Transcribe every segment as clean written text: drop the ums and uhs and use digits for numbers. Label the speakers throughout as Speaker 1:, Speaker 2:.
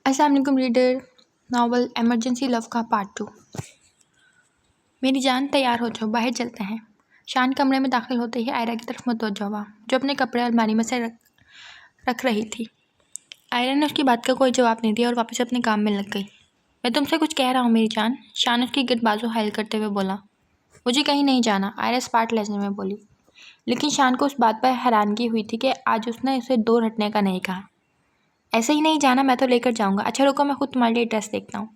Speaker 1: अस्सलाम वालेकुम reader. Novel emergency love का पार्ट 2। मेरी जान, तैयार हो जाओ, बाहर चलते हैं। शान कमरे में दाखिल होते ही आयरा की तरफ मुतवज्जो हुआ, जो अपने कपड़े अलमारी में से रख रही थी। आयरा ने उसकी बात का कोई जवाब नहीं दिया और वापस अपने काम में लग गई। मैं तुमसे कुछ कह रहा हूँ मेरी जान, शान उसकी गिरद बाजू हायल करते हुए बोला। मुझे कहीं नहीं जाना, आयरा स्पार्ट लहजे में बोली। लेकिन शान को उस बात पर हैरानगी हुई थी कि आज उसने उसे दूर हटने का नहीं कहा। ऐसे ही नहीं जाना, मैं तो लेकर जाऊंगा। अच्छा रुको, मैं खुद तुम्हारे लिए ड्रेस देखता हूँ।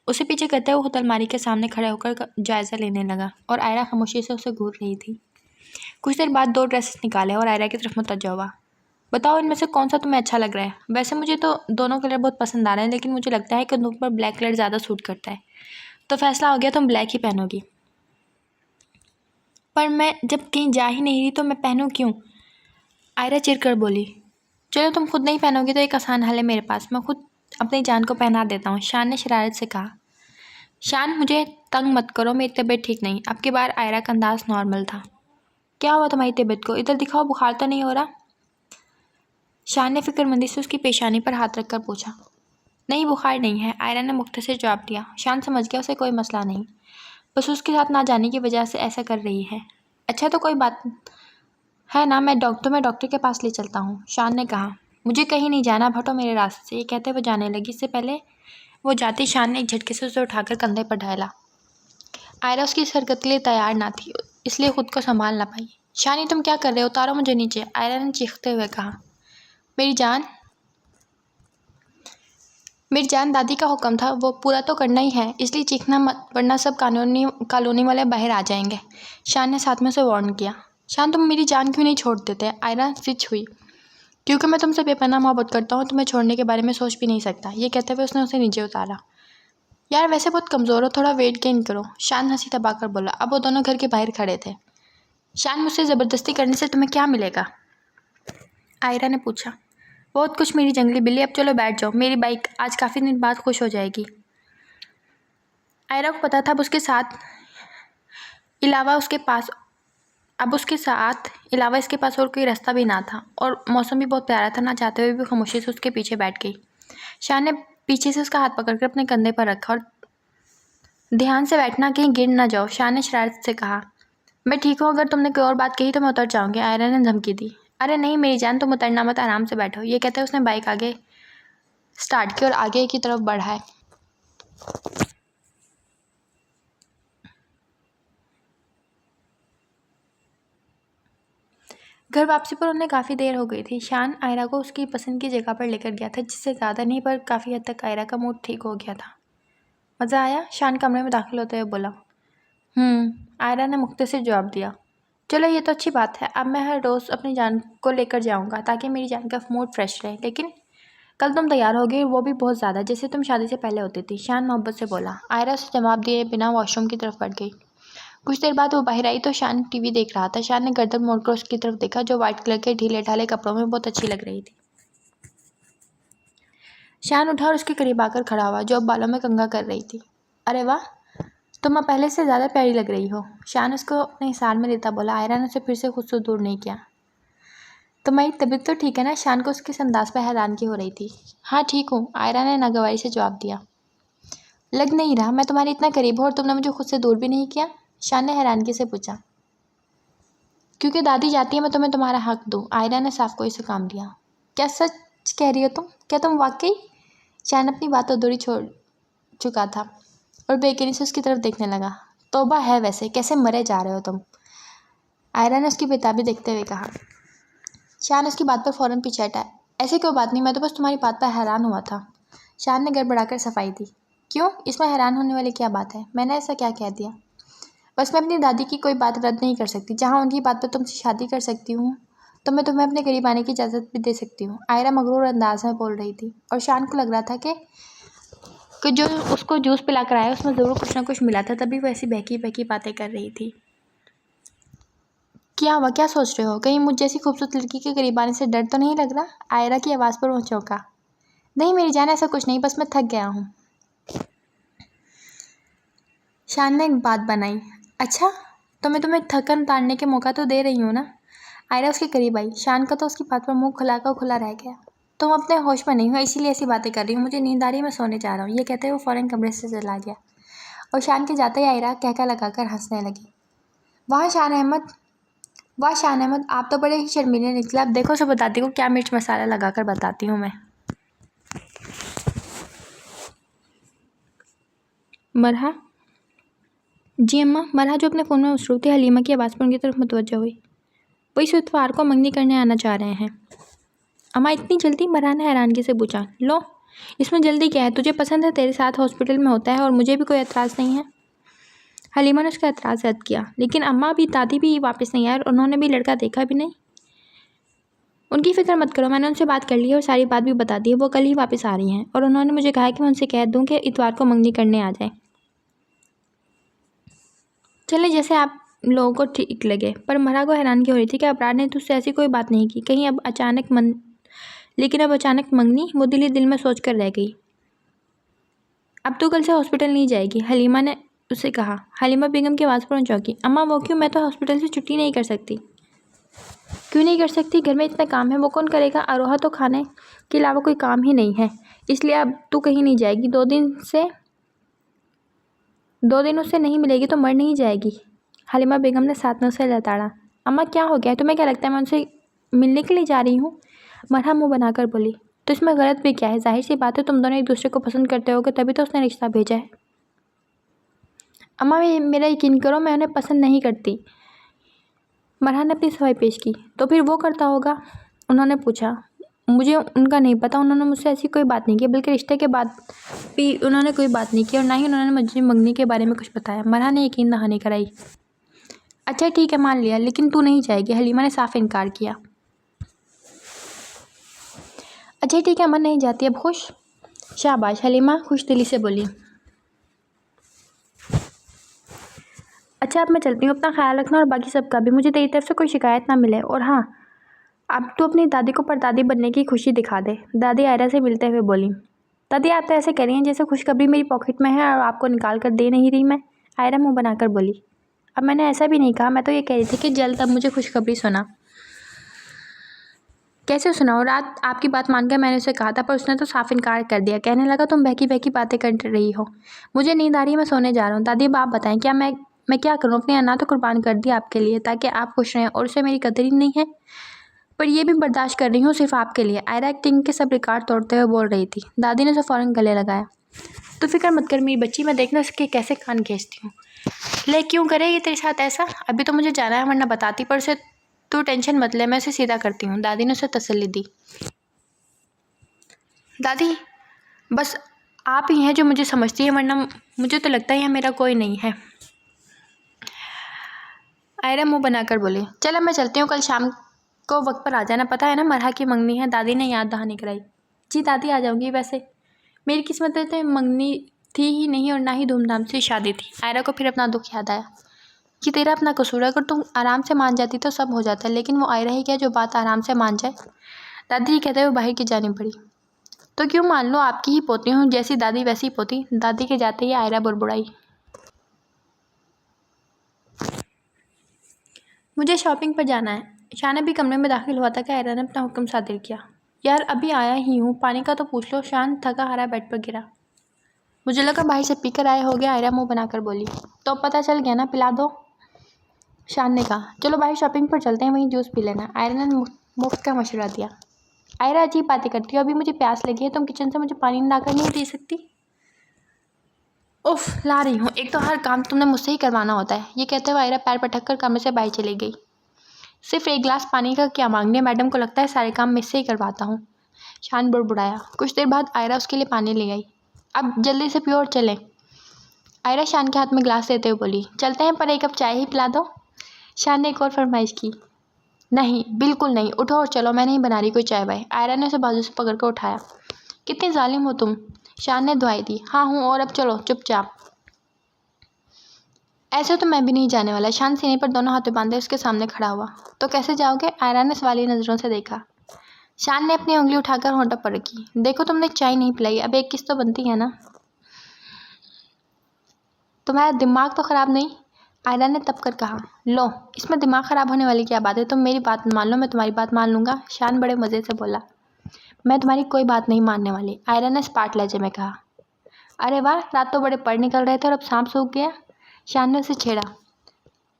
Speaker 1: उसे पीछे करते हुए खुद अलमारी के सामने खड़े होकर जायज़ा लेने लगा और आयरा खामोशी से उसे घूर रही थी। कुछ देर बाद 2 ड्रेसेस निकाले और आयरा की तरफ मुतवज्जो हुआ। बताओ इनमें से कौन सा तुम्हें अच्छा लग रहा है? वैसे मुझे तो दोनों कलर बहुत पसंद आ रहे हैं, लेकिन मुझे लगता है कि तुम पर ब्लैक कलर ज़्यादा सूट करता है। तो फैसला हो गया, तुम ब्लैक ही पहनोगी। पर मैं जब कहीं जा ही नहीं रही तो मैं पहनूं क्यों? आयरा चिढ़ कर बोली। चलो तुम खुद नहीं पहनोगी तो एक आसान हल है मेरे पास, मैं खुद अपनी जान को पहना देता हूँ, शान ने शरारत से कहा। शान, मुझे तंग मत करो, मेरी तबीयत ठीक नहीं। अब की बार आयरा का अंदाज नॉर्मल था। क्या हुआ तुम्हारी तबीयत को? इधर दिखाओ, बुखार तो नहीं हो रहा? शान ने फिक्रमंदी से उसकी पेशानी पर हाथ रखकर पूछा। नहीं, बुखार नहीं है, आयरा ने मुख्तसर जवाब दिया। शान समझ गया उसे कोई मसला नहीं, बस उसके साथ ना जाने की वजह से ऐसा कर रही है। अच्छा तो कोई बात है ना, मैं डॉक्टर के पास ले चलता हूँ, शान ने कहा। मुझे कहीं नहीं जाना, हटो मेरे रास्ते से, ये कहते हुए जाने लगी। इससे पहले वो जाती, शान ने एक झटके से उसे उठाकर कंधे पर ढाला। आयरा उसकी इस हरकत के लिए तैयार ना थी, इसलिए खुद को संभाल ना पाई। शानी, तुम क्या कर रहे हो? उतारो मुझे नीचे, आयरा ने चीखते हुए कहा। मेरी जान, दादी का हुक्म था, वो पूरा तो करना ही है, इसलिए चीखना मत, वरना सब कॉलोनी वाले बाहर आ जाएंगे, शान ने साथ में उसे वार्न किया। शान, तुम मेरी जान क्यों नहीं छोड़ देते? आयरा स्विच हुई। क्योंकि मैं तुमसे बेपनाह मोहब्बत करता हूँ, तुम्हें छोड़ने के बारे में सोच भी नहीं सकता। ये कहते हुए उसने उसे नीचे उतारा। यार वैसे बहुत कमज़ोर हो, थोड़ा वेट गेन करो, शान हंसी दबाकर बोला। अब वो दोनों घर के बाहर खड़े थे। शान, मुझसे ज़बरदस्ती करने से तुम्हें क्या मिलेगा? आयरा ने पूछा। बहुत कुछ मेरी जंगली बिल्ली, अब चलो बैठ जाओ, मेरी बाइक आज काफ़ी दिन बाद खुश हो जाएगी। आयरा को पता था अब उसके साथ अलावा इसके पास और कोई रास्ता भी ना था, और मौसम भी बहुत प्यारा था। ना चाहते हुए भी खामोशी से उसके पीछे बैठ गई। शान ने पीछे से उसका हाथ पकड़कर अपने कंधे पर रखा और ध्यान से बैठना, कहीं गिर ना जाओ, शान ने शरारत से कहा। मैं ठीक हूँ, अगर तुमने कोई और बात कही तो मैं उतर जाऊंगी, आयरा ने धमकी दी। अरे नहीं मेरी जान, तुम उतरना मत, आराम से बैठो, ये कहते उसने बाइक आगे स्टार्ट की और आगे की तरफ बढ़ाए। घर वापसी पर उन्हें काफ़ी देर हो गई थी। शान आयरा को उसकी पसंद की जगह पर लेकर गया था, जिससे ज़्यादा नहीं पर काफ़ी हद तक आयरा का मूड ठीक हो गया था। मज़ा आया? शान कमरे में दाखिल होते हुए बोला। आयरा ने मुख्तसर जवाब दिया। चलो ये तो अच्छी बात है, अब मैं हर रोज़ अपनी जान को लेकर जाऊंगा ताकि मेरी जान का मूड फ्रेश रहे। लेकिन कल तुम तैयार होगी, वो भी बहुत ज़्यादा, जैसे तुम शादी से पहले होती थी, शान मोहब्बत से बोला। आयरा उसे जवाब दिए बिना वॉशरूम की तरफ बढ़ गई। कुछ देर बाद वो बाहर आई तो शान टीवी देख रहा था। शान ने गर्दन मोड़कर उसकी तरफ देखा, जो वाइट कलर के ढीले ढाले कपड़ों में बहुत अच्छी लग रही थी। शान उठा और उसके करीब आकर खड़ा हुआ, जो अब बालों में कंघा कर रही थी। अरे वाह, तुम अब पहले से ज़्यादा प्यारी लग रही हो, शान उसको अपने हिसार में लेता बोला। आयरा ने उसे फिर से खुद से दूर नहीं किया। तुम्हारी तबीयत तो ठीक है ना? शान को उसके अंदाज पर हैरानगी हो रही थी। हाँ ठीक हूँ, आयरा ने नागवारी से जवाब दिया। लग नहीं रहा, मैं तुम्हारी इतना करीब हूँ और तुमने मुझे खुद से दूर भी नहीं किया, शान ने हैरानगी से पूछा। क्योंकि दादी चाहती है मैं तुम्हें तुम्हारा हक दूँ, आयरा ने साफ कोई से काम दिया। क्या सच कह रही हो तुम? क्या तुम वाकई? शान अपनी बात अधूरी छोड़ चुका था और बेचैनी से उसकी तरफ देखने लगा। तौबा है, वैसे कैसे मरे जा रहे हो तुम? आयरा ने उसकी बेताबी देखते हुए कहा। शान उसकी बात पर फ़ौरन पीछे हटा। ऐसे कोई बात नहीं, मैं तो बस तुम्हारी बात पर हैरान हुआ था, शान ने गड़बड़ाकर सफाई दी। क्यों, इसमें हैरान होने वाली क्या बात है? मैंने ऐसा क्या कह दिया? बस मैं अपनी दादी की कोई बात रद्द नहीं कर सकती। जहाँ उनकी बात पर तुमसे शादी कर सकती हूँ, तो मैं तुम्हें अपने करीब आने की इजाज़त भी दे सकती हूँ, आयरा मगरूर अंदाज में बोल रही थी। और शान को लग रहा था कि जो उसको जूस पिला कर आया उसमें ज़रूर कुछ ना कुछ मिला था, तभी वो ऐसी बहकी बहकी बातें कर रही थी। क्या हुआ, क्या सोच रहे हो? कहीं मुझ जैसी खूबसूरत लड़की के करीब आने से डर तो नहीं लग रहा? आयरा की आवाज़ पर वो चौंका। नहीं मेरी जान, ऐसा कुछ नहीं, बस मैं थक गया हूँ, शान ने एक बात बनाई। अच्छा, तो मैं तुम्हें थकन उतारने के मौका तो दे रही हूँ ना? आयरा उसके करीब आई। शान का तो उसकी बात पर मुंह खुला रह गया। तुम अपने होश में नहीं हो, इसीलिए ऐसी बातें कर रही हो। मुझे नींद आ रही है, मैं सोने जा रहा हूँ। ये कहते हुए वो फ़ौरन कमरे से चला गया और शान के जाते ही आयरा कहका लगाकर हंसने लगी। वाह शान अहमद, आप तो बड़े ही शर्मीले निकले। अब देखो सब बताती हूँ क्या मिर्च मसाला लगाकर बताती हूँ मैं। मरहा? जी अम्मा। मरहा जो अपने फ़ोन में मसरूफ़ थी, हलीमा की आवाज़ पर उनकी तरफ मुतवज्जो हुई। वो इस इतवार को मंगनी करने आना चाह रहे हैं। अम्मा इतनी जल्दी? मरहा ने हैरानगी से पूछा। लो, इसमें जल्दी क्या है? तुझे पसंद है, तेरे साथ हॉस्पिटल में होता है और मुझे भी कोई एतराज़ नहीं है। हलीमा ने उसका एतराज़ रद्द किया। लेकिन अम्मा, अभी दादी भी वापस नहीं आए और उन्होंने भी लड़का देखा भी नहीं। उनकी फ़िक्र मत करो, मैंने उनसे बात कर ली है और सारी बात भी बता दी है। वो कल ही वापस आ रही हैं और उन्होंने मुझे कहा है कि मैं उनसे कह दूँ कि इतवार को मंगनी करने आ जाए। चले, जैसे आप लोगों को ठीक लगे। पर मरहा को हैरानगी हो रही थी कि अबरार ने तुझसे ऐसी कोई बात नहीं की। कहीं अब अचानक मंगनी? वो दिल ही दिल में सोच कर रह गई। अब तो कल से हॉस्पिटल नहीं जाएगी, हलीमा ने उसे कहा। हलीमा बेगम की आवाज़ पर चौंकी। अम्मा वो क्यों? मैं तो हॉस्पिटल से छुट्टी नहीं कर सकती। क्यों नहीं कर सकती? घर में इतने काम है, वो कौन करेगा? अरोहा तो खाने के अलावा कोई काम ही नहीं है, इसलिए अब तू कहीं नहीं जाएगी। 2 दिन उससे नहीं मिलेगी तो मर नहीं जाएगी। हलीमा बेगम ने सातनों से लताड़ा। अम्मा क्या हो गया है? तुम्हें क्या लगता है मैं उनसे मिलने के लिए जा रही हूँ? मरहा मुँह बनाकर बोली। तो इसमें गलत भी क्या है? जाहिर सी बात है तुम दोनों एक दूसरे को पसंद करते होगे, तभी तो उसने रिश्ता भेजा है। अम्मा मेरा यकीन करो, मैं उन्हें पसंद नहीं करती। मरहा ने अपनी सफाई पेश की। तो फिर वो करता होगा? उन्होंने पूछा। मुझे उनका नहीं पता, उन्होंने मुझसे ऐसी कोई बात नहीं की, बल्कि रिश्ते के बाद भी उन्होंने कोई बात नहीं की और ना ही उन्होंने मुझे मंगनी के बारे में कुछ बताया। मरहा ने यकीन दहानी कराई। अच्छा ठीक है, मान लिया, लेकिन तू नहीं जाएगी। हलीमा ने साफ इनकार किया। अच्छा ठीक है, अमन नहीं जाती। अब खुश? शाबाश, हलीमा खुश दिली से बोली। अच्छा अब मैं चलती हूँ, अपना ख्याल रखना और बाकी सबका भी। मुझे तेरी तरफ से कोई शिकायत ना मिले। और हाँ, अब तू अपनी दादी को परदादी बनने की खुशी दिखा दे। दादी आयरा से मिलते हुए बोली। दादी आप तो ऐसे कह रही हैं जैसे खुशखबरी मेरी पॉकेट में है और आपको निकाल कर दे नहीं रही मैं। आयरा मुँह बनाकर बोली। अब मैंने ऐसा भी नहीं कहा, मैं तो ये कह रही थी कि जल्द अब मुझे खुशखबरी सुना। कैसे सुनाओ? रात आपकी बात मानकर मैंने उसे कहा था, पर उसने तो साफ इनकार कर दिया। कहने लगा तुम बहकी बहकी बातें कर रही हो। मुझे नींद आ रही है, मैं सोने जा रहा हूँ। दादी अब आप बताएं, क्या मैं क्या करूँ? अपनी अना तो कुर्बान कर दी आपके लिए, ताकि आप खुश रहें, और उसे मेरी कदर ही नहीं है। पर यह भी बर्दाश्त कर रही हूँ सिर्फ आपके लिए। आयरा एक्टिंग के सब रिकॉर्ड तोड़ते हुए बोल रही थी। दादी ने उसे फ़ौरन गले लगाया। तो फिक्र मत कर मेरी बच्ची, मैं देखना उसके कैसे कान खींचती हूँ। ले क्यों करे ये तेरे साथ ऐसा? अभी तो मुझे जाना है, वरना बताती। पर उसे तू टेंशन मत ले, मैं उसे सीधा करती हूँ। दादी ने उसे तसल्ली दी। दादी बस आप ही हैं जो मुझे समझती है, वरना मुझे तो लगता है यहाँ मेरा कोई नहीं है। आयरा मुंह बनाकर बोली। चलो मैं चलती हूँ, कल शाम को वक्त पर आ जाना। पता है ना मरहा की मंगनी है। दादी ने याद दहानी कराई। जी दादी आ जाऊँगी। वैसे मेरी किस्मत में तो मंगनी थी ही नहीं और ना ही धूमधाम से शादी थी। आयरा को फिर अपना दुख याद आया। कि तेरा अपना कसूर है, अगर तुम आराम से मान जाती तो सब हो जाता है, लेकिन वो आयरा ही क्या जो बात आराम से मान जाए। दादी कहते हुए बाहर की जानी पड़ी। तो क्यों मान लो, आपकी ही पोती हूँ, जैसी दादी वैसी पोती। दादी के जाते ही आयरा बुड़बुड़ाई। मुझे शॉपिंग पर जाना है। शान अभी कमरे में दाखिल हुआ था कि आयरा ने अपना हुक्म सादिर किया। यार अभी आया ही हूँ, पानी का तो पूछ लो। शान थका हारा बेड पर गिरा। मुझे लगा बाहर से पीकर आए हो गया। आयरा मुँह बनाकर बोली। तो पता चल गया ना, पिला दो। शान ने कहा। चलो बाहर शॉपिंग पर चलते हैं, वहीं जूस पी लेना। आयरा ने मुफ्त का मशवरा दिया। आयरा अजीब बातें करती हो, अभी मुझे प्यास लगी है, तुम किचन से मुझे पानी लाकर नहीं दे सकती? उफ, ला रही हूँ। एक तो हर काम तुमने मुझसे ही करवाना होता है। ये कहते हुए आयरा पैर पटक कर कमरे से बाहर चली गई। सिर्फ एक गिलास पानी का क्या मांगने, मैडम को लगता है सारे काम मुझसे ही करवाता हूँ। शान बुड़बुड़ाया। कुछ देर बाद आयरा उसके लिए पानी ले आई। अब जल्दी से पियो और चलें। आयरा शान के हाथ में गिलास देते हुए बोली। चलते हैं, पर एक कप चाय ही पिला दो। शान ने एक और फरमाइश की। नहीं, बिल्कुल नहीं, उठो और चलो, मैं नहीं बना रही कोई चाय वाय। आयरा ने उसे बाजू से पकड़ कर उठाया। कितनी जालिम हो तुम। शान ने दुआई दी। हाँ हूँ, और अब चलो चुपचाप। ऐसे तो मैं भी नहीं जाने वाला। शान सीने पर दोनों हाथों बांधे उसके सामने खड़ा हुआ। तो कैसे जाओगे? आयरा ने सवाली नज़रों से देखा। शान ने अपनी उंगली उठाकर होंठों पर रखी। देखो तुमने चाय नहीं पिलाई, अब एक किस्त तो बनती है ना। तुम्हारा दिमाग तो ख़राब नहीं? आयरा ने तब कर कहा। लो, इसमें दिमाग ख़राब होने वाली क्या बात है? तुम मेरी बात मान लो, मैं तुम्हारी बात मान लूँगा। शान बड़े मज़े से बोला। मैं तुम्हारी कोई बात नहीं मानने वाली, आयरा ने स्पार्ट लहजे में कहा। अरे वाह, रात तो बड़े पढ़ निकल रहे थे और अब सांप सूख गया, शान ने उसे छेड़ा।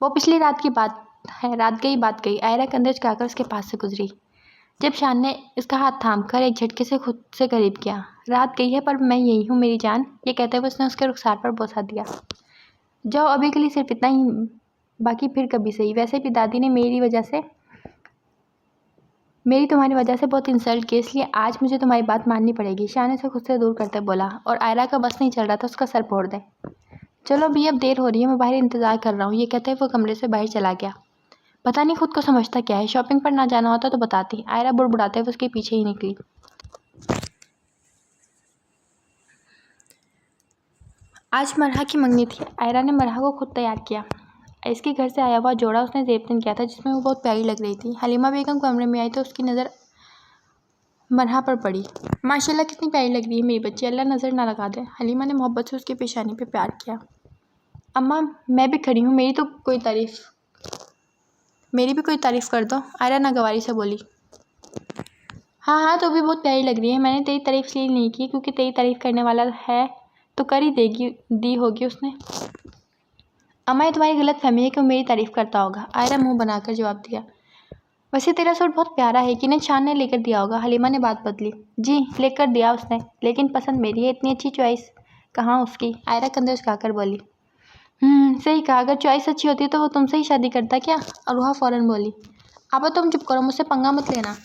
Speaker 1: वो पिछली रात की बात है, रात गई बात गई। आयरा कंधे झुकाकर उसके पास से गुजरी। जब शान ने इसका हाथ थाम कर एक झटके से खुद से करीब किया। रात गई है पर मैं यही हूँ मेरी जान, ये कहते हुए उसने उसके रुखसार पर बोसा दिया। जाओ, अभी के लिए सिर्फ इतना ही, बाकी फिर कभी सही। वैसे भी दादी ने मेरी तुम्हारी वजह से बहुत इंसल्ट की, इसलिए आज मुझे तुम्हारी बात माननी पड़ेगी, शान से खुद से दूर करते बोला। और आयरा का बस नहीं चल रहा था उसका सर फोड़ दे। चलो अभी, अब देर हो रही है, मैं बाहर इंतज़ार कर रहा हूँ, ये कहते हुए वो कमरे से बाहर चला गया। पता नहीं खुद को समझता क्या है, शॉपिंग पर ना जाना होता तो बताती। आयरा बुड़बुड़ाते हुए उसके पीछे ही निकली। आज मरहा की मंगनी थी। आयरा ने मरहा को खुद तैयार किया। इसके घर से आया हुआ जोड़ा उसने ज़ेबतन किया था, जिसमें वो बहुत प्यारी लग रही थी। हलीमा बेगम कमरे में आई तो उसकी नज़र मरहा पर पड़ी। माशाल्लाह, कितनी प्यारी लग रही है मेरी बच्ची, अल्लाह नज़र ना लगा दे। हलीमा ने मोहब्बत से उसकी पेशानी पे प्यार किया। अम्मा, मैं भी खड़ी हूँ, मेरी भी कोई तारीफ़ कर दो, आयरा नागवारी से बोली। हाँ हाँ, तो भी बहुत प्यारी लग रही है। मैंने तेरी तारीफ़ इसलिए नहीं की क्योंकि तेरी तारीफ़ करने वाला है तो कर ही दी होगी उसने। अम्मा, ये तुम्हारी गलत फहमी है कि वो मेरी तारीफ़ करता होगा, आयरा मुंह बनाकर जवाब दिया। वैसे तेरा सूट बहुत प्यारा है, कि नहीं शान ने लेकर दिया होगा, हलीमा ने बात बदली। जी, लेकर दिया उसने, लेकिन पसंद मेरी है, इतनी अच्छी चॉइस कहाँ उसकी, आयरा कंधे उचकाकर बोली। सही कहा, अगर चॉइस अच्छी होती तो वो तुमसे ही शादी करता क्या? अरुहा फ़ौरन बोली। अब तुम चुप करो, मुझसे पंगा मत लेना,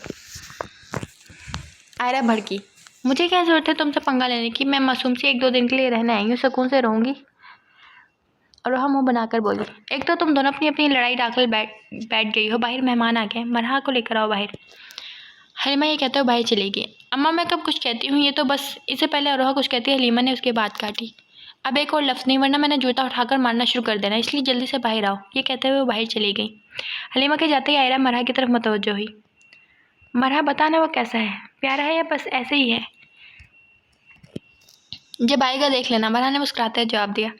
Speaker 1: आयरा भड़की। मुझे क्या ज़रूरत है तुमसे पंगा लेने की, मैं मासूम सी 1-2 दिन के लिए रहने आई हूँ, सुकून से रहूँगी। अरुहा मुंह बनाकर बोली। एक तो तुम दोनों अपनी अपनी लड़ाई डालकर बैठ गई हो, बाहर मेहमान आ गए, मरहा को लेकर आओ बाहर। हलीमा ये कहते हुए बाहर चली गई। अम्मा, मैं कब कुछ कहती हूँ, ये तो बस। इससे पहले अरुहा कुछ कहती है, हलीमा ने उसकी बात काटी। अब एक और लफ्ज़ नहीं, वरना मैंने जूता उठाकर मारना शुरू कर देना, इसलिए जल्दी से बाहर आओ, ये कहते हुए वो बाहर चली गई। हलीमा के जाते ही आयरा मरहा की तरफ मुतवज्जो हुई। मरहा, बताना वो कैसा है, प्यारा है या बस ऐसे ही है? जब आएगा देख लेना, मरहा ने मुस्कुराते हुए जवाब दिया।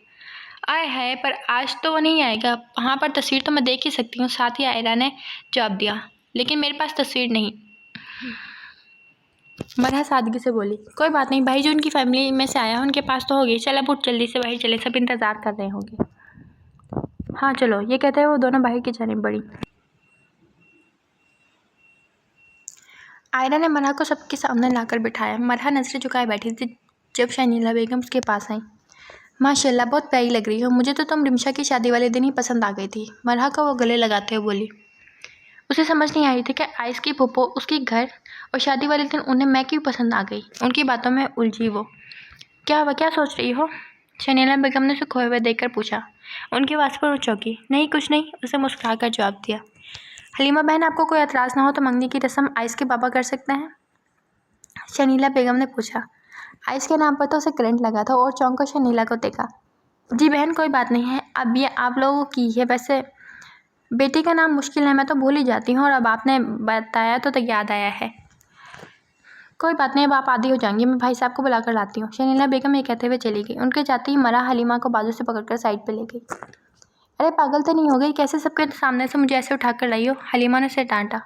Speaker 1: आए है, पर आज तो वो नहीं आएगा। हाँ, पर तस्वीर तो मैं देख ही सकती हूँ, साथ ही आयरा ने जवाब दिया। लेकिन मेरे पास तस्वीर नहीं, मरहा सादगी से बोली। कोई बात नहीं भाई, जो उनकी फैमिली में से आया है उनके पास तो होगी। चल अब उठ, जल्दी से बाहर चले, सब इंतज़ार कर रहे होंगे। हाँ चलो, ये कहते हुए वो दोनों बाहर की जानिब बढ़ी। आयरा ने मरहा को सबके सामने लाकर बिठाया। मरहा नजरें झुकाए बैठी थी जब शनीला बेगम उसके पास आई। माशाल्लाह, बहुत प्यारी लग रही हो, मुझे तो तुम रिमशा की शादी वाले दिन ही पसंद आ गई थी, मरहा को वो गले लगाते हुए बोली। उसे समझ नहीं आ रही थी कि आइस की फूफो उसके घर और शादी वाले दिन उन्हें मैं क्यों पसंद आ गई। उनकी बातों में उलझी वो। क्या सोच रही हो? शनीला बेगम ने उसे खोए हुए देखकर पूछा। उनकी आवाज़ पर वो चौंकी। नहीं, कुछ नहीं, उसे मुस्कुराकर जवाब दिया। हलीमा बहन, आपको कोई एतराज़ ना हो तो मंगनी की रस्म आइस के पापा कर सकते हैं? शनीला बेगम ने पूछा। आइस के नाम पर तो उसे करंट लगा था और चौंक कर शनीला को देखा। जी बहन, कोई बात नहीं है, अब ये आप लोगों की है। वैसे बेटी का नाम मुश्किल है, मैं तो भूल ही जाती हूँ, और अब आपने बताया तो याद आया है। कोई बात नहीं, अब आप आधी हो जाएंगी, मैं भाई साहब को बुलाकर लाती हूँ। शनीला बेगम ये कहते हुए चली गई। उनके जाते ही मरहा हलीमा को बाजू से पकड़कर साइड पे ले गई। अरे पागल तो नहीं हो गई, कैसे सबके सामने से मुझे ऐसे उठाकर लाई हो? हलीमा ने उसे डांटा।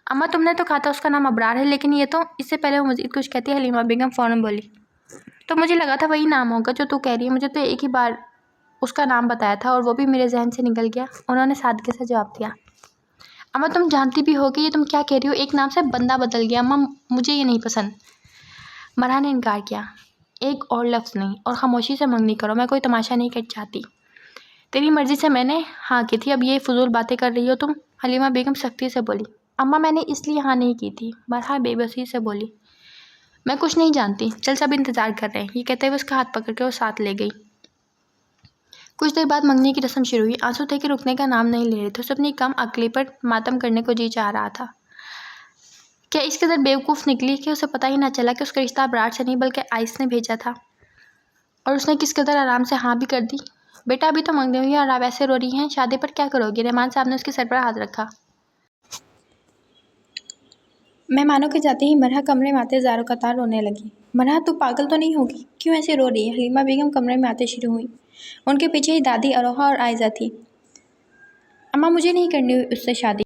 Speaker 1: अम्मा, तुमने तो कहा था उसका नाम अबरार है, लेकिन ये तो। इससे पहले वो मजीद कुछ कहती हलीमा बेगम फ़ौरन बोली। तो मुझे लगा था वही नाम होगा जो तू कह रही है, मुझे तो एक ही बार उसका नाम बताया था और वो भी मेरे जहन से निकल गया, उन्होंने सादगी से जवाब दिया। अम्मा, तुम जानती भी हो कि ये तुम क्या कह रही हो, एक नाम से बंदा बदल गया। अम्मा, मुझे ये नहीं पसंद, मरहा ने इनकार किया। एक और लफ्ज़ नहीं, और खामोशी से मंगनी करो, मैं कोई तमाशा नहीं कर चाहती। तेरी मर्ज़ी से मैंने हाँ की थी, अब ये फजूल बातें कर रही हो तुम, हलीमा बेगम सख्ती से बोली। अम्मा, मैंने इसलिए हाँ नहीं की थी, मरहा बेबसी से बोली। मैं कुछ नहीं जानती, चल सब इंतज़ार कर रहे हैं, ये कहते हुए उसका हाथ पकड़ के वो साथ ले गई। कुछ देर बाद मंगनी की रस्म शुरू हुई। आंसू थे कि रुकने का नाम नहीं ले रहे थे। उसे अपनी कम अक्ली पर मातम करने को जी चाह रहा था। क्या इस कदर बेवकूफ़ निकली कि उसे पता ही ना चला कि उसका रिश्ता अबरार से नहीं बल्कि आइस ने भेजा था, और उसने किस कदर आराम से हाँ भी कर दी। बेटा, अभी तो मंगनी हुई और आप ऐसे रो रही हैं, शादी पर क्या करोगी? रहमान साहब ने उसके सर पर हाथ रखा। मेहमानों के जाते ही मरहा कमरे में आते ज़ारो कतार रोने लगी। मरहा, तू पागल तो नहीं होगी, क्यों ऐसे रो रही है? हलीमा बेगम कमरे में आते शुरू हुई। उनके पीछे ही दादी अरोहा और आयजा थी। अम्मा, मुझे नहीं करनी उससे शादी।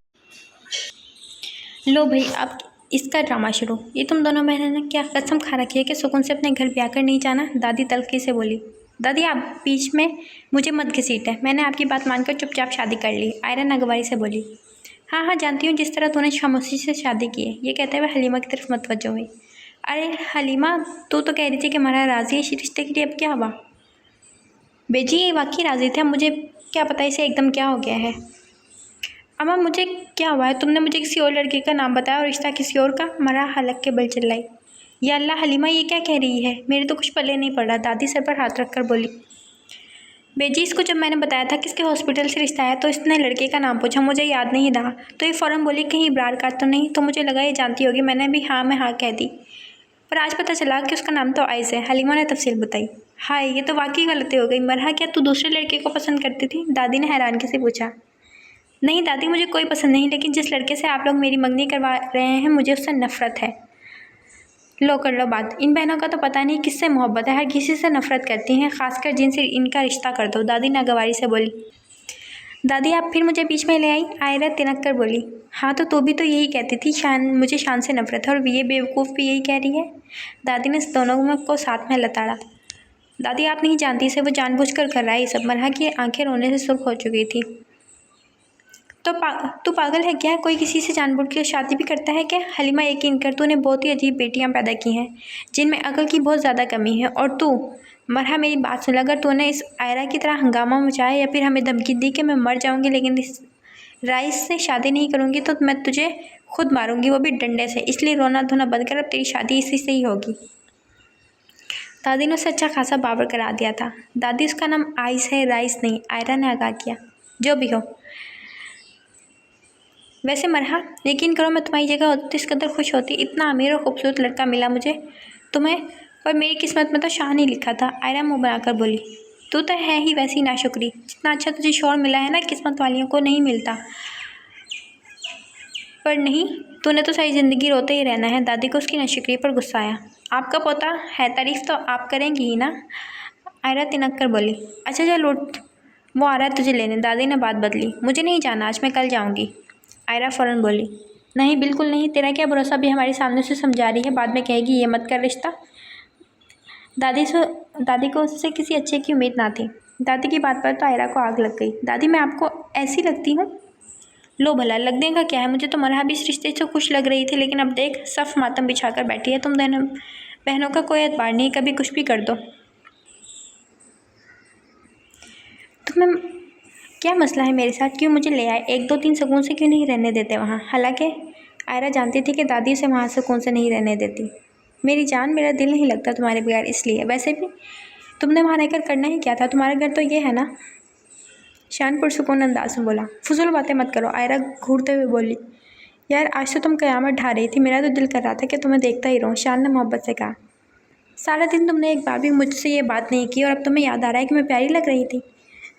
Speaker 1: लो भाई, इसका ड्रामा शुरू। ये तुम दोनों बहनों ने क्या कसम खा रखी है कि सुकून से अपने घर ब्याह कर नहीं जाना? दादी तल्खी से बोली। दादी आप बीच में मुझे मत घसीटें, मैंने आपकी बात मानकर चुपचाप शादी कर ली, आयरा नागवारी से बोली। हाँ हाँ जानती हूँ, जिस तरह तूने खामोशी से शादी की है। ये कहते हुए हलीमा की तरफ मुतवज्जो हुई। अरे हलीमा, तू तो कह रही थी कि हमारा राजी है इस रिश्ते के लिए, अब क्या हुआ? बेजी ये वाकई राजी थे, मुझे क्या पता इसे एकदम क्या हो गया है। अम्मा मुझे क्या हुआ है? तुमने मुझे किसी और लड़के का नाम बताया और रिश्ता किसी और का। मरा हलक के बल चिल्लाई। या अल्लाह हलीमा ये क्या कह रही है? मेरे तो कुछ पल्ले नहीं पड़ा। दादी सर पर हाथ रखकर बोली। बेजी इसको जब मैंने बताया था किसके हॉस्पिटल से रिश्ता है तो इसने लड़के का नाम पूछा, मुझे याद नहीं रहा, तो ये फ़ौरन बोली कहीं इब्रार का तो नहीं, तो मुझे लगा ये जानती होगी, मैंने भी हाँ में हाँ कह दी, पर आज पता चला कि उसका नाम तो आइज़ है। हलीमा ने तफसील बताई। हाय ये तो वाकई गलती हो गई। मरहा क्या तू दूसरे लड़के को पसंद करती थी? दादी ने हैरानगी से पूछा। नहीं दादी मुझे कोई पसंद नहीं, लेकिन जिस लड़के से आप लोग मेरी मंगनी करवा रहे हैं मुझे उससे नफरत है। लो कर लो बात। इन बहनों का तो पता नहीं किससे मोहब्बत है, हर किसी से नफरत करती हैं, खासकर जिनसे इनका रिश्ता कर दो, दादी नागवारी से बोली। दादी आप फिर मुझे बीच में ले आई, आयरा तिनक कर बोली। हाँ तो तू भी तो यही कहती थी, मुझे शान से नफरत है, और ये बेवकूफ़ भी यही कह रही है। दादी ने दोनों को साथ में लताड़ा। दादी आप नहीं जानती इसे वो जानबूझकर कर रहा है ये सब। मरहा की आंखें रोने से सुर्ख हो चुकी थी। तो तू पागल है क्या? कोई किसी से जानबूझ के शादी भी करता है क्या? हलीमा यकीन कर, तूने बहुत ही अजीब बेटियां पैदा की हैं जिनमें अकल की बहुत ज़्यादा कमी है। और तू मरहा मेरी बात सुन, अगर तूने इस आयरा की तरह हंगामा मचाया या फिर हमें धमकी दी कि मैं मर जाऊंगी लेकिन इस राइस से शादी नहीं करूंगी तो मैं तुझे खुद मारूंगी, वो भी डंडे से। इसलिए रोना धोना बंद कर, अब तेरी शादी इसी से ही होगी। दादी ने उसे अच्छा खासा बाबर करा दिया था। दादी उसका नाम आइस है, राइस नहीं, आयरा ने आगाह किया। जो भी हो। वैसे मरहा यकीन करो मैं तुम्हारी जगह होती तो इस कदर खुश होती, इतना अमीर और खूबसूरत लड़का मिला मुझे तुम्हें, पर मेरी किस्मत में तो शान ही लिखा था। आयरा मुँह बनाकर बोली। तू तो है ही वैसी नाशुक्री, जितना अच्छा तुझे शौहर मिला है ना किस्मत वालियों को नहीं मिलता। पर नहीं, तूने तो सारी ज़िंदगी रोते ही रहना है। दादी को उसकी नाशुक्री पर गुस्सा आया। आपका पोता है, तारीफ़ तो आप करेंगी ही ना, आयरा तिनक कर बोली। अच्छा चल उठ, वो आ रहा है तुझे लेने। दादी ने बात बदली। मुझे नहीं जाना आज, मैं कल जाऊँगी, आयरा फ़ौरन बोली। नहीं बिल्कुल नहीं, तेरा क्या भरोसा, भी हमारे सामने से समझा रही है, बाद में कहेगी ये मत कर रिश्ता। दादी को उससे किसी अच्छे की उम्मीद ना थी। दादी की बात पर तो आयरा को आग लग गई। दादी मैं आपको ऐसी लगती हूँ? लो भला लगने का क्या है, मुझे तो मरहा भी इस रिश्ते से खुश लग रही थी, लेकिन अब देख सफ मातम बिछा कर बैठी है। तुम दोनों बहनों का कोई एतबार नहीं, कभी कुछ भी कर दो। तुम्हें क्या मसला है मेरे साथ? क्यों मुझे ले आए? 1-2 दिन सुकून से क्यों नहीं रहने देते वहाँ? हालांकि आयरा जानती थी कि दादी उसे वहाँ सुकून से नहीं रहने देती। मेरी जान, मेरा दिल नहीं लगता तुम्हारे बगैर, इसलिए। वैसे भी तुमने वहाँ रहकर करना ही क्या था? तुम्हारा घर तो ये है ना, शान पुरसुकून अंदाज में बोला। फजूल बातें मत करो, आयरा घूरते हुए बोली। यार आज तो तुम क़यामत ढा रही थी, मेरा तो दिल कर रहा था कि तुम्हें देखता ही रहूं, शान ने मोहब्बत से कहा। सारा दिन तुमने एक बार भी मुझसे ये बात नहीं की और अब तुम्हें याद आ रहा है कि मैं प्यारी लग रही थी?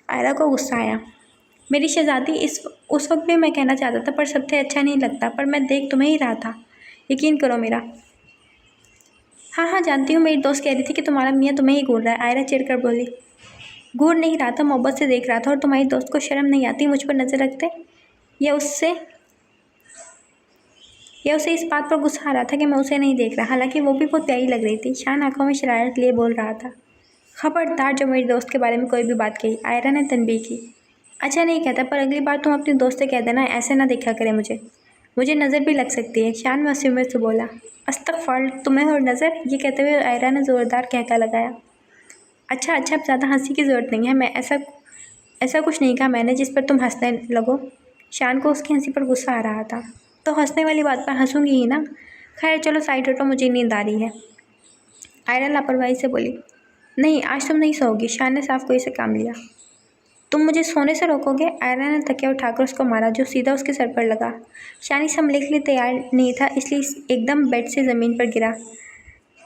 Speaker 1: आयरा को गुस्सा आया। मेरी शहज़ादी, उस वक्त भी मैं कहना चाहता था पर सबसे अच्छा नहीं लगता, पर मैं देख तुम्हें ही रहा था, यकीन करो मेरा। हाँ हाँ जानती हूँ, मेरी दोस्त कह रही थी कि तुम्हारा मियाँ तुम्हें ही घूर रहा है, आयरा चिढ़कर बोली। घूर नहीं रहा था, मोहब्बत से देख रहा था। और तुम्हारी दोस्त को शर्म नहीं आती मुझ पर नज़र रखते? या उसे इस बात पर गुस्सा आ रहा था कि मैं उसे नहीं देख रहा, हालांकि वो भी बहुत प्यारी लग रही थी। शान आंखों में शरारत लिए बोल रहा था। खबरदार जो मेरी दोस्त के बारे में कोई भी बात कही, आयरा ने तनबीह की। अच्छा नहीं कहता, पर अगली बार तुम अपनी दोस्त से कह देना ऐसे ना देखा करे मुझे नज़र भी लग सकती है, शान मासूमियत से बोला। अस्तगफुर, तुम्हें और नज़र? ये कहते हुए आयरा ने ज़ोरदार कहका लगाया। अच्छा अब ज़्यादा हंसी की ज़रूरत नहीं है, मैं ऐसा कुछ नहीं कहा मैंने जिस पर तुम हंसने लगो। शान को उसकी हंसी पर गुस्सा आ रहा था। तो हंसने वाली बात पर हंसूंगी ही ना। खैर चलो साइड हटो, मुझे नींद आ रही है, आयरा लापरवाही से बोली। नहीं आज तुम नहीं सोओगी, शान ने साफ कोई से काम लिया। तुम मुझे सोने से रोकोगे? आयरा ने तकिया उठाकर उसको मारा जो सीधा उसके सर पर लगा। शान इस हमले के लिए तैयार नहीं था, इसलिए एकदम बेड से ज़मीन पर गिरा।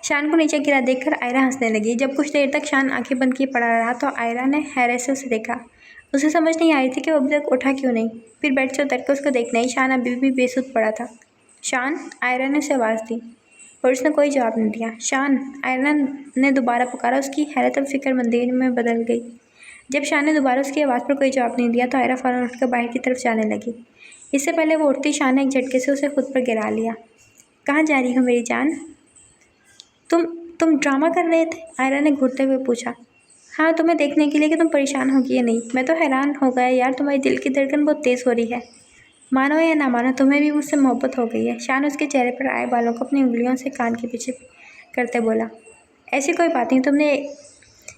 Speaker 1: शान को नीचे गिरा देखकर आयरा हंसने लगी। जब कुछ देर तक शान आंखें बंद किए पड़ा रहा तो आयरा ने हैरत से उसे देखा। उसे समझ नहीं आ रही थी कि वो अभी तक उठा क्यों नहीं। फिर बेड से उतर कर उसको देखना ही, शान अभी भी बेसुध पड़ा था। शान, आयरा ने उसे आवाज़ दी पर उसने कोई जवाब नहीं दिया। शान, आयरा ने दोबारा पुकारा। उसकी हैरत अब फिक्रमंदी में बदल गई। जब शान ने दोबारा उसकी आवाज़ पर कोई जवाब नहीं दिया तो आयरा फ़ौरन उठकर बाहर की तरफ जाने लगी। इससे पहले वो उठती शान ने एक झटके से उसे खुद पर गिरा लिया। कहाँ जा रही हो मेरी जान? तुम ड्रामा कर रहे थे? आयरा ने घूरते हुए पूछा। हाँ, तुम्हें देखने के लिए कि तुम परेशान होगी या नहीं। मैं तो हैरान हो गया यार, तुम्हारी दिल की धड़कन बहुत तेज़ हो रही है। मानो या ना मानो, तुम्हें भी मुझसे मोहब्बत हो गई है। शान उसके चेहरे पर आए बालों को अपनी उंगलियों से कान के पीछे करते बोला। ऐसी कोई बात नहीं, तुमने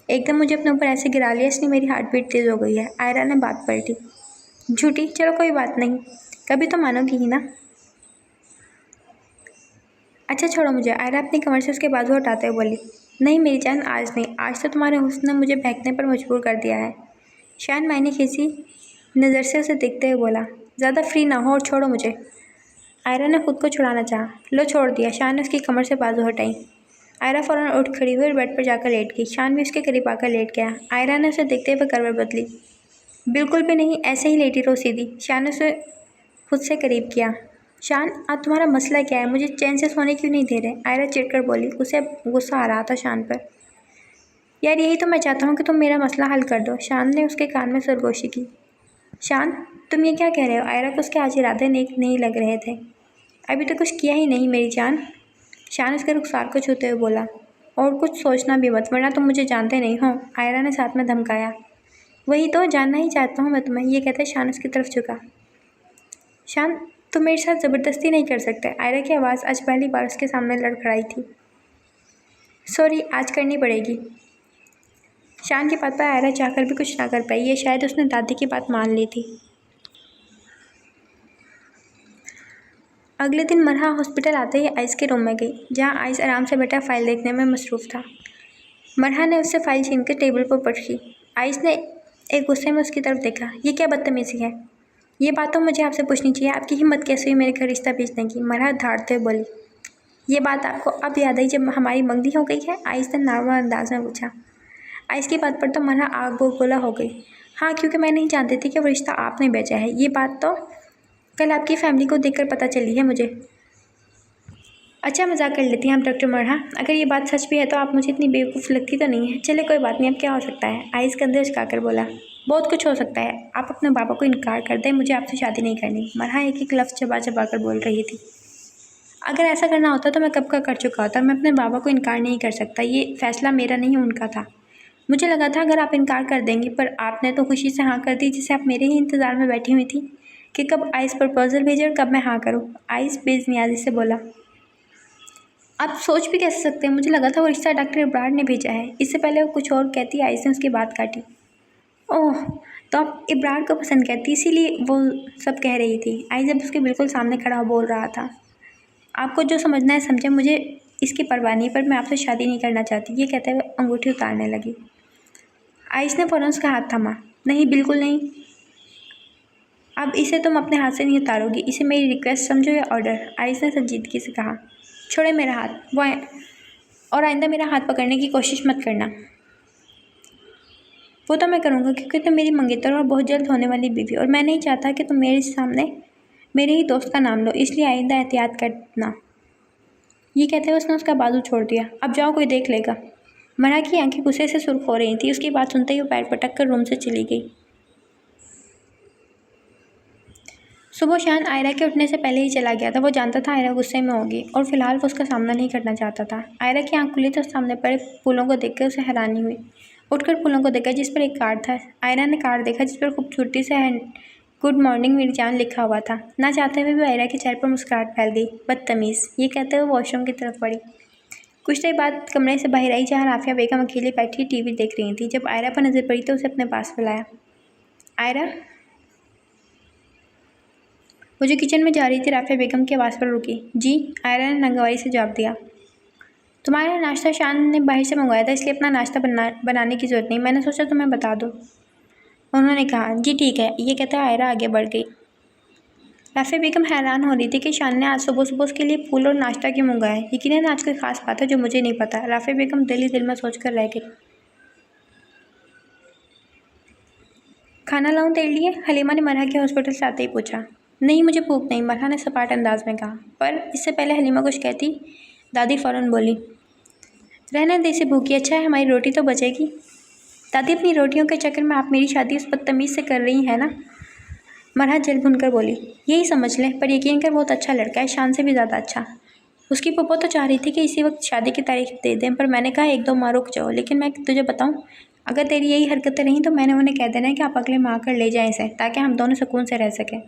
Speaker 1: एकदम मुझे अपने ऊपर ऐसे गिरा लिया, इसलिए मेरी हार्ट बीट तेज़ हो गई है। आयरा ने बात पलटी। झूठी, चलो कोई बात नहीं, कभी तो मानोगी ही ना। अच्छा छोड़ो मुझे। आयरा अपनी कमर से उसके बाजू हटाते हुए बोली। नहीं मेरी जान, आज नहीं, आज तो तुम्हारे हुस्न ने मुझे बहकने पर मजबूर कर दिया है। शान मायने खींची नज़र से उसे देखते हुए बोला। ज़्यादा फ्री ना हो और छोड़ो मुझे। आयरा ने खुद को छुड़ाना चाहा। लो छोड़ दिया। शान ने उसकी कमर से बाजू हटाई। आयरा फ़ौरन उठ खड़ी हुई और बेड पर जाकर लेट गई। शान भी उसके करीब आकर लेट गया। आयरा ने उसे देखते हुए करवट बदली। बिल्कुल भी नहीं, ऐसे ही लेटी रहो सीधी। शान ने उसे खुद से करीब किया। शान, आज तुम्हारा मसला क्या है? मुझे चैन से सोने क्यों नहीं दे रहे? आयरा चिढ़कर बोली। उसे गुस्सा आ रहा था शान पर। यार यही तो मैं चाहता हूँ कि तुम मेरा मसला हल कर दो। शान ने उसके कान में सरगोशी की। शान, तुम ये क्या कह रहे हो? आयरा को उसके आज इरादे नेक नहीं लग रहे थे। अभी तो कुछ किया ही नहीं मेरी जान। शान उसके रुखसार को छूते हुए बोला। और कुछ सोचना भी मत, वरना तुम मुझे जानते नहीं हो। आयरा ने साथ में धमकाया। वही तो, जानना ही चाहता हूँ मैं तुम्हें। ये कहते शान उसकी तरफ झुका। शान, तुम मेरे साथ ज़बरदस्ती नहीं कर सकते। आयरा की आवाज़ आज पहली बार उसके सामने लड़खड़ाई थी। सॉरी, आज करनी पड़ेगी। शान की बात पर आयरा चाहकर भी कुछ ना कर पाई। ये शायद उसने दादी की बात मान ली थी। अगले दिन मरहा हॉस्पिटल आते ही आइस के रूम में गई, जहाँ आइस आराम से बैठा फाइल देखने में मसरूफ़ था। मरहा ने उससे फाइल छीन कर टेबल पर पटकी। आइस ने एक गुस्से में उसकी तरफ देखा। ये क्या बदतमीज़ी है? ये बात तो मुझे आपसे पूछनी चाहिए। आपकी हिम्मत कैसे हुई मेरे घर रिश्ता भेजने की? मरहा धाड़ते हुए बोली। ये बात आपको अब याद आई जब हमारी मंगनी हो गई है? आइस ने नॉर्मल अंदाज में पूछा। आइस की बात पर तो मरहा आग बबूला हो गई। हाँ, क्योंकि मैं नहीं जानती थी कि वो रिश्ता आपने भेजा है। ये बात तो कल आपकी फैमिली को देखकर पता चली है मुझे। अच्छा मजाक कर लेती हैं आप डॉक्टर मरहा। अगर ये बात सच भी है तो आप मुझे इतनी बेवकूफ़ लगती तो नहीं है। चले कोई बात नहीं, अब क्या हो सकता है? आइस कंधे उचकाकर बोला। बहुत कुछ हो सकता है। आप अपने पापा को इनकार कर दें, मुझे आपसे शादी नहीं करनी। मरहा एक एक लफ्ज़ चबा चबा कर बोल रही थी। अगर ऐसा करना होता तो मैं कब का कर चुका होता। मैं अपने बाबा को इनकार नहीं कर सकता। ये फ़ैसला मेरा नहीं उनका था। मुझे लगा था अगर आप इनकार कर देंगी, पर आपने तो खुशी से हाँ कर दी, जिसे आप मेरे ही इंतज़ार में बैठी हुई थी कि कब आइस प्रपोजल भेजे और कब मैं हाँ करूँ। आइस बेनियाजी से बोला। आप सोच भी कैसे सकते हैं? मुझे लगा था वो रिश्ता डॉक्टर इब्रार ने भेजा है। इससे पहले वो कुछ और कहती, आइस ने उसकी बात काटी। ओह, तो आप इब्रार को पसंद करती, इसीलिए वो सब कह रही थी। आइस जब उसके बिल्कुल सामने खड़ा बोल रहा था। आपको जो समझना है समझे, मुझे इसकी परवाह नहीं, पर मैं आपसे शादी नहीं करना चाहती। ये कहते हुए अंगूठी उतारने लगी। आइस ने फ़ौरन उसका हाथ थामा। नहीं, बिल्कुल नहीं। अब इसे तुम अपने हाथ से नहीं उतारोगी। इसे मेरी रिक्वेस्ट समझो या ऑर्डर। आइस ने संजीदगी से कहा। छोड़े मेरा हाथ। और आइंदा मेरा हाथ पकड़ने की कोशिश मत करना। वो तो मैं करूँगा, क्योंकि तुम मेरी मंगेतर और बहुत जल्द होने वाली बीवी, और मैं नहीं चाहता कि तुम मेरे सामने मेरे ही दोस्त का नाम लो, इसलिए आइंदा एहतियात करना। ये कहते हुए उसने उसका बाजू छोड़ दिया। अब जाओ, कोई देख लेगा। मरहा की आंखें गुस्से से सुर्ख हो रही थी। उसकी बात सुनते ही वो पैर पटक कर रूम से चली गई। सुबह शान आयरा के उठने से पहले ही चला गया था। वो जानता था आयरा गुस्से में होगी और फिलहाल वो उसका सामना नहीं करना चाहता था। आयरा की आंख खुली तो सामने पड़े फूलों को देखकर उसे हैरानी हुई। उठकर फूलों को देखा जिस पर एक कार्ड था। आयरा ने कार्ड देखा जिस पर खूबसूरती से गुड मॉर्निंग मेरी जान लिखा हुआ था। ना चाहते हुए भी आयरा के चेहरे पर मुस्कुराहट फैल गई। बदतमीज़, ये कहते हुए वॉशरूम की तरफ बढ़ी। कुछ देर बाद कमरे से बाहर आई, जहाँ राफिया बेगम अकेली बैठी टीवी देख रही थी। जब आयरा पर नज़र पड़ी तो उसे अपने पास बुलाया। आयरा, वो जो किचन में जा रही थी राफिया बेगम की आवाज़ पर रुकी। जी, आयरा ने नागवारी से जवाब दिया। तुम्हारा नाश्ता शान ने बाहर से मंगवाया था, इसलिए अपना नाश्ता बनाने की ज़रूरत नहीं। मैंने सोचा तुम्हें बता दूँ। उन्होंने कहा। जी ठीक है। ये कहते आयरा आगे बढ़ गई। राफिया बेगम हैरान हो रही थी कि शान ने आज सुबह सुबह उसके लिए फूल और नाश्ता क्यों मंगाया है। यकीनन आज कोई खास बात है जो मुझे नहीं पता। राफिया बेगम दिल ही दिल में सोच कर रह गई। खाना लाऊं तेरे लिए? हलीमा ने मरहा के हॉस्पिटल से आते ही पूछा। नहीं, मुझे भूख नहीं, मरहा ने सपाट अंदाज में कहा। पर इससे पहले हलीमा कुछ कहती, दादी फ़ौरन बोली। रहने दे इसे भूखी, अच्छा है हमारी रोटी तो बचेगी। दादी, अपनी रोटियों के चक्कर में आप मेरी शादी उस बदतमीज़ से कर रही हैं ना? मरहा जल भुनकर बोली। यही समझ लें, पर यकीन कर बहुत अच्छा लड़का है, शान से भी ज़्यादा अच्छा। उसकी पप्पो तो चाह रही थी कि इसी वक्त शादी की तारीख दे दें, पर मैंने कहा 1-2 माह रुक जाओ। लेकिन मैं तुझे बताऊं, अगर तेरी यही हरकतें रहीं तो मैंने उन्हें कह देना है कि आप अगले माह कर ले जाएं इसे, ताकि हम दोनों सुकून से रह सकें।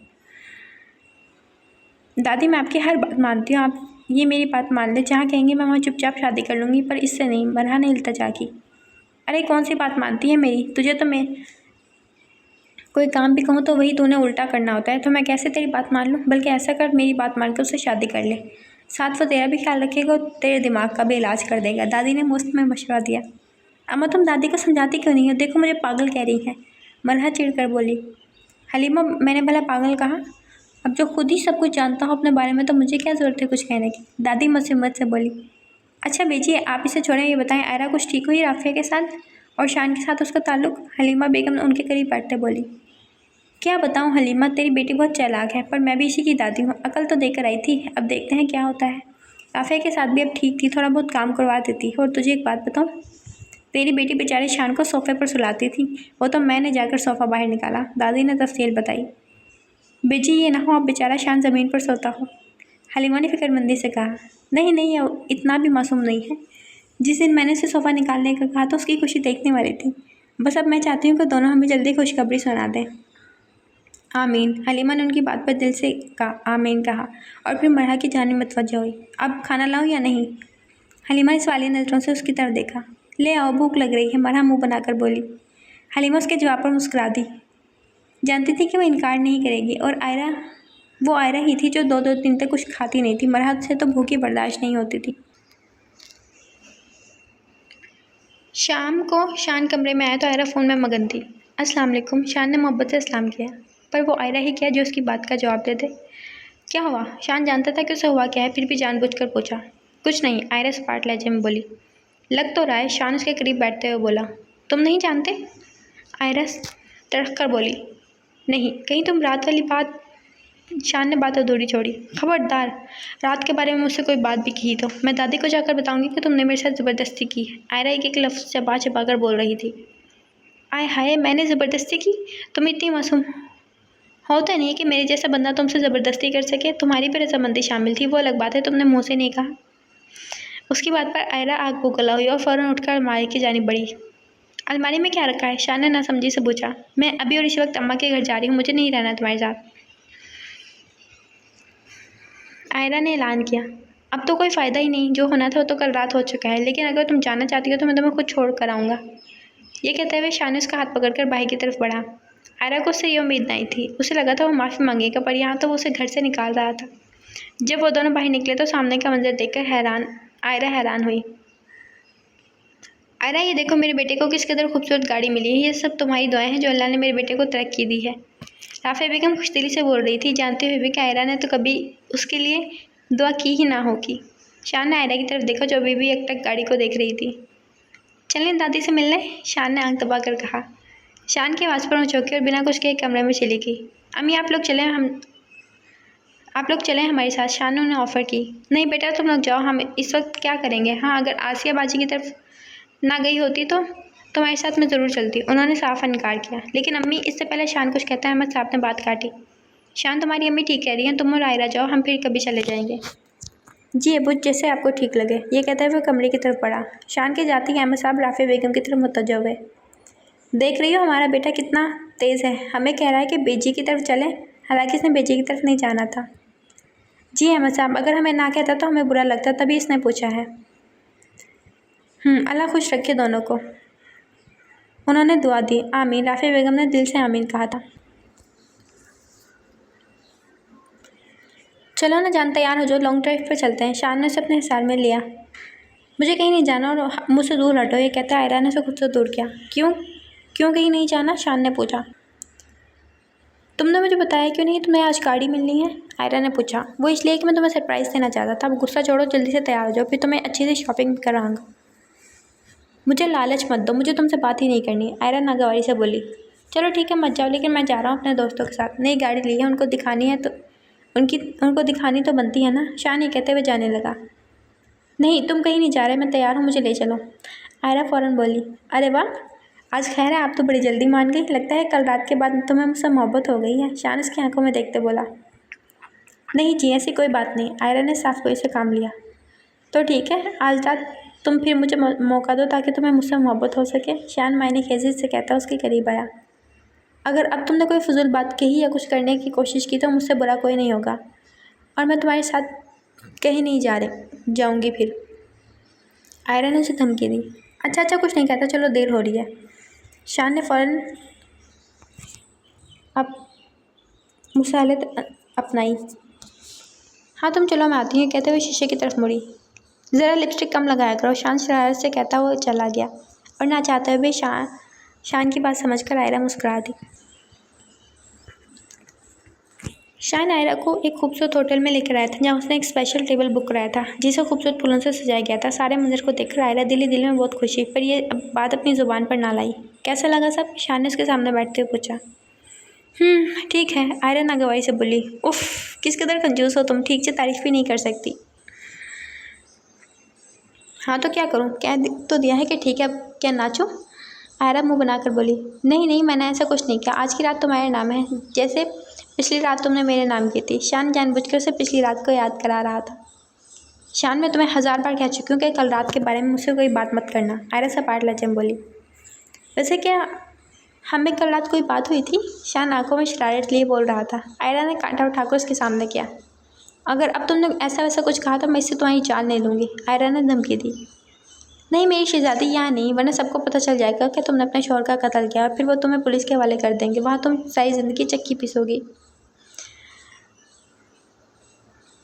Speaker 1: दादी मैं आपकी हर बात मानती हूँ, आप ये मेरी बात मान लें। जहाँ कहेंगे मैं वहाँ चुपचाप शादी कर लूँगी, पर इससे नहीं। मरहा ने इल्तिजा की। अरे कौन सी बात मानती है मेरी? तुझे तो मैं कोई काम भी कहूँ तो वही तूने उल्टा करना होता है, तो मैं कैसे तेरी बात मान लूँ? बल्कि ऐसा कर, मेरी बात मान कर उससे शादी कर ले। साथ वो तेरा भी ख्याल रखेगा और तेरे दिमाग का भी इलाज कर देगा। दादी ने मुफ्त में मशवरा दिया। अम्मा तुम दादी को समझाती क्यों नहीं हो? देखो मुझे पागल कह रही है। मरहा चिढ़कर बोली। हलीमा मैंने भला पागल कहा? अब जो खुद ही सब कुछ जानता हूँ अपने बारे में तो मुझे क्या ज़रूरत है कुछ कहने की? दादी मुझसे बोली। अच्छा बेजी आप इसे छोड़ें, ये बताएं आयरा कुछ ठीक हुई राफिया के साथ और शान के साथ उसका ताल्लुक? हलीमा बेगम उनके करीब बैठते बोली। क्या बताऊँ हलीमा, तेरी बेटी बहुत चालाक है, पर मैं भी इसी की दादी हूँ। अकल तो देकर आई थी, अब देखते हैं क्या होता है। राफिया के साथ भी अब ठीक थी, थोड़ा बहुत काम करवा देती। और तुझे एक बात बताऊँ, तेरी बेटी बेचारे शान को सोफे पर सुलाती थी, वो तो मैंने जाकर सोफ़ा बाहर निकाला। दादी ने तफसील बताई। बेजी ये ना हो अब बेचारा शान ज़मीन पर सोता हो। हलीमा ने फिक्रमंदी से कहा। नहीं नहीं इतना भी मासूम नहीं है। जिस दिन मैंने उसे सोफ़ा निकालने का कहा तो उसकी खुशी देखने वाली थी। बस अब मैं चाहती हूँ कि दोनों हमें जल्दी खुशखबरी सुना दें। आमीन। हलीमा ने उनकी बात पर दिल से कहा आमीन कहा और फिर मरहा की जानिब मुतवज्जो हुई। अब खाना लाऊं या नहीं? हलीमा ने सवालिया नज़रों से उसकी तरफ देखा। ले आओ, भूख लग रही है, मरहा मुँह बनाकर बोली। हलीमा उसके जवाब पर मुस्कुरा दी। जानती थी कि वह इनकार नहीं करेगी, और वो आयरा ही थी जो 2-2 दिन तक कुछ खाती नहीं थी। मरहा से तो भूखी बर्दाश्त नहीं होती थी। शाम को शान कमरे में आया तो आयरा फ़ोन में मगन थी। अस्सलाम वालेकुम। शान ने मोहब्बत से सलाम किया, पर वो आयरा ही क्या जो उसकी बात का जवाब दे दे। क्या हुआ? शान जानता था कि उसे हुआ क्या है, फिर भी जानबूझकर पूछा। कुछ नहीं, आयरा सपाट लहजे में बोली। लग तो रहा है। शान उसके करीब बैठते हुए बोला। तुम नहीं जानते? आयरा तड़क कर बोली। नहीं, कहीं तुम रात वाली बात। शान ने बात अधूरी छोड़ी। खबरदार, रात के बारे में मुझसे कोई बात भी की तो मैं दादी को जाकर बताऊंगी कि तुमने मेरे साथ ज़बरदस्ती की है। आयरा एक लफ्ज़ चबा चबा कर बोल रही थी। आय हाय, मैंने ज़बरदस्ती की? तुम इतनी मासूम होता नहीं कि मेरे जैसा बंदा तुमसे ज़बरदस्ती कर सके। तुम्हारी भी रजामंदी शामिल थी, वो अलग बात है, तुमने मुँह से नहीं कहा। उसकी बात पर आयरा आग बबूला हुई और फ़ौरन उठकर अलमारी की जानिब बढ़ी। अलमारी में क्या रखा है? शान ने नासमझी से पूछा। मैं अभी और इसी वक्त अम्मा के घर जा रही हूँ, मुझे नहीं रहना तुम्हारे साथ, आयरा ने ऐलान किया। अब तो कोई फ़ायदा ही नहीं, जो होना था वो तो कल रात हो चुका है, लेकिन अगर तुम जाना चाहती हो तो मैं तुम्हें खुद छोड़ कर आऊँगा। ये कहते हुए शान ने उसका हाथ पकड़कर बाहर की तरफ बढ़ा। आयरा को उससे ये उम्मीद नहीं थी। उसे लगा था वो माफ़ी मांगेगा, पर यहाँ तो वो उसे घर से निकाल रहा था। जब वो दोनों बाहर निकले तो सामने का मंजर देखकर आयरा हैरान हुई। आयरा ये देखो, मेरे बेटे को किस कदर खूबसूरत गाड़ी मिली है। ये सब तुम्हारी दुआएं हैं जो अल्लाह ने मेरे बेटे को तरक्की दी है। राफिया बेगम खुशदिली से बोल रही थी, जानते हुए भी कि आयरा ने तो कभी उसके लिए दुआ की ही ना होगी। शान ने आयरा की तरफ देखा जो अभी भी एकटक गाड़ी को देख रही थी। चलें दादी से मिलने, शान ने आंख दबा कर कहा। शान की आवाज़ पर वो चौंकी और बिना कुछ कहे कमरे में चली गई। अम्मी आप लोग चलें हमारे साथ, शान ने उन्हें ऑफ़र की। नहीं बेटा तुम लोग जाओ, हम इस वक्त क्या करेंगे। हाँ अगर आसिया बाजी की तरफ ना गई होती तो तुम्हारे साथ मैं ज़रूर चलती। उन्होंने साफ इनकार किया। लेकिन अम्मी, इससे पहले शान कुछ कहता है अहमद साहब ने बात काटी। शान तुम्हारी अम्मी ठीक कह रही हैं, तुम और आयरा जाओ, हम फिर कभी चले जाएंगे। जी अबू, जैसे आपको ठीक लगे। ये कहते हुए कमरे की तरफ बढ़ा। शान के जाते ही अहमद साहब राफिया बेगम की तरफ मुतवज्जो हुए। देख रही हो हमारा बेटा कितना तेज़ है, हमें कह रहा है कि बेजी की तरफ चलें, हालांकि इसने बेजी की तरफ नहीं जाना था। जी अहमद साहब, अगर हमें ना कहता तो हमें बुरा लगता, तभी इसने पूछा है। अल्लाह खुश रखे दोनों को। उन्होंने दुआ दी। आमीन। राफिया बेगम ने दिल से आमीन कहा था। चलो ना जान, तैयार हो जाओ, लॉन्ग ड्राइव पर चलते हैं। शान ने उसे अपने हिसार में लिया। मुझे कहीं नहीं जाना और मुझसे दूर हटो, ये कहता आयरा ने उसे खुद से दूर किया। क्यों कहीं नहीं जाना? शान ने पूछा। तुमने मुझे बताया क्यों नहीं? तुम्हें आज गाड़ी मिलनी है, आयरा ने पूछा। वो इसलिए कि मैं तुम्हें सरप्राइज़ देना चाहता था। अब गुस्सा छोड़ो, जल्दी से तैयार हो जाओ, फिर तुम्हें अच्छी से शॉपिंग भी कराऊंगा। मुझे लालच मत दो, मुझे तुमसे बात ही नहीं करनी, आयरा नागवारी से बोली। चलो ठीक है मत जाओ, लेकिन मैं जा रहा हूँ अपने दोस्तों के साथ। नई गाड़ी ली है, उनको दिखानी तो बनती है ना। शान ये कहते हुए जाने लगा। नहीं तुम कहीं नहीं जा रहे, मैं तैयार हूँ, मुझे ले चलो, आयरा फ़ौरन बोली। अरे वाह, आज खैर है, आप तो बड़ी जल्दी मान गई। लगता है कल रात के बाद तुम्हें मुझसे मोहब्बत हो गई है, शान उसकी आंखों में देखते बोला। नहीं जी, ऐसी कोई बात नहीं, आयरा ने साफ गोई से काम लिया। तो ठीक है, आज रात तुम फिर मुझे मौका दो ताकि तुम्हें मुझसे मोहब्बत हो सके। शान मायने खेजी से कहता उसके करीब आया। अगर अब तुमने कोई फजूल बात कही या कुछ करने की कोशिश की तो मुझसे बुरा कोई नहीं होगा, और मैं तुम्हारे साथ कहीं नहीं जाऊंगी फिर। आयरा ने उसे धमकी दी। अच्छा अच्छा, कुछ नहीं कहता, चलो देर हो रही है। शान ने फ़ौरन अब मुसालत अपनाई। हाँ तुम चलो, मैं आती हूँ, कहते हुए शीशे की तरफ मुड़ी। ज़रा लिपस्टिक कम लगाया करो, शान शरारत से कहता हुआ चला गया, और ना चाहते हुए शान की बात समझकर आयरा मुस्कुरा दी। शान आयरा को एक खूबसूरत होटल में लेकर आया था, जहाँ उसने एक स्पेशल टेबल बुक कराया था जिसे खूबसूरत फूलों से सजाया गया था। सारे मंजर को देखकर आयरा दिल ही दिल में बहुत खुशी, पर यह बात अपनी ज़ुबान पर ना लाई। कैसा लगा सब? शान ने उसके सामने बैठते हुए पूछा। ठीक है, आयरा नागवाई से बोली। उफ़, किस कदर कंजूस हो तुम, ठीक से तारीफ़ भी नहीं कर सकती। हाँ तो क्या करूँ, कह तो दिया है कि ठीक है, अब क्या नाचूं? आयरा मुंह बनाकर बोली। नहीं नहीं, मैंने ऐसा कुछ नहीं किया, आज की रात तुम्हारे नाम है, जैसे पिछली रात तुमने मेरे नाम की थी। शान जानबूझकर उसे पिछली रात को याद करा रहा था। शान, मैं तुम्हें 1000 बार कह चुकी हूँ कि कल रात के बारे में मुझसे कोई बात मत करना, आयरा सपाट लहजे में बोली। वैसे क्या हमें कल रात कोई बात हुई थी? शान आंखों में शरारत लिए बोल रहा था। आयरा ने कांटा उठाकर उसके सामने किया। अगर अब तुमने ऐसा वैसा कुछ कहा तो मैं इससे तुम्हारी जान ले लूँगी, आयरा ने धमकी दी। नहीं मेरी शहजादी, यहाँ नहीं, वरना सबको पता चल जाएगा कि तुमने अपने शौहर का कत्ल किया, और फिर वो तुम्हें पुलिस के हवाले कर देंगे, वहाँ तुम सारी ज़िंदगी चक्की पीसोगी।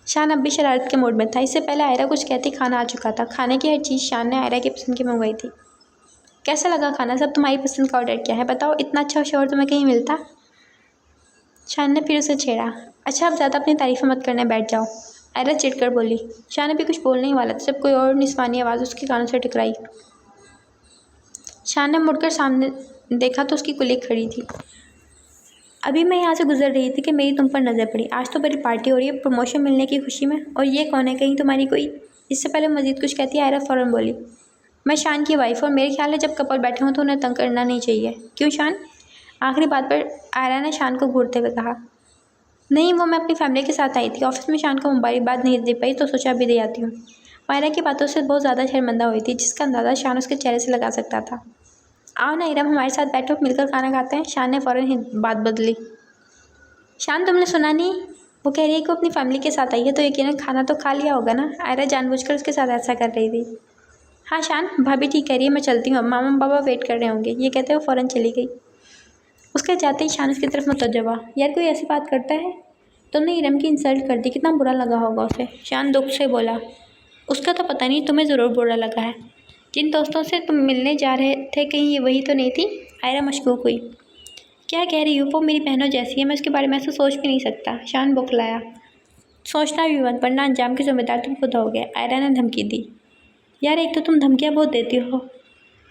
Speaker 1: शान अब भी शरारत के मूड में था। इससे पहले आयरा कुछ कहती खाना आ चुका था। खाने की हर चीज़ शान ने आयरा की पसंद की मंगवाई थी। कैसा लगा खाना? सब तुम्हारी पसंद का ऑर्डर किया है, बताओ, इतना अच्छा शौहर तुम्हें कहीं मिलता? शान ने फिर उसे छेड़ा। अच्छा, अब ज़्यादा अपनी तारीफ़ें मत करने बैठ जाओ, आयरा चिढ़कर बोली। शान अभी कुछ बोलने ही वाला था जब कोई और निस्वानी आवाज़ उसके कानों से टकराई। शान ने मुड़कर सामने देखा तो उसकी कुलीग खड़ी थी। अभी मैं यहाँ से गुजर रही थी कि मेरी तुम पर नज़र पड़ी। आज तो बड़ी पार्टी हो रही है प्रमोशन मिलने की खुशी में, और ये कौन है, कहीं तुम्हारी कोई? इससे पहले मजीद कुछ कहती आयरा फ़ौरन बोली। मैं शान की वाइफ, और मेरे ख्याल है जब कपल बैठे हों तो उन्हें तंग करना नहीं चाहिए। क्यों शान? आखिरी बात पर आयरा ने शान को घूरते हुए कहा। नहीं, वो मैं अपनी फैमिली के साथ आई थी, ऑफिस में शान को मुबारकबाद नहीं दे पाई तो सोचा अभी दे आती हूँ। आयरा की बातों से बहुत ज़्यादा शर्मिंदा हुई थी, जिसका अंदाज़ा शान उसके चेहरे से लगा सकता था। आओ ना इरम, हमारे साथ बैठो, मिलकर खाना खाते हैं, शान ने फ़ौरन ही बात बदली। शान, तुमने सुना नहीं? वो कह रही है कि अपनी फैमिली के साथ आई है, तो यकीनन खाना तो खा लिया होगा ना? आयरा जानबूझकर उसके साथ ऐसा कर रही थी। हाँ शान, भाभी ठीक कह रही है, मैं चलती हूँ, मामा बाबा वेट कर रहे होंगे, ये कहते हुए फ़ौरन चली गई। उसके जाते ही शान उसकी तरफ मुतवज्जो हुआ। यार कोई ऐसी बात करता है? तुमने इरम की इंसल्ट कर दी, कितना बुरा लगा होगा उसे, शान दुख से बोला। उसका तो पता नहीं, तुम्हें ज़रूर बुरा लगा है। जिन दोस्तों से तुम मिलने जा रहे थे कहीं ये वही तो नहीं थी? आयरा मशकूक हुई। क्या कह रही हो, वो मेरी बहनों जैसी है, मैं उसके बारे में ऐसा सोच भी नहीं सकता, शान बौखलाया। सोचना भी मत, वरना अंजाम के जिम्मेदार तुम खुद होगे, आयरा ने धमकी दी। यार एक तो तुम धमकियाँ बहुत देती हो,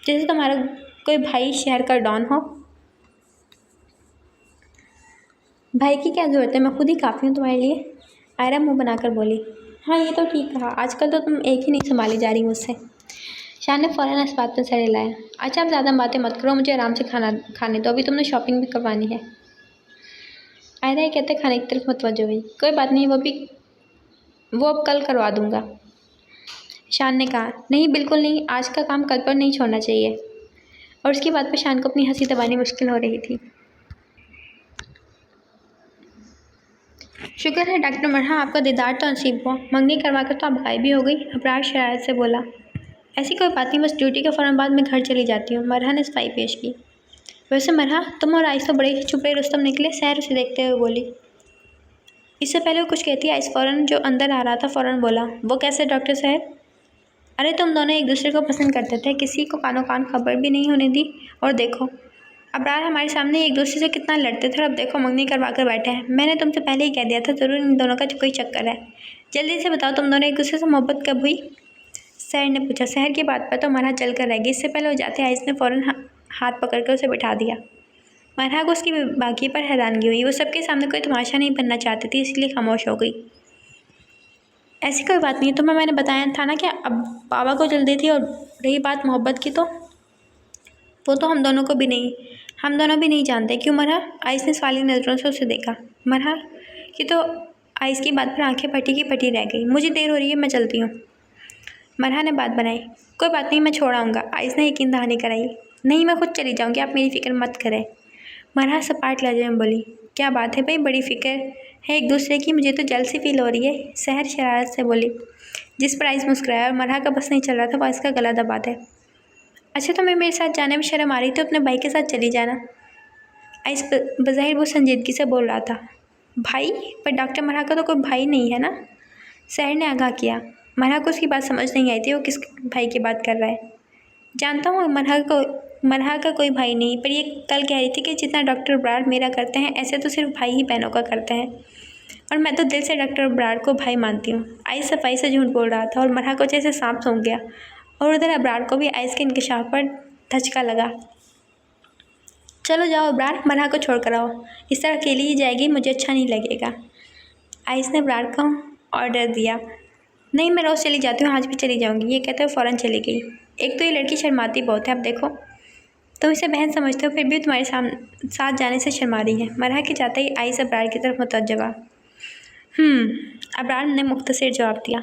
Speaker 1: जैसे तुम्हारा कोई भाई शहर का डॉन हो। भाई की क्या ज़रूरत है, मैं खुद ही काफ़ी हूँ तुम्हारे लिए, आयरा मुंह बनाकर बोली। हाँ ये तो ठीक कहा, आजकल तो तुम एक ही नहीं संभाली जा रही मुझसे, शान ने फ़ौरन इस बात पर सर हिलाया। अच्छा, अब ज़्यादा बातें मत करो, मुझे आराम से खाने दो, अभी तुमने शॉपिंग भी करवानी है। आयरा ये कहते खाने की तरफ मुतवज्जो हुई। कोई बात नहीं, वो अब कल करवा दूँगा, शान ने कहा। नहीं बिल्कुल नहीं, आज का काम कल पर नहीं छोड़ना चाहिए, और उसकी बात पर शान को अपनी हंसी दबानी मुश्किल हो रही थी। शुक्र है डॉक्टर मरहा, आपका दीदार तो नसीब हुआ, मंगनी करवा कर तो आप गायब भी हो गई, अबरार शरारत से बोला। ऐसी कोई बात नहीं, बस ड्यूटी के फ़ौरन बाद मैं घर चली जाती हूँ, मरहा ने सफाई पेश की। वैसे मरहा, तुम और आइस तो बड़े ही छुपे रुस्तम निकले, सहर उसे देखते हुए बोली। इससे पहले वो कुछ कहती आइस फ़ौरन जो अंदर आ रहा था फ़ौरन बोला। वो कैसे डॉक्टर साहब? अरे तुम दोनों एक दूसरे को पसंद करते थे, किसी को कानो कान खबर भी नहीं होने दी, और देखो अबरार हमारे सामने एक दूसरे से कितना लड़ते थे, और अब देखो मंगनी करवा कर बैठे हैं। मैंने तुमसे पहले ही कह दिया था, ज़रूर इन दोनों का कोई चक्कर है। जल्दी से बताओ, तुम दोनों एक दूसरे से मोहब्बत कब हुई? सहर ने पूछा। सहर की बात पर तो मरहा चल कर रह गई। इससे पहले वो जाते आइस ने फ़ौरन हाथ पकड़कर उसे बिठा दिया। मरहा को उसकी बाकी पर हैरानगी हुई। वो सबके सामने कोई तमाशा नहीं बनना चाहती थी, इसलिए खामोश हो गई। ऐसी कोई बात नहीं, तुम्हें मैंने बताया था ना कि अब बाबा को जल्दी थी, और रही बात मोहब्बत की तो वो तो हम दोनों भी नहीं जानते। क्यों मरहा? आइस ने सवाली नज़रों से उसे देखा। मरहा कि तो आइस की बात पर आंखें फटी की फटी रह गई। मुझे देर हो रही है, मैं चलती हूँ। मरहा ने बात बनाई। कोई बात नहीं, मैं छोड़ आऊँगा। आइस ने यकीन दहानी कराई। नहीं, मैं खुद चली जाऊँगी, आप मेरी फ़िक्र मत करें। मरहा सपाट लहजे में बोली। क्या बात है भाई, बड़ी फ़िक्र है एक दूसरे की, मुझे तो जल्द सी फील हो रही है। सहर शरारत से बोली, जिस पर आइस मुस्कुराया और मरहा का बस नहीं चल रहा था, वह इसका गला दबा दे। अच्छा, तुम्हें मेरे साथ जाने में शर्म आ रही तो अपने भाई के साथ चली जाना। आइस बज़ाहिर वो संजीदगी से बोल रहा था। भाई? पर डॉक्टर मरहा का तो कोई भाई नहीं है ना? सहर ने आगाह किया। मरहा को उसकी बात समझ नहीं आई थी, वो किस भाई की बात कर रहा है। जानता हूँ मरहा का कोई भाई नहीं, पर ये कल कह रही थी कि जितना डॉक्टर ब्राड मेरा करते हैं, ऐसे तो सिर्फ भाई ही बहनों का करते हैं, और मैं तो दिल से डॉक्टर ब्राड को भाई मानती हूँ। आइस सफाई से झूठ बोल रहा था और मरहा को जैसे सांप सूंघ गया, और उधर अब्रार को भी आइस के इंकशाफ पर धचका लगा। चलो जाओ अब्रार, मरहा को छोड़ कर आओ। इस तरह अकेली ही जाएगी, मुझे अच्छा नहीं लगेगा। आइस ने अब्रार को ऑर्डर दिया। नहीं, मैं रोज़ चली जाती हूँ, आज भी चली जाऊँगी। ये कहते हुए फ़ौरन चली गई। एक तो ये लड़की शर्माती बहुत है, अब देखो तुम इसे बहन समझते हो, फिर भी तुम्हारे साथ जाने से शर्मा रही है। मरहा के जाते ही आइस अब्रार की तरफ मुतवज्जह। अब्रार ने मुख्तसर जवाब दिया।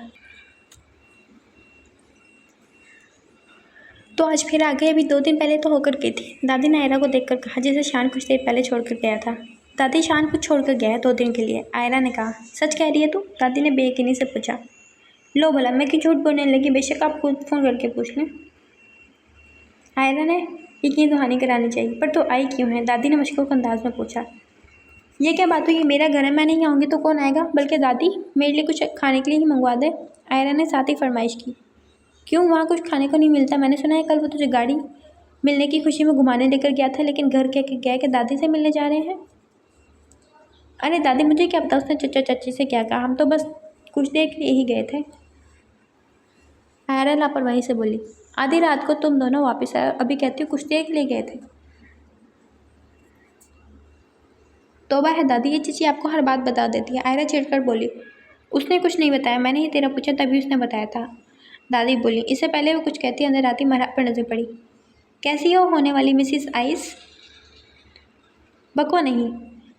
Speaker 1: तो आज फिर आ गए? अभी 2 दिन पहले तो होकर गई थी। दादी ने आयरा को देखकर कहा, जिसे शान कुछ देर पहले छोड़कर गया था। दादी, शान कुछ छोड़कर गया है 2 दिन के लिए, आयरा ने कहा। सच कह रही है तू? दादी ने बेयकीनी से पूछा। लो भला, मैं क्यों झूठ बोलने लगी? बेशक आप खुद फ़ोन करके पूछ लें। आयरा ने यकीन दहानी करानी चाहिए। पर तो आई क्यों है? दादी ने मशकूक अंदाज में पूछा। ये क्या बात हुई? मेरा घर है, मैं नहीं आऊँगी तो कौन आएगा? बल्कि दादी, मेरे लिए कुछ खाने के लिए ही मंगवा दे। आयरा ने साथ ही फरमाइश की। क्यों, वहाँ कुछ खाने को नहीं मिलता? मैंने सुना है कल वो तुझे गाड़ी मिलने की खुशी में घुमाने लेकर गया था, लेकिन घर कह के गया कि दादी से मिलने जा रहे हैं। अरे दादी, मुझे क्या पता उसने चचा चाची से क्या कहा, हम तो बस कुछ देर के लिए ही गए थे। आयरा लापरवाही से बोली। आधी रात को तुम दोनों वापस आए, अभी कहती हो कुछ देर के लिए गए थे। तौबा है दादी, ये चीची आपको हर बात बता देती है। आयरा चिढ़कर बोली। उसने कुछ नहीं बताया, मैंने ही तेरा पूछा तभी उसने बताया था। दादी बोली। इससे पहले वो कुछ कहती अंदर आती मरहा पर नजर पड़ी। कैसी हो होने वाली मिसिस आइस? बको नहीं।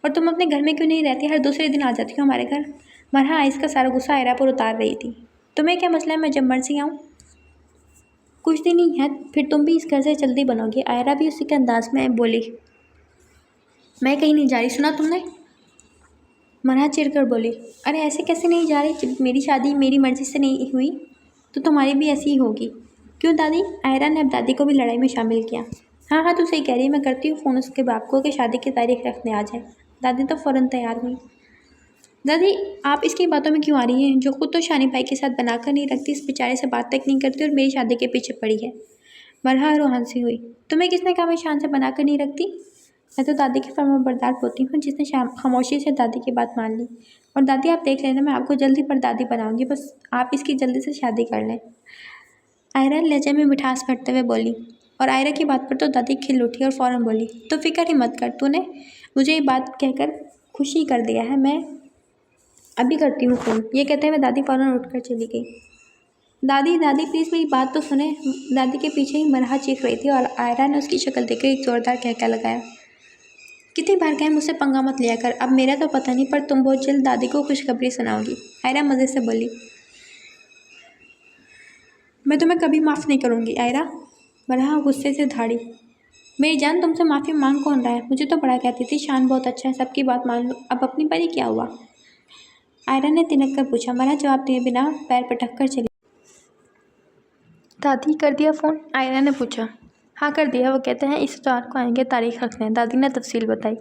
Speaker 1: और तुम अपने घर में क्यों नहीं रहती? हर दूसरे दिन आ जाती हो हमारे घर। मरहा आइस का सारा गुस्सा आयरा पर उतार रही थी। तुम्हें क्या मसला है, मैं जब मर्जी आऊँ? कुछ दिन ही है, फिर तुम भी इस घर से जल्दी बनोगी। आयरा भी उसी के अंदाज में बोली। मैं कहीं नहीं जा रही, सुना तुमने? मरहा चिढ़कर बोली। अरे ऐसे कैसे नहीं जा रही? जब मेरी शादी मेरी मर्ज़ी से नहीं हुई तो तुम्हारी भी ऐसी ही होगी। क्यों दादी? आयरा ने अब दादी को भी लड़ाई में शामिल किया। हाँ हाँ, तू सही कह रही है, मैं करती हूँ फ़ोन उसके बाप को कि शादी की तारीख रखने आ जाए। दादी तो फ़ौरन तैयार हुई। दादी, आप इसकी बातों में क्यों आ रही हैं? जो खुद तो शानी भाई के साथ बनाकर नहीं रखती, इस बेचारे से बात तक नहीं करती और मेरी शादी के पीछे पड़ी है। मरहा रोहन सी हुई। तुम्हें किसने कहा मैं शान से बनाकर नहीं रखती? मैं तो दादी की फर्माबरदार पोती हूँ, जिसने खामोशी से दादी की बात मान ली। और दादी, आप देख लेना, मैं आपको जल्दी पर दादी बनाऊंगी, बस आप इसकी जल्दी से शादी कर लें। आयरा लहजे में मिठास भरते हुए बोली। और आयरा की बात पर तो दादी खिल उठी और फ़ौरन बोली। तो फिक्र ही मत कर, तूने मुझे ये बात कहकर खुशी कर दिया है, मैं अभी करती हूँ फ़ोन। ये कहते हुए दादी फ़ौरन उठकर चली गई। दादी दादी, प्लीज़ मेरी बात तो सुने। दादी के पीछे ही मरहा चीख रही थी और आयरा ने उसकी शक्ल देखकर एक ज़ोरदार कहका लगाया। कितनी बार कहें मुझसे पंगा मत लिया कर। अब मेरा तो पता नहीं, पर तुम बहुत जल्द दादी को खुशखबरी सुनाओगी। आयरा मज़े से बोली। मैं तुम्हें कभी माफ़ नहीं करूँगी आयरा। मरहा गुस्से से धाड़ी। मेरी जान, तुमसे माफ़ी मांग कौन रहा है? मुझे तो बड़ा कहती थी शान बहुत अच्छा है, सबकी बात मान लो, अब अपनी बारी क्या हुआ? आयरा ने तिनक कर पूछा। मरहा जवाब दिए बिना पैर पटक कर चली। दादी, कर दिया फ़ोन? आयरा ने पूछा। हाँ कर दिया, वो कहते हैं इस इतवार को आएंगे, तारीख रखने। दादी ने तफसील बताई।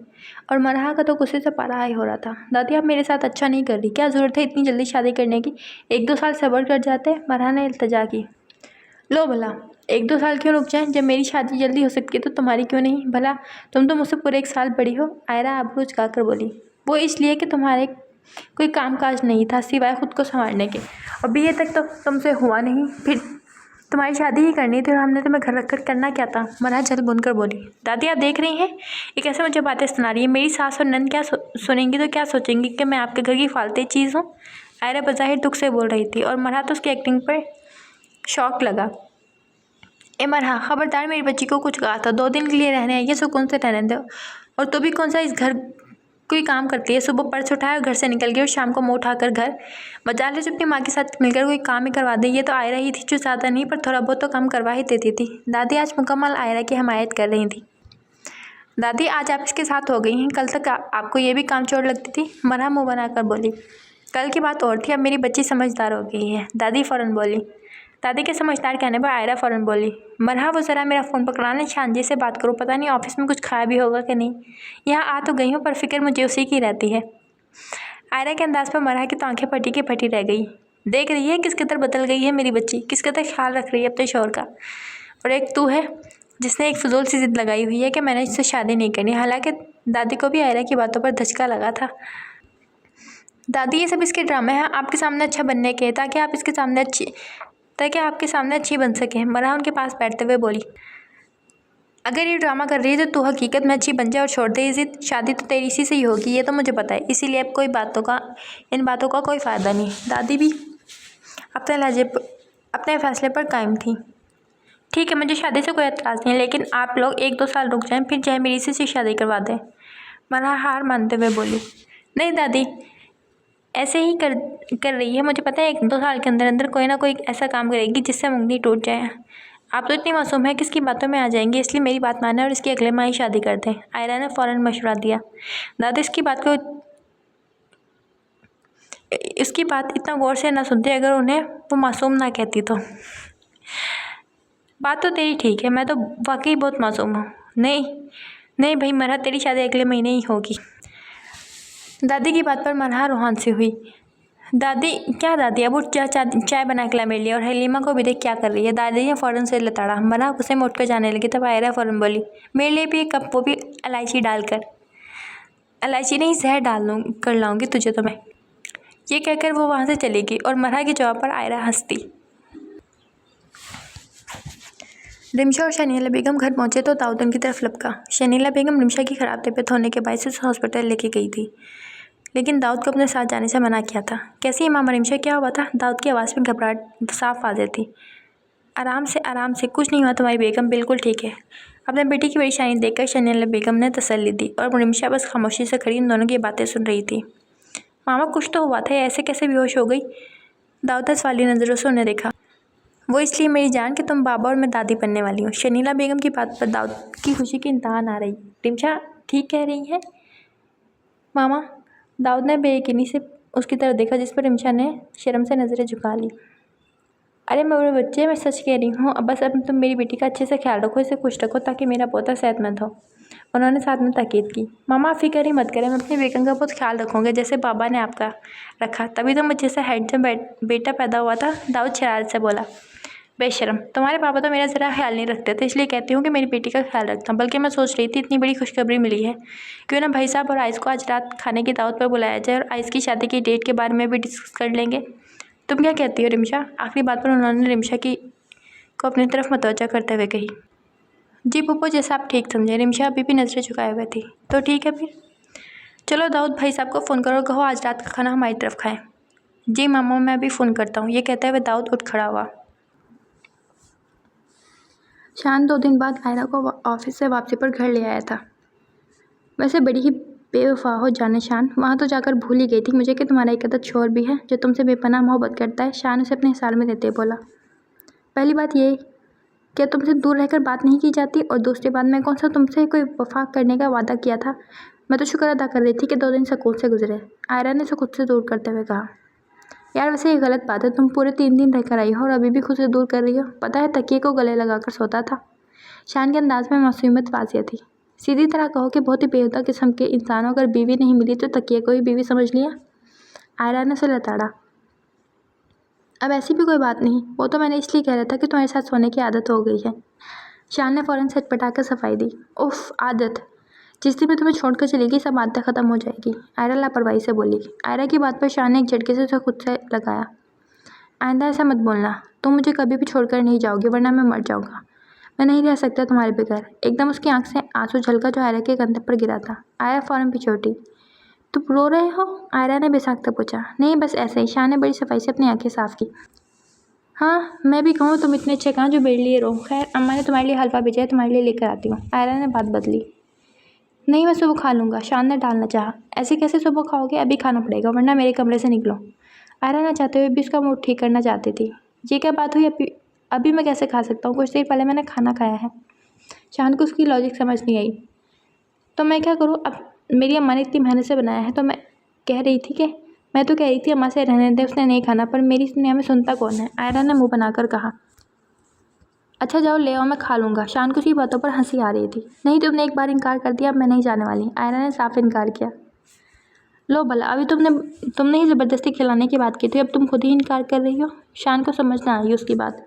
Speaker 1: और मरहा का तो गुस्से से पारा हाई हो रहा था। दादी, आप मेरे साथ अच्छा नहीं कर रही, क्या ज़रूरत है इतनी जल्दी शादी करने की? 1-2 साल सब्र कर जाते। मरहा ने इल्तजा की। लो भला, 1-2 साल क्यों रुक जाएं? जब मेरी शादी जल्दी हो सकती है तो तुम्हारी क्यों नहीं? भला तुम तो मुझसे पूरे 1 साल बड़ी हो। आयरा आबरू झुकाकर बोली। वो इसलिए कि तुम्हारे कोई काम काज नहीं था सिवाय खुद को संवारने के, और BA तक तो तुमसे हुआ नहीं, फिर तुम्हारी शादी ही करनी थी और हमने तुम्हें घर रख कर करना क्या था? मरहा जल बुनकर बोली। दादी, आप देख रही हैं ये कैसे मुझे बातें सुना रही है? मेरी सास और नंद क्या सुनेंगी तो क्या सोचेंगी कि मैं आपके घर की फालतू चीज़ हूँ? आयरा बज़ाहिर दुख से बोल रही थी और मरहा तो उसकी एक्टिंग पर शौक लगा। ए मरहा, खबरदार मेरी बच्ची को कुछ कहा था। 2 दिन के लिए रहने आई है, सुकून से रहने दो। और तो भी कौन सा इस घर कोई काम करती है। सुबह पर्स उठाया और घर से निकल गई और शाम को मुँह उठाकर घर। मजाल है जो अपनी माँ के साथ मिलकर कोई काम ही करवा दे। ये तो आयरा ही थी जो ज़्यादा नहीं पर थोड़ा बहुत तो काम करवा ही देती थी। दादी आज मुकम्मल आयरा की हमायत कर रही थी। दादी आज आप इसके साथ हो गई हैं, कल तक आपको ये भी काम चोट लगती थी। मरहम मुँह बनाकर बोली। कल की बात और थी, अब मेरी बच्ची समझदार हो गई है, दादी फ़ौरन बोली। दादी के समझदार कहने पर आयरा फ़ौरन बोली, मरहा वो ज़रा मेरा फ़ोन पकड़ा लें, शान जी से बात करो, पता नहीं ऑफिस में कुछ खाया भी होगा कि नहीं। यहाँ आ तो गई हूँ पर फिक्र मुझे उसी की रहती है। आयरा के अंदाज़ पर मरहा की तो आंखें फटी की फटी रह गई। देख रही है किस कदर बदल गई है मेरी बच्ची, किस कदर ख्याल रख रही है अपने शोहर का। और एक तू है जिसने एक फजूल सी जिद लगाई हुई है कि मैंने इससे शादी नहीं करनी। हालांकि दादी को भी आयरा की बातों पर धचका लगा था। दादी ये सब इसके ड्रामे हैं आपके सामने अच्छा बनने के, ताकि आपके सामने अच्छी बन सके। मरहा उनके पास बैठते हुए बोली, अगर ये ड्रामा कर रही है तो तू हकीकत में अच्छी बन जाए और छोड़ दे ये जिद। शादी तो तेरी इसी से ही होगी, ये तो मुझे पता है, इसीलिए अब इन बातों का कोई फ़ायदा नहीं। दादी भी अपने फैसले पर कायम थी। ठीक है, मुझे शादी से कोई एतराज़ नहीं है, लेकिन आप लोग 1-2 साल रुक जाएं, फिर चाहे मेरी इसी से शादी करवा दें। मरहा हार मानते हुए बोली, नहीं दादी, ऐसे ही कर रही है, मुझे पता है 1-2 साल के अंदर अंदर कोई ना कोई ऐसा काम करेगी जिससे मुंगनी टूट जाए। आप तो इतनी मासूम है कि इसकी बातों में आ जाएंगी, इसलिए मेरी बात माने और इसकी अगले माह ही शादी कर दें। आयरा ने फ़ौरन मशवरा दिया। दादी इसकी बात इतना गौर से ना सुनते अगर उन्हें वो मासूम ना कहती तो। बात तो तेरी ठीक है, मैं तो वाकई बहुत मासूम हूँ। नहीं भाई मरहा, तेरी शादी अगले महीने ही होगी। दादी की बात पर मरहा रूहान से हुई। दादी अब उठ जा, चाय बना के ला मेरे लिए, और हलीमा को भी देख क्या कर रही है। दादी ने फ़ौरन से लताड़ा। मरहा गुस्से में उठकर जाने लगी, तब आयरा फ़ौरन बोली, मेरे लिए भी एक कप, वो भी इलायची डालकर। इलायची नहीं, जहर कर लाऊंगी तुझे तो मैं। ये कहकर वो वहाँ से चली गई और मरहा के जवाब पर आयरा हंसती। रिमशा और शनीला बेगम घर पहुंचे तो दाऊद उनकी तरफ लपका। शनीला बेगम रिमशा की ख़राब तबीयत होने के बायस उसे हॉस्पिटल लेके गई थी, लेकिन दाऊद को अपने साथ जाने से मना किया था। कैसी है मामा रिमशा, क्या हुआ था? दाऊद की आवाज़ में घबराहट साफ वाज़ेह थी। आराम से, कुछ नहीं हुआ तुम्हारी बेगम, बिल्कुल ठीक है। अपने बेटी की परेशानी देखकर शनीला बेगम ने तसल्ली दी और रिमशा बस खामोशी से खड़ी उन दोनों की बातें सुन रही थी। मामा कुछ तो हुआ था, ऐसे कैसे बेहोश हो गई? दाऊद ने सवाली नज़रों से उन्हें देखा। वो इसलिए मेरी जान कि तुम बाबा और मैं दादी बनने वाली हूँ। शनीला बेगम की बात पर दाऊद की खुशी की इंतहा ना रही। रिमशा ठीक कह रही है मामा? दाऊद ने बेयकीनी से उसकी तरफ देखा, जिस पर रिमशा ने शर्म से नज़रें झुका ली। अरे मेरे बच्चे, मैं सच कह रही हूँ, अब तुम मेरी बेटी का अच्छे से ख्याल रखो, इसे खुश रखो ताकि मेरा पोता सेहतमंद हो। उन्होंने साथ में ताकीद की। मामा आप फिक्र ही मत करें, मैं अपनी बेगम का बहुत ख्याल रखूँगा जैसे बाबा ने आपका रखा, तभी तो मुझे से हैंडसम बेटा पैदा हुआ था। दाऊद शरारत से बोला। बेशरम, तुम्हारे पापा तो मेरा ज़रा ख्याल नहीं रखते थे, इसलिए कहती हूँ कि मेरी बेटी का ख्याल रखता। बल्कि मैं सोच रही थी इतनी बड़ी खुशखबरी मिली है, क्यों ना भाई साहब और आइस को आज रात खाने की दावत पर बुलाया जाए और आइस की शादी की डेट के बारे में भी डिस्कस कर लेंगे। तुम क्या कहती हो रिमशा? आखिरी बात पर उन्होंने रिमशा को अपनी तरफ मतवज्जा करते हुए कही। जी पप्पू, जैसा आप ठीक समझे। रिमशा अभी भी नज़रें झुकाए हुए थी। तो ठीक है फिर चलो, दाऊद भाई साहब को फ़ोन करो और कहो आज रात का खाना हमारी तरफ खाएँ। जी मामा, मैं अभी फ़ोन करता हूँ। ये कहते हुए दाऊद उठ खड़ा हुआ। शान 2 दिन बाद आयरा को ऑफिस से वापसी पर घर ले आया था। वैसे बड़ी ही बेवफा हो जाने शान, वहाँ तो जाकर भूल ही गई थी मुझे कि तुम्हारा एक अदद शोहर भी है जो तुमसे बेपनाह मोहब्बत करता है। शान उसे अपने हिसार में देते बोला। पहली बात ये क्या तुमसे दूर रहकर बात नहीं की जाती, और दूसरी बात मैं कौन सा तुमसे कोई वफा करने का वादा किया था? मैं तो शुक्र अदा कर रही थी कि 2 दिन सुकून से गुजरे। आयरा ने उसे खुद से दूर करते हुए कहा। यार वैसे ये गलत बात है, तुम पूरे 3 दिन रहकर आई हो और अभी भी खुद से दूर कर रही हो। पता है तकिए को गले लगाकर सोता था। शान के अंदाज में मासूमियत वाज़िया थी। सीधी तरह कहो कि बहुत ही बेहुदा किस्म के इंसानों अगर बीवी नहीं मिली तो तकिए को ही बीवी समझ लिया। आयरा ने उसे लताड़ा। अब ऐसी भी कोई बात नहीं, वो तो मैंने इसलिए कह रहा था कि तुम्हारे साथ सोने की आदत हो गई है। शान ने फ़ौरन से पटाकर सफाई दी। उफ, आदत? जिस दिन मैं तुम्हें छोड़कर चली गई सब आदत ख़त्म हो जाएगी। आयरा लापरवाही से बोली। आयरा की बात पर शान ने एक झटके से उसे खुद से लगाया। आइंदा ऐसा मत बोलना, तुम मुझे कभी भी छोड़कर नहीं जाओगी, वरना मैं मर जाऊँगा। मैं नहीं रह सकता तुम्हारे बगैर। एकदम उसकी आंख से आंसू झलका जो आयरा के कंधे पर गिरा था। आयरा फ़ौरन पीछे हटी। तुम रो रहे हो? आयरा ने बेसाख्ता पूछा। नहीं बस ऐसे ही। शान ने बड़ी सफाई से अपनी आंखें साफ की। हाँ मैं भी कहूँ तुम इतने अच्छे कहाँ जो मेरे लिए रो। खैर अम्मा ने तुम्हारे लिए हलवा भेजा है, तुम्हारे लिए लेकर आती हूँ। आयरा ने बात बदली। नहीं, मैं सुबह खा लूँगा, शान ने टालना चाहा। ऐसे कैसे सुबह खाओगे? अभी खाना पड़ेगा वरना मेरे कमरे से निकलो। आयरा ना चाहते हुए भी उसका मूड ठीक करना चाहती थी। ये क्या बात हुई? अभी मैं कैसे खा सकता हूँ? कुछ देर पहले मैंने खाना खाया है। शान को उसकी लॉजिक समझ नहीं आई। तो मैं क्या करूँ? अब मेरी अम्मा ने इतनी मेहनत से बनाया है तो मैं कह रही थी कि मैं तो कह रही थी अम्मा से रहने दे, उसने नहीं खाना, पर मेरी दुनिया में सुनता कौन है? आयरा ने मुँह बनाकर कहा। अच्छा जाओ ले आओ, मैं खा लूँगा। शान को उसकी बातों पर हंसी आ रही थी। नहीं, तुमने एक बार इनकार कर दिया, अब मैं नहीं जाने वाली। आयरा ने साफ इनकार किया। लो भला, अभी तुमने ही ज़बरदस्ती खिलाने की बात की थी, अब तुम खुद ही इनकार कर रही हो। शान को समझ ना आई उसकी बात।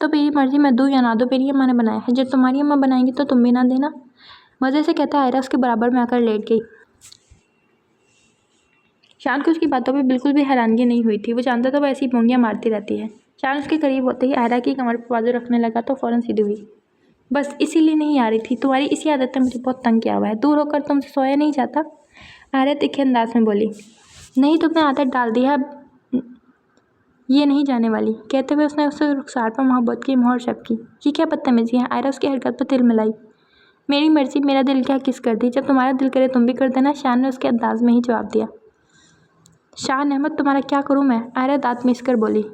Speaker 1: तो मेरी मर्जी, मैं दूँ या ना दूँ, मेरी अम्मा ने बनाया है। जब तुम्हारी अम्मा बनाएंगी तो तुम भी ना देना। मज़े से कहता आयरा उसके बराबर में आकर लेट गई। शान को उसकी बातों पे बिल्कुल भी हैरानगी नहीं हुई थी। वो जानता था वो ऐसी पोंगियाँ मारती रहती है। शान उसके करीब होते ही आयरा की कमर पर बाजू रखने लगा तो फ़ौरन सीधी हुई। बस इसीलिए नहीं आ रही थी, तुम्हारी इसी आदत ने मुझे बहुत तंग किया हुआ है। दूर होकर तुमसे सोया नहीं जाता। आयरा तीखे अंदाज में बोली। नहीं, तुमने आदत डाल दी है, अब ये नहीं जाने वाली। कहते हुए उसने उससे रुखसार पर मोहब्बत की मोहर छपकी। ये क्या बदतमीजी है? आयरा उसकी हरकत पर तिल मिलाई। मेरी मर्जी, मेरा दिल क्या किस कर दी? जब तुम्हारा दिल करे तुम भी कर देना। शान ने उसके अंदाज में ही जवाब दिया। शान अहमद, तुम्हारा क्या करूँ मैं? आयरा दांत मीस कर बोली।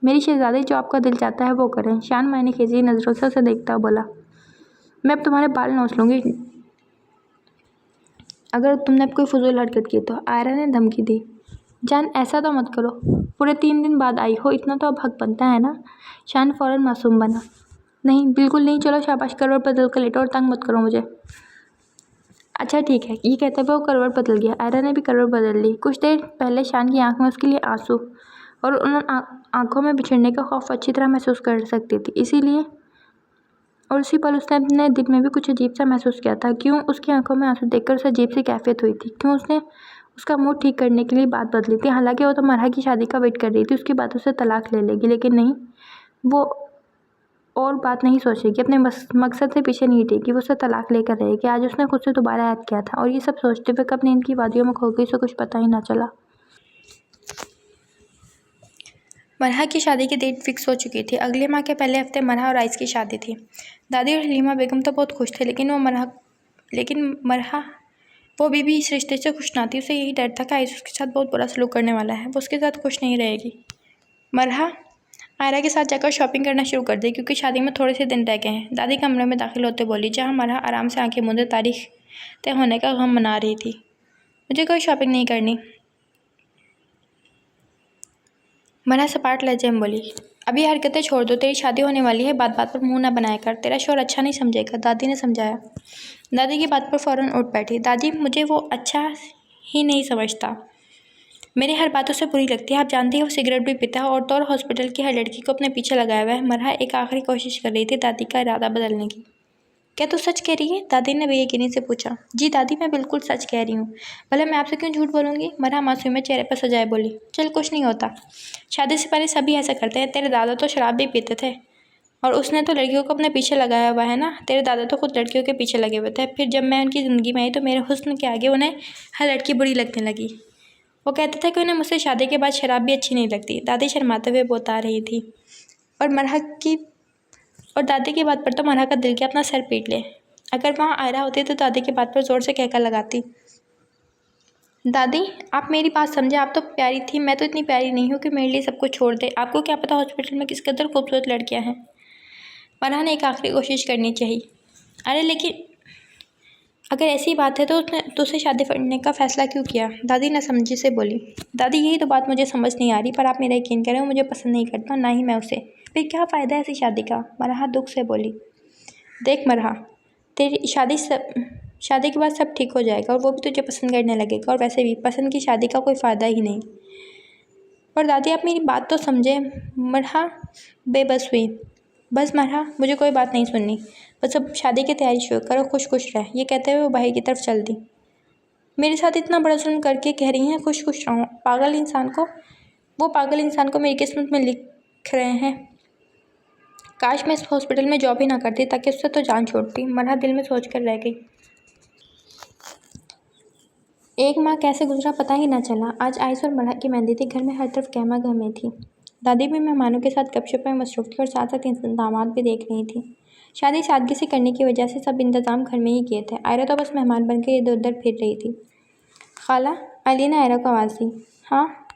Speaker 1: मेरी शहजादी, जो आपका दिल चाहता है वो करें। शान मायने खींची नज़रों से उसे देखता हुआ बोला। मैं अब तुम्हारे बाल नोच लूँगी अगर तुमने अब कोई फजूल हरकत की तो। आयरा ने धमकी दी। जान, ऐसा तो मत करो, पूरे 3 दिन बाद आई हो, इतना तो अब हक बनता है ना। शान फ़ौरन मासूम बना। नहीं, बिल्कुल नहीं, चलो शाबाश, करवट बदल कर लेटो और तंग मत करो मुझे। अच्छा ठीक है, ये कहते हुए वो करवट बदल गया। आयरा ने भी करवट बदल ली। कुछ देर पहले शान की आंख में उसके लिए आंसू और उन आंखों में बिछड़ने का खौफ अच्छी तरह महसूस कर सकती थी। इसीलिए और उसी पल उसने अपने दिल में भी कुछ अजीब सा महसूस किया था। क्यों उसकी आंखों में आंसू देखकर उसे अजीब सी कैफियत हुई थी? क्यों उसने उसका मूड ठीक करने के लिए बात बदली थी? हालांकि वो तो मरहा की शादी का वेट कर रही थी, उसकी बातों से तलाक ले लेगी, लेकिन नहीं, वो और बात नहीं सोचेगी, अपने मकसद से पीछे नहीं हटेगी, वो उससे तलाक लेकर रहेगी। आज उसने खुद से दोबारा याद किया था और ये सब सोचते हुए कब नींद की वादियों में खो गई उसे कुछ पता ही ना चला। मरहा की शादी की डेट फिक्स हो चुकी थी। अगले माह के पहले हफ्ते मरहा और आइस की शादी थी। दादी और हलीमा बेगम तो बहुत खुश थे, लेकिन मरहा वो बीबी इस रिश्ते से खुश ना थी। उसे यही डर था कि आइस उसके साथ बहुत बुरा सलूक करने वाला है, वो उसके साथ खुश नहीं रहेगी। मरहा आयरा के साथ जाकर शॉपिंग करना शुरू कर दी क्योंकि शादी में थोड़े से दिन रह गए हैं। दादी कमरे में दाखिल होते बोली, जहाँ मरहा आराम से आंखें मूंदे तारीख तय होने का गम मना रही थी। मुझे कोई शॉपिंग नहीं करनी, मरहा सपाट लहजे में बोली। अभी हरकतें छोड़ दो, तेरी शादी होने वाली है, बात बात पर मुंह ना बनाया कर, तेरा शोहर अच्छा नहीं समझेगा, दादी ने समझाया। दादी की बात पर फ़ौरन उठ बैठी। दादी, मुझे वो अच्छा ही नहीं समझता, मेरी हर बातों से बुरी लगती है। आप जानती है वो सिगरेट भी पीता है और तो और हॉस्पिटल की हर लड़की को अपने पीछे लगाया हुआ है। मरहा एक आखिरी कोशिश कर रही थी दादी का इरादा बदलने की। क्या तू सच कह रही है? दादी ने बेयकीनी से पूछा। जी दादी, मैं बिल्कुल सच कह रही हूँ। भला मैं आपसे क्यों झूठ बोलूँगी? मरहा मासूमियत चेहरे पर सजाए बोली। चल, कुछ नहीं होता, शादी से पहले सभी ऐसा करते हैं। तेरे दादा तो शराब भी पीते थे और उसने तो लड़कियों को अपने पीछे लगाया हुआ है ना। तेरे दादा तो खुद लड़कियों के पीछे लगे हुए थे, फिर जब मैं उनकी ज़िंदगी में आई तो मेरे हुस्न के आगे उन्हें हर लड़की बुरी लगने लगी। वो कहते थे कि उन्हें मुझसे शादी के बाद शराब भी अच्छी नहीं लगती। दादी शर्माते हुए बता रही थी और दादी की बात पर तो मरहा का दिल के अपना सर पीट ले। अगर वहाँ आयरा होती तो दादी की बात पर ज़ोर से कहकर लगाती। दादी, आप मेरी बात समझे, आप तो प्यारी थी, मैं तो इतनी प्यारी नहीं हूँ कि मेरे लिए सब कुछ छोड़ दे। आपको क्या पता हॉस्पिटल में किस कदर खूबसूरत लड़कियाँ हैं। मरहा ने एक आखिरी कोशिश करनी चाहिए। अरे लेकिन अगर ऐसी बात है तो उसने तुझसे शादी करने का फ़ैसला क्यों किया? दादी नासमझी से बोली। दादी, यही तो बात मुझे समझ नहीं आ रही, पर आप मेरा यकीन करें, वो मुझे पसंद नहीं करता, ना ही मैं उसे। फिर क्या फ़ायदा है ऐसी शादी का? मरहा दुख से बोली। देख मरहा, तेरी शादी के बाद सब ठीक हो जाएगा और वो भी तुझे पसंद करने लगेगा, और वैसे भी पसंद की शादी का कोई फ़ायदा ही नहीं। पर दादी, आप मेरी बात तो समझे। मरहा बेबस हुई। बस मरहा, मुझे कोई बात नहीं सुननी, बस अब शादी की तैयारी शुरू करो, खुश खुश रह। ये कहते हुए वो भाई की तरफ चल दी। मेरे साथ इतना बड़ा जुल्म करके कह रही हैं खुश खुश रहूँ? वो पागल इंसान को मेरी किस्मत में लिख रहे हैं। काश मैं इस हॉस्पिटल में जॉब ही ना करती, ताकि उससे तो जान छोड़ती। मरहा दिल में सोच कर रह गई। एक माह कैसे गुजरा पता ही ना चला। आज आइस और मरहा की मेहंदी थी। घर में हर तरफ गहमा गहमी थी। दादी भी मेहमानों के साथ गपशप में मसरूफ़ थी और साथ साथ इंतजामात भी देख रही थी। शादी सादगी से करने की वजह से सब इंतज़ाम घर में ही किए थे। आयरा तो बस मेहमान बनकर इधर उधर फिर रही थी। खाला, अली ने आयरा को आवाज़ दी। हाँ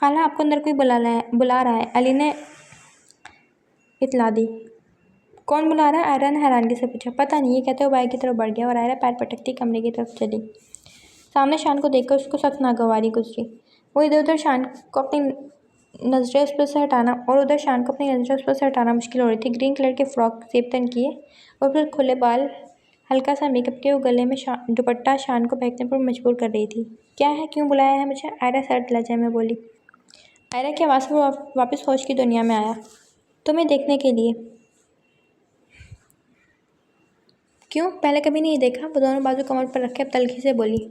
Speaker 1: खाला, आपको अंदर कोई बुला रहा है, अली ने इतला दी। कौन बुला रहा है? आयरा ने हैरानगी से पूछा। पता नहीं, ये कहते हुए बाहर की तरफ बढ़ गया और आयरा पैर पटकती कमरे की तरफ चली। सामने शान को देखकर उसको सख्त नागवारी गुजरी। वो इधर उधर शान को अपनी नज़रें उस पर से हटाना मुश्किल हो रही थी। ग्रीन कलर के फ्रॉक जेब तन किए और फिर खुले बाल, हल्का सा मेकअप किए और गले में दुपट्टा शान को फेंकने पर मजबूर कर रही थी। क्या है, क्यों बुलाया है मुझे? आयरा सर्द लहजे में बोली। आयरा की आवाज़ से वो वापस होश की दुनिया में आया। तुम्हें देखने के लिए। क्यों, पहले कभी नहीं देखा? वो दोनों बाजू कमर पर रखे अब तल्खी से बोली।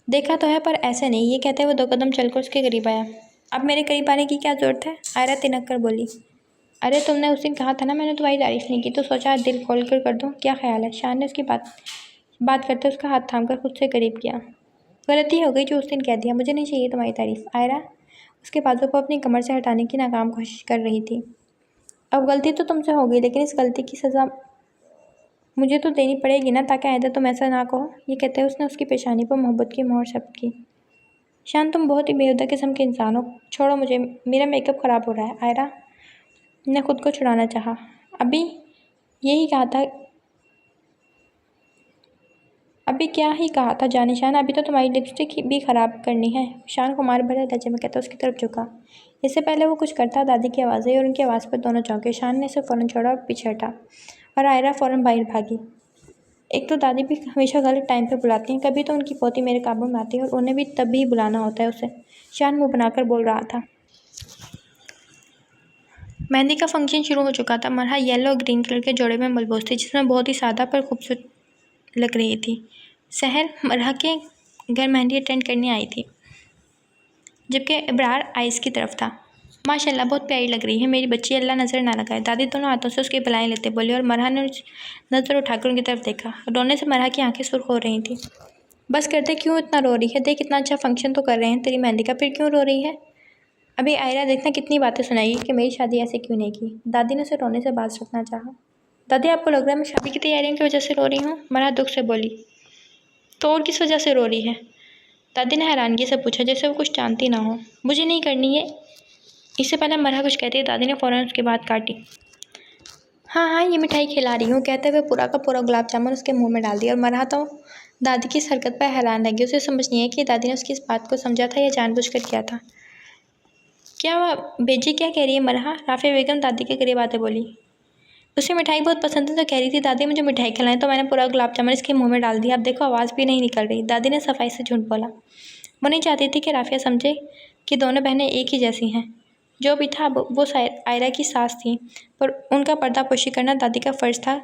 Speaker 1: देखा तो है पर ऐसे नहीं, ये कहते हुए 2 कदम चलकर उसके करीब आया। अब मेरे करीब आने की क्या ज़रूरत है? आयरा तिनक कर बोली। अरे तुमने उस दिन कहा था ना मैंने तुम्हारी तारीफ़ नहीं की, तो सोचा आज दिल खोल कर दूँ, क्या ख्याल है? शान ने उसकी बात करते उसका हाथ थाम कर खुद से करीब किया। गलती हो गई जो उस दिन कह दिया, मुझे नहीं चाहिए तुम्हारी तारीफ़। आयरा उसके बाजू को अपनी कमर से हटाने की नाकाम कोशिश कर रही थी। अब गलती तो तुमसे हो गई, लेकिन इस गलती की सज़ा मुझे तो देनी पड़ेगी ना, ताकि आइंदा तुम ऐसा ना कहो। ये कहते हुए उसने उसकी पेशानी पर मोहब्बत की मोहर शब्द की। शान, तुम बहुत ही बेहुदा किस्म के इंसान हो। छोड़ो मुझे, मेरा मेकअप ख़राब हो रहा है। आयरा ने खुद को छुड़ाना चाहा। अभी क्या ही कहा था जाने शान, अभी तो तुम्हारी लिपस्टिक भी ख़राब करनी है। शान को मार भरे लहजे में कहता उसकी तरफ झुका। इससे पहले वो कुछ करता, दादी की आवाज़ आई और उनकी आवाज़ पर दोनों चौंके। शान ने इसे फ़ौरन छोड़ा और पीछे हटा और आयरा फ़ौरन बाहर भागी। एक तो दादी भी हमेशा गलत टाइम पे बुलाती हैं, कभी तो उनकी पोती मेरे काबू में आती है और उन्हें भी तब ही बुलाना होता है उसे। शान मुँह बनाकर बोल रहा था। मेहंदी का फंक्शन शुरू हो चुका था। मरहा येलो और ग्रीन कलर के जोड़े में मलबूस थी, जिसमें बहुत ही सादा पर खूबसूरत लग रही थी। सहर मरहा के घर मेहंदी अटेंड करने आई थी, जबकि इब्रार आइस की तरफ था। माशाल्लाह, बहुत प्यारी लग रही है मेरी बच्ची, अल्लाह नज़र ना लगाए। दादी दोनों हाथों से उसकी बलाएं लेते बोली और मरहा ने नज़र उठाकर उनकी तरफ देखा। रोने से मरहा की आंखें सुर्ख हो रही थी। बस कर दे, क्यों इतना रो रही है? देख, इतना अच्छा फंक्शन तो कर रहे हैं तेरी मेहंदी का, फिर क्यों रो रही है? अभी आयरा देखना कितनी बातें सुनाएगी कि मेरी शादी ऐसे क्यों नहीं की। दादी ने उसे रोने से बाज रखना चाहा। दादी, आपको लग रहा है मैं शादी की तैयारियों की वजह से रो रही हूँ? मरहा दुख से बोली। तो और किस वजह से रो रही है? दादी ने हैरानगी से पूछा, जैसे वो कुछ जानती ना हो। मुझे नहीं करनी है। इससे पहले मरहा कुछ कहती है, दादी ने फ़ौरन उसकी बात काटी। हाँ, ये मिठाई खिला रही हूँ, कहते हुए पूरा का पूरा गुलाब जामुन उसके मुंह में डाल दिया और मरहा तो दादी की इस हरकत पर हैरान रह गई। उसे समझ नहीं है कि दादी ने उसकी इस बात को समझा था या जानबूझकर किया था। क्या बेजी क्या कह रही है मरहा? राफ़िया बेगम दादी के करीब आते बोली। उसे मिठाई बहुत पसंद है तो कह रही थी दादी मुझे मिठाई खिलाएं, तो मैंने पूरा गुलाब जामुन इसके मुंह में डाल दिया। अब देखो आवाज़ भी नहीं निकल रही। दादी ने सफाई से झूठ बोला। वो नहीं चाहती थी कि राफ़िया समझे कि दोनों बहनें एक ही जैसी हैं। जो भी था वो आयरा की सास थी, पर उनका पर्दापोशी करना दादी का फ़र्ज़ था,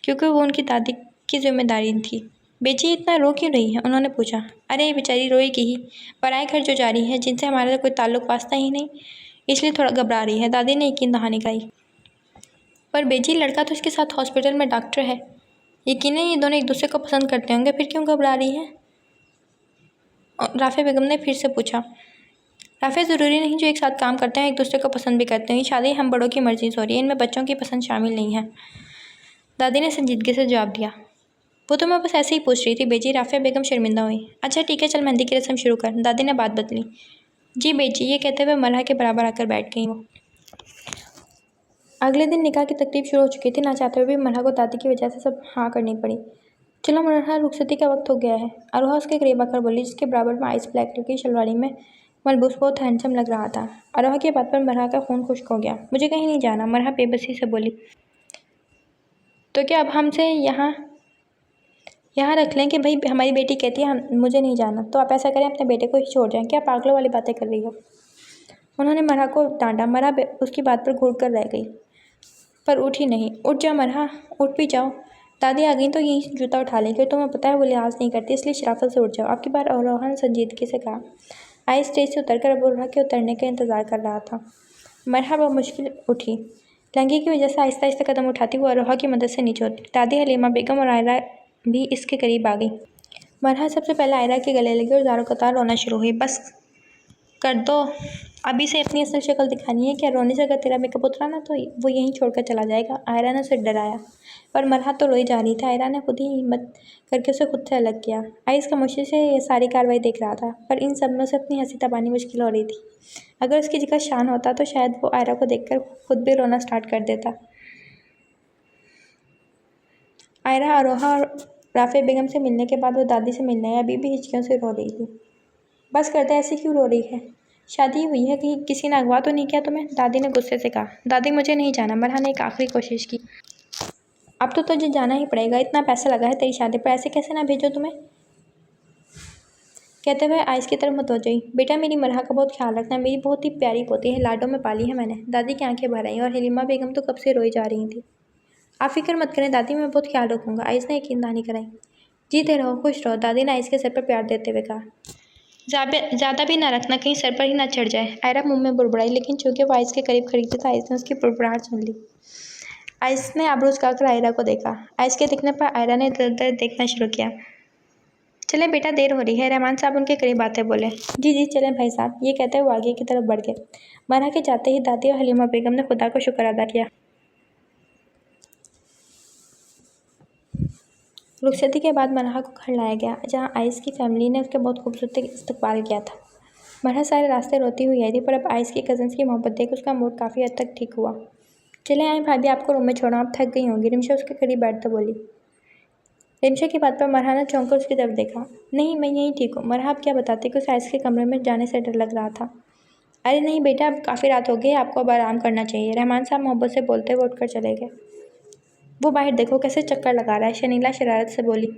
Speaker 1: क्योंकि वो उनकी दादी की जिम्मेदारी थी। बेची इतना रो क्यों रही है? उन्होंने पूछा। अरे ये बेचारी रोएगी ही, पराए घर जो जा रही है, जिनसे हमारा कोई ताल्लुक वास्ता ही नहीं, इसलिए थोड़ा घबरा रही है। दादी ने यकीन दहानी गाई। पर बेजी, लड़का तो इसके साथ हॉस्पिटल में डॉक्टर है, यकीनन ये दोनों एक दूसरे को पसंद करते होंगे, फिर क्यों घबरा रही है? राफ़िया बेगम ने फिर से पूछा। राफ़िया, ज़रूरी नहीं जो एक साथ काम करते हैं एक दूसरे को पसंद भी करते हैं। शादी हम बड़ों की मर्जी से हो रही है, इनमें बच्चों की पसंद शामिल नहीं है। दादी ने संजीदगी से जवाब दिया। वो तो मैं बस ऐसे ही पूछ रही थी बेजी। राफ़िया बेगम शर्मिंदा हुई। अच्छा ठीक है, चल मेहंदी की रस्म शुरू कर। दादी ने बात बदली। जी बेजी, ये कहते हुए मरहा के बराबर आकर बैठ गई वो। अगले दिन निकाह की तकरीब शुरू हो चुकी थी। ना चाहते हुए भी मरहा को दादी की वजह से सब हाँ करनी पड़ी। चलो मरहा, रुखसती का वक्त हो गया है। अरोहा उसके करीब आकर बोली, जिसके बराबर में आइस ब्लैक कलर की शलवारी में मलबूस बहुत हैंडसम लग रहा था। अरोहा की बात पर मरहा का खून खुश्क हो गया। मुझे कहीं नहीं जाना, मरहा बेबसी से बोली। तो क्या अब हमसे यहाँ रख लें कि भाई हमारी बेटी कहती है मुझे नहीं जाना, तो आप ऐसा करें अपने बेटे को ही छोड़ जाएं। क्या पागलों वाली बातें कर रही हो? उन्होंने मरहा को डांटा। मरहा उसकी बात पर घूर कर रह गई, पर उठी नहीं। उठ जा मरहा, उठ भी जाओ। दादी आ गई तो यही जूता उठा लेंगे। तुम्हें पता है वो लिहाज नहीं करती, इसलिए शराफत से उठ जाओ। आपकी बार अरोहा ने संजीदगी से कहा। आई स्टेज से उतरकर अब अरोहा के उतरने का इंतज़ार कर रहा था। मरहा मुश्किल उठी। लंघे की वजह से आहिस्ता आहिस्ता कदम उठाती वो अरोहा की मदद से नीचे उतरी। दादी हलीमा बेगम और आयरा भी इसके करीब आ गई। मरहा सबसे पहले आयरा के गले लगी और ज़ारो कतार रोना शुरू हुई। बस कर दो, अभी से अपनी असल शक्ल दिखानी है क्या? रोने से अगर तेरा मेकअप उतरा ना तो वो यहीं छोड़कर चला जाएगा। आयरा ने उसे डराया, पर मरहा तो रोई जा रही थी। आयरा ने खुद ही हिम्मत करके उसे खुद से अलग किया। आइस खामोशी से ये सारी कार्रवाई देख रहा था, पर इन सब में उसे अपनी हंसी दबानी मुश्किल हो रही थी। अगर उसकी जगह शान होता तो शायद वो आयरा को देखकर खुद भी रोना स्टार्ट कर देता। आयरा अरोहा और राफे बेगम से मिलने के बाद वो दादी से मिलने अभी भी हिचकियों से रो रही थी। बस करते, ऐसे क्यों रो रही है? शादी हुई है कि किसी ने अगवा तो नहीं किया तुम्हें? दादी ने गुस्से से कहा। दादी मुझे नहीं जाना, मरहा ने एक आखिरी कोशिश की। अब तो तुझे जाना ही पड़ेगा, इतना पैसा लगा है तेरी शादी पर, ऐसे कैसे ना भेजो तुम्हें? कहते हुए आइस की तरफ मुतवज्जो हुई। बेटा मेरी मरहा का बहुत ख्याल रखना, मेरी बहुत ही प्यारी पोती है, लाडों में पाली है मैंने। दादी की आंखें भर आई और हलीमा बेगम तो कब से रोई जा रही थी। आप फिक्र मत करें दादी, मैं बहुत ख्याल रखूंगा, आइस ने यकीन दहानी कराई। जीते रहो, खुश रहो, दादी ने आइस के सर पर प्यार देते हुए कहा। ज़्यादा भी ना रखना, कहीं सर पर ही ना चढ़ जाए। आयरा मुंह में बुड़बुड़ाई, लेकिन चूंकि वो आइस के करीब खड़ी थी तो आइस ने उसकी बुड़बुड़ाहट सुन ली। आइस ने आबरू झुकाकर आयरा को देखा। आइस के दिखने पर आयरा ने इधर उधर देखना शुरू किया। चले बेटा, देर हो रही है, रहमान साहब उनके करीब आते बोले। जी जी चलें भाई साहब, ये कहते हुए आगे की तरफ बढ़ गए। मरहा के जाते ही दादी और हलीमा बेगम ने खुदा को शुक्र अदा किया। रुखसती के बाद मरहा को घर लाया गया, जहाँ आइस की फैमिली ने उसका बहुत खूबसूरत इस्तकबाल किया था। मरहा सारे रास्ते रोती हुई आई थी, पर अब आइस की कज़न्स की मोहब्बत देख उसका मूड काफ़ी हद तक ठीक हुआ। चले आए भाभी, आपको रूम में छोड़ा, आप थक गई होंगी, रिमशा उसके करीब बैठते बोली। रिमशा की बात पर मरहा ने चौंक कर उसकी तरफ देखा। नहीं, मैं यहीं ठीक हूँ। मरहा अब क्या बताती कि उसे आइस के कमरे में जाने से डर लग रहा था। अरे नहीं बेटा, अब काफ़ी रात हो गई, आपको अब आराम करना चाहिए, रहमान साहब मोहब्बत से बोलते हुए उठकर चले गए। वो बाहर देखो कैसे चक्कर लगा रहा है, शनीला शरारत से बोली।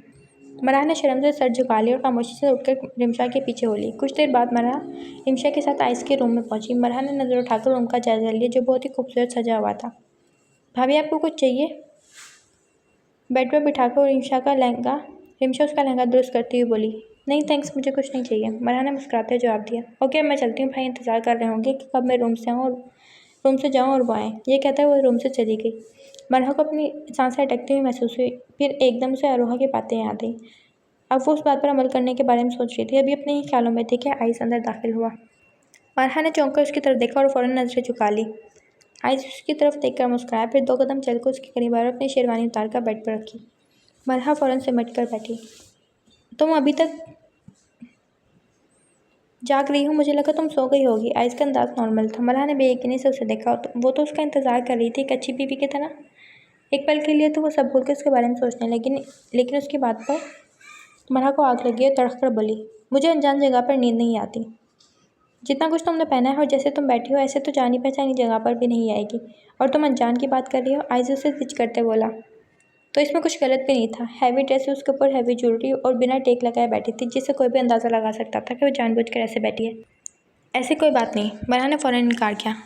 Speaker 1: मरहा ने शर्म से सर झुका लिया और खामोशी से उठकर रिमशा के पीछे हो ली। कुछ देर बाद मरहा रिमशा के साथ आइस के रूम में पहुंची। मरहा ने नज़र उठाकर रूम का जायजा लिया, जो बहुत ही खूबसूरत सजा हुआ था। भाभी आपको कुछ चाहिए? बेड पर बिठाकर रिमशा उसका लहंगा दुरुस्त करती हुई बोली। नहीं थैंक्स, मुझे कुछ नहीं चाहिए, मरहा ने मुस्कुराते हुए जवाब दिया। ओके, मैं चलती हूँ, भाई इंतज़ार कर रहे होंगे कि कब मैं रूम से जाऊँ और वो आएँ। ये कहते हुए वो रूम से चली गई। मरहा को अपनी सांसें अटकती हुई महसूस हुई। फिर एकदम से अरोहा की बातें याद आई। अब वो उस बात पर अमल करने के बारे में सोच रही थी। अभी अपने ही ख्यालों में थी कि आइस अंदर दाखिल हुआ। मरहा ने चौंक कर उसकी तरफ देखा और फ़ौरन नज़रें झुका ली। आइस उसकी तरफ देखकर मुस्कुराया, फिर 2 कदम चलकर उसके करीब आया और अपनी शेरवानी उतारकर बेड पर रखी। मरहा फ़ौरन सिमट कर बैठी। तुम अभी तक जाग रही हो? मुझे लगा तुम सो गई होगी। आइस का अंदाज नॉर्मल था। मरहा ने बेयकीनी से उसे देखा। वो तो उसका इंतज़ार कर रही थी, एक अच्छी बीवी की तरह। एक पल के लिए तो वो सब भूल कर उसके बारे में सोचने लगी, लेकिन उसकी बात पर मरहा को आग लगी और तड़क कर बोली, मुझे अनजान जगह पर नींद नहीं आती। जितना कुछ तुमने पहना है और जैसे तुम बैठी हो, ऐसे तो जानी पहचानी जगह पर भी नहीं आएगी, और तुम अनजान की बात कर रही हो। आइस उसे जिच करते बोला। तो इसमें कुछ गलत भी नहीं था। हैवी ड्रेस, उसके ऊपर हैवी ज्वेलरी और बिना टेक लगाए बैठी थी, जिससे कोई भी अंदाज़ा लगा सकता था कि वो जानबूझकर ऐसे बैठी है। ऐसी कोई बात नहीं, मरहा ने फ़ौरन इनकार किया।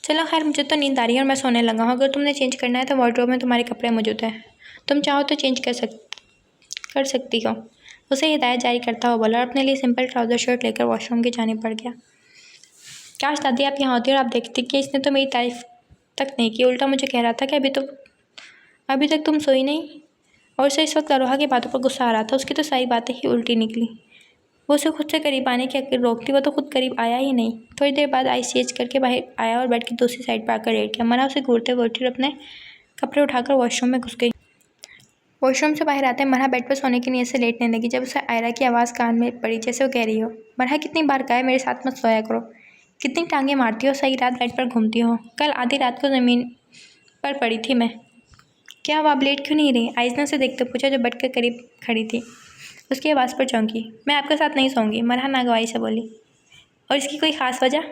Speaker 1: चलो खैर, मुझे तो नींद आ रही है और मैं सोने लगा हूँ। अगर तुमने चेंज करना है तो वार्डरोब में तुम्हारे कपड़े मौजूद हैं, तुम चाहो तो चेंज कर सकती हो। उसे हिदायत जारी करता हुआ बोला और अपने लिए सिंपल ट्राउज़र शर्ट लेकर वॉशरूम की जानिब बढ़ गया। काश दादी आप यहाँ होती और आप देखती कि इसने तो मेरी तारीफ़ तक नहीं की, उल्टा मुझे कह रहा था कि अभी तक तुम सोई नहीं। और उसे इस वक्त अरोहा की बातों पर गुस्सा आ रहा था। उसकी तो सारी बातें ही उल्टी निकली। वो उसे खुद से करीब आने की अगर रोकती, वो तो खुद करीब आया ही नहीं। थोड़ी देर बाद आइस चेंज करके बाहर आया और बेड की दूसरी साइड पर आकर लेट गया। मरहा उसे घूरते हुए उठी और अपने कपड़े उठाकर वॉशरूम में घुस गई। वॉशरूम से बाहर आते मरहा बेड पर सोने की नीयत से लेटने लगी, जब उसे आयरा की आवाज़ कान में पड़ी, जैसे वो कह रही हो, मरहा कितनी बार कहा है मेरे साथ मत सोया करो, कितनी टांगे मारती हो, सही रात बेड पर घूमती हो। कल आधी रात को ज़मीन पर पड़ी थी मैं। क्या हुआ, आप लेट क्यों नहीं रही? आइस ने उसे देखते पूछा, जो बेड के करीब खड़ी थी। उसकी आवाज़ पर चौंकी। मैं आपके साथ नहीं सोऊंगी, मरहा नागवाई से बोली। और इसकी कोई ख़ास वजह?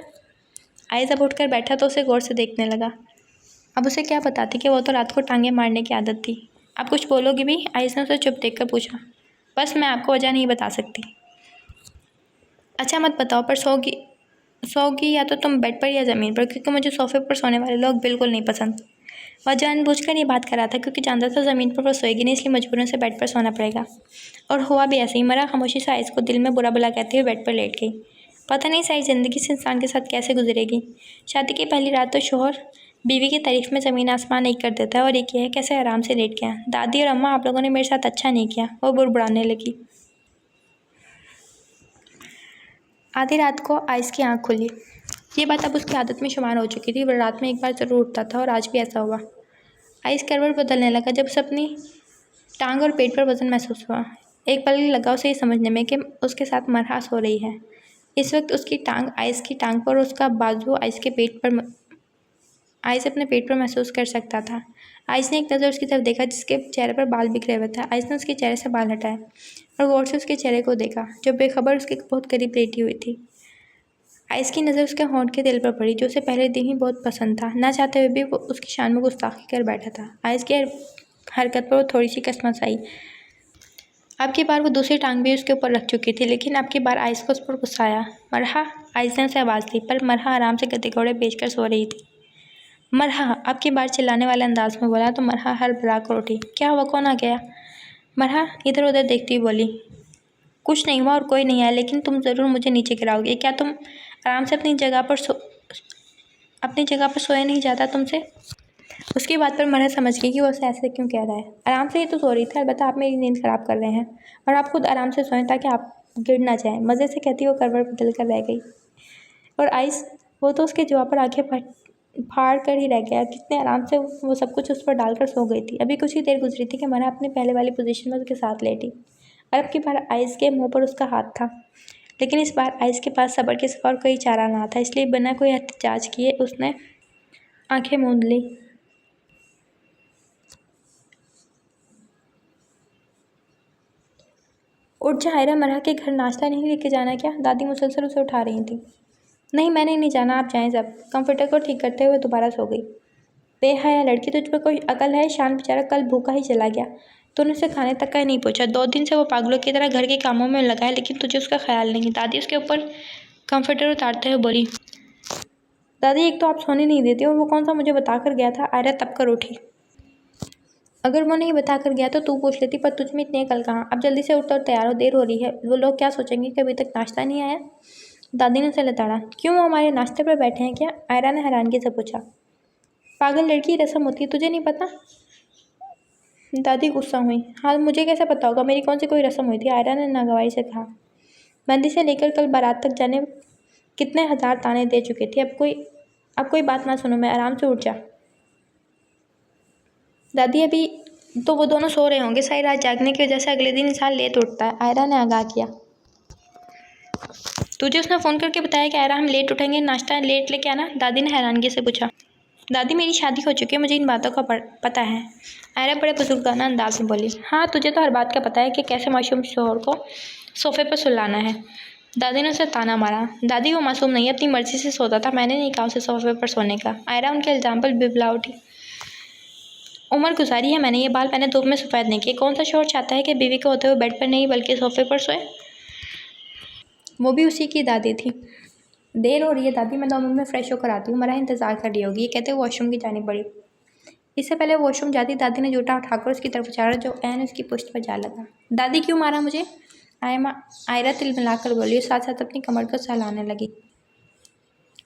Speaker 1: आइस अब उठकर बैठा तो उसे गौर से देखने लगा। अब उसे क्या बताती कि वो तो रात को टांगे मारने की आदत थी। आप कुछ बोलोगी भी? आइस ने उसे चुप देखकर पूछा। बस मैं आपको वजह नहीं बता सकती। अच्छा मत बताओ, पर सोगी या तो तुम बेड पर या ज़मीन पर, क्योंकि मुझे सोफे पर सोने वाले लोग बिल्कुल नहीं पसंद। वह जानबूझकर ये बात कर रहा था क्योंकि जानता था ज़मीन पर वो सोएगी नहीं, इसलिए मजबूरन से बेड पर सोना पड़ेगा। और हुआ भी ऐसे ही। मरहा खामोशी से आइस को दिल में बुरा भला कहते हुए बेड पर लेट गई। पता नहीं सारी ज़िंदगी इस इंसान के साथ कैसे गुजरेगी। शादी की पहली रात तो शोहर बीवी की तारीफ़ में ज़मीन आसमान एक कर देता है, और एक है कैसे आराम से लेट गया। दादी और अम्मा, आप लोगों ने मेरे साथ अच्छा नहीं किया, वो बुड़बुड़ाने लगी। आधी रात को आइस की आंख खुली। ये बात अब उसकी आदत में शुमार हो चुकी थी। वह रात में एक बार ज़रूर उठता था और आज भी ऐसा हुआ। आइस करवट बदलने लगा जब उसे अपनी टांग और पेट पर वजन महसूस हुआ। एक पल लगा उसे ये समझने में कि उसके साथ मरहा सो रही है। इस वक्त उसकी टांग आइस की टांग पर और उसका बाजू आइस अपने पेट पर महसूस कर सकता था। आइस ने एक नज़र उसकी तरफ देखा जिसके चेहरे पर बाल बिखरे हुए थे। आइस ने उसके चेहरे से बाल हटाए और गौर से उसके चेहरे को देखा जो बेखबर उसके बहुत करीब लेटी हुई थी। आइस की नज़र उसके होंठ के तेल पर पड़ी जो उसे पहले दिन ही बहुत पसंद था। ना चाहते हुए भी वो उसकी शान में गुस्ताखी कर बैठा था। आइस की हरकत पर वो थोड़ी सी कसमस आई। अब की बार वो दूसरी टांग भी उसके ऊपर रख चुकी थी, लेकिन अब की बार आइस को उस पर गुस्सा आया। मरहा, आइस ने उसे आवाज़ दी, पर मरहा आराम से गद्दे घोड़े बेचकर सो रही थी। मरहा, अब की बार चिल्लाने वाले अंदाज में बोला तो मरहा हड़बड़ा कर उठी। क्या हुआ, कौन आ गया? मरहा इधर उधर देखती हुई बोली, कुछ नहीं हुआ और कोई नहीं आया, लेकिन तुम ज़रूर मुझे नीचे गिराओगे। क्या तुम आराम से अपनी जगह पर सोया नहीं जाता तुमसे? उसकी बात पर मरहा समझ गई कि वो उसे ऐसे क्यों कह रहा है। आराम से ही तो सो रही थी, अलबत्ता आप मेरी नींद खराब कर रहे हैं और आप खुद आराम से सोएं ताकि आप गिर ना जाएं। मज़े से कहती वो करवट बदल कर रह गई और आइस, वो तो उसके जवाब पर आंखें फाड़ कर ही रह गया। कितने आराम से वो सब कुछ उस पर डालकर सो गई थी। अभी कुछ ही देर गुजरी थी कि मरहा अपने पहले वाली पोजीशन में उसके साथ लेटी और अब की बार आइस के मुंह पर उसका हाथ था, लेकिन इस बार आइस के पास सब्र के सिवा और कोई चारा ना था, इसलिए बिना कोई एहतिजाज किए उसने आंखें मूंद ली। उठ जा आयरा, मरहा के घर नाश्ता नहीं लेके जाना क्या? दादी मुसलसल उसे उठा रही थी। नहीं, मैंने नहीं जाना, आप जाएं सब। कंप्यूटर को ठीक करते हुए दोबारा सो गई। बेहया लड़की, तुझ पर कोई अकल है? शान बेचारा कल भूखा ही चला गया, तूने उसे खाने तक का ही नहीं पूछा। 2 दिन से वो पागलों की तरह घर के कामों में लगा है, लेकिन तुझे उसका ख्याल नहीं। दादी उसके ऊपर कंप्यूटर उतारते हुए बोली। दादी, एक तो आप सोने नहीं देती और वो कौन सा मुझे बता कर गया था? आयरा तब कर उठी। अगर वो नहीं बता कर गया तो तू पूछ लेती, पर तुझ में इतनी अकल कहाँ? अब जल्दी से उठ और तैयार हो, देर हो रही है। वो लोग क्या सोचेंगे कि अभी तक नाश्ता नहीं आया? दादी ने उसे लताड़ा। क्यों, वो हमारे नाश्ते पर बैठे हैं क्या? आयरा ने हैरानगी से पूछा। पागल लड़की, रस्म होती है, तुझे नहीं पता? दादी गुस्सा हुई। हाँ, मुझे कैसे पता होगा, मेरी कौन सी कोई रस्म हुई थी? आयरा ने नागवाई से कहा। मेहंदी से लेकर कल बारात तक जाने कितने हजार ताने दे चुके थे। अब कोई बात ना सुनो, मैं आराम से उठ जा। दादी, अभी तो वो दोनों सो रहे होंगे। सारी रात जागने की वजह से अगले दिन इंसान लेट उठता है, आयरा ने आगाह किया। तुझे उसने फ़ोन करके बताया कि आयरा हम लेट उठेंगे, नाश्ता लेट लेके आना? दादी ने हैरानगी से पूछा। दादी, मेरी शादी हो चुकी है, मुझे इन बातों का पता है, आयरा बड़े बुजुर्गाना अंदाज में बोली। हाँ, तुझे तो हर बात का पता है कि कैसे मासूम शोहर को सोफे पर सुलाना है। दादी ने उसे ताना मारा। दादी, वो मासूम नहीं, अपनी मर्जी से सोता था, मैंने नहीं कहा उसे सोफे पर सोने का। आयरा उनके इल्जाम पर बिबला उठी। उम्र गुजारी है मैंने, ये बाल मैंने धूप में सफ़ेद नहीं किए। कौन सा शोहर चाहता है कि बीवी के होते हुए बेड पर नहीं बल्कि सोफे पर सोए? वो भी उसी की दादी थी। देर हो रही है दादी, मैं 2 मिनट में फ्रेश होकर आती हूँ। मरहा इंतज़ार कर रही होगी, ये कहते हुए वॉशरूम की जानी पड़ी। इससे पहले वॉशरूम जाती दादी ने जूता उठाकर उसकी तरफ उछाला जो ऐन उसकी पुश्त पर जा लगा। दादी, क्यों मारा मुझे? आयरा तिलमिलाकर बोली और साथ साथ अपनी कमर को सहलाने लगी।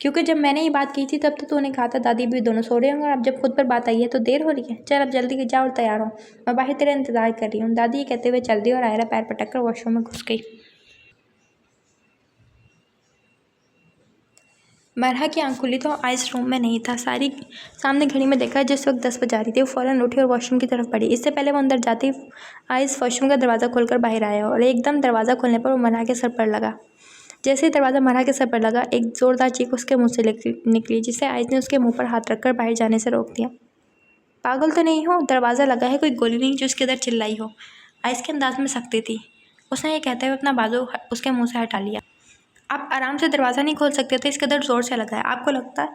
Speaker 1: क्योंकि जब मैंने ये बात की थी तब तो तूने कहा था दादी भी दोनों सो रहे होंगे, और अब जब खुद पर बात आई है तो देर हो रही है। चल अब जल्दी जा और तैयार हो, मैं बाहर तेरा इंतजार कर रही हूँ। दादी ये कहते हुए चल दी और आयरा पैर पटक कर वॉशरूम में घुस गई। मरहा की आंख खुली तो आइस रूम में नहीं था। सामने घड़ी में देखा जिस वक्त 10 बजा रही थी। वो फ़ौरन उठी और वॉशरूम की तरफ बढ़ी। इससे पहले वो अंदर जाती आइस वॉशरूम का दरवाज़ा खोलकर बाहर आया और एकदम दरवाज़ा खोलने पर वो मरहा के सर पर लगा। जैसे ही दरवाज़ा मरहा के सर पर लगा, एक ज़ोरदार चीख उसके मुंह से निकली, जिसे आइस ने उसके मुंह पर हाथ रखकर बाहर जाने से रोक दिया। पागल तो नहीं हो, दरवाज़ा लगा है, कोई गोली नहीं जो उसके अंदर चिल्लाई हो। आइस के अंदाज में सख्ती थी। उसने ये कहते हुए अपना बाजू उसके मुंह से हटा लिया। आप आराम से दरवाज़ा नहीं खोल सकते थे, इस कदर ज़ोर से लगा है, आपको लगता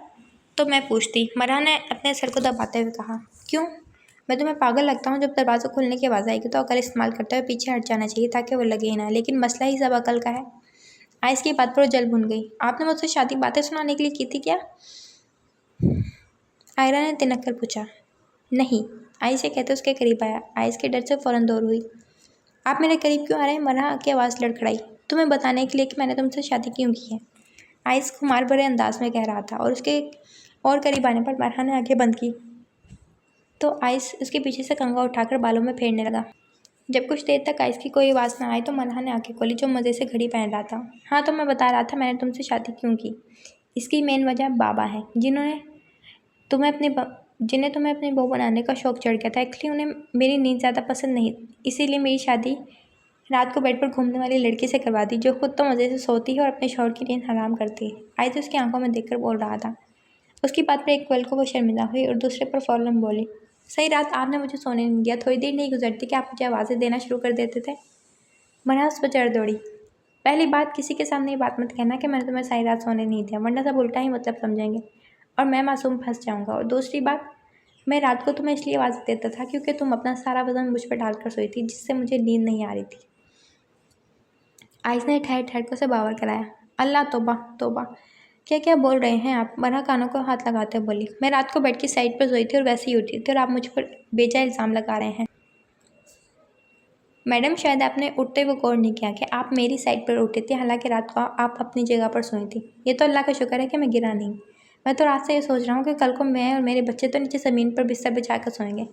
Speaker 1: तो मैं पूछती। मरहा ने अपने सर को दबाते हुए कहा। क्यों, मैं तुम्हें पागल लगता हूँ? जब दरवाज़ा खोलने की आवाज़ आएगी तो अकल इस्तेमाल करते हुए पीछे हट जाना चाहिए ताकि वो लगे ही ना, लेकिन मसला ही सब अकल का है। आइस की बात पर वो जल भुन गई। आपने मुझसे शादी बातें सुनाने के लिए की थी क्या? आयरा ने तिनक कर पूछा। नहीं, आइस ये कहते उसके करीब आया। आइस के डर से फ़ौरन दूर हुई। आप मेरे करीब क्यों आ रहे हैं? मरहा की आवाज़ लड़खड़ाई। तुम्हें बताने के लिए कि मैंने तुमसे शादी क्यों की है, आइस खुमार भरे अंदाज में कह रहा था और उसके और करीब आने पर मरहा ने आंखें बंद की तो आइस उसके पीछे से कंघा उठाकर बालों में फेरने लगा। जब कुछ देर तक आइस की कोई आवाज़ ना आई तो मल्हा ने आंखें खोली, जो मज़े से घड़ी पहन रहा था। हाँ, तो मैं बता रहा था मैंने तुमसे शादी क्यों की। इसकी मेन वजह बाबा है, जिन्हें तुम्हें अपनी बहू बनाने का शौक चढ़ गया था। एक्चुअली उन्हें मेरी नींद ज़्यादा पसंद नहीं, इसीलिए मेरी शादी रात को बेड पर घूमने वाली लड़की से करवा दी, जो खुद तो मज़े से सोती है और अपने शौहर की नींद हराम करती है। आइस उसकी आंखों में देखकर बोल रहा था। उसकी बात पर एक पल को वो शर्मिंदा हुई और दूसरे पर फौरन बोली, सही रात आपने मुझे सोने नहीं दिया, थोड़ी देर नहीं गुजरती कि आप मुझे आवाज़ें देना शुरू कर देते थे। मना उस पर चढ़ दौड़ी। पहली बात, किसी के सामने ये बात मत कहना कि मैंने तुम्हें सारी रात सोने नहीं दिया, वरना सब उल्टा ही मतलब समझेंगे और मैं मासूम फंस जाऊंगा। और दूसरी बात, मैं रात को तुम्हें इसलिए आवाज़ देता था क्योंकि तुम अपना सारा वजन मुझ पर डालकर सोई थी, जिससे मुझे नींद नहीं आ रही थी। आइस ने ठहर ठहर को से बावर कराया। अल्लाह तौबा तौबा, क्या क्या बोल रहे हैं आप। मना कानों को हाथ लगाते बोली, मैं रात को बेड की साइड पर सोई थी और वैसे ही उठी थी और आप मुझ पर बेजा इल्ज़ाम लगा रहे हैं। मैडम, शायद आपने उठते हुए गौर नहीं किया कि आप मेरी साइड पर उठी थी, हालांकि रात को आप अपनी जगह पर सोई थी। ये तो अल्लाह का शुक्र है कि मैं गिरा नहीं। मैं तो रात से ये सोच रहा हूँ कि कल को मैं और मेरे बच्चे तो नीचे ज़मीन पर बिस्तर बिछा कर सोएंगे।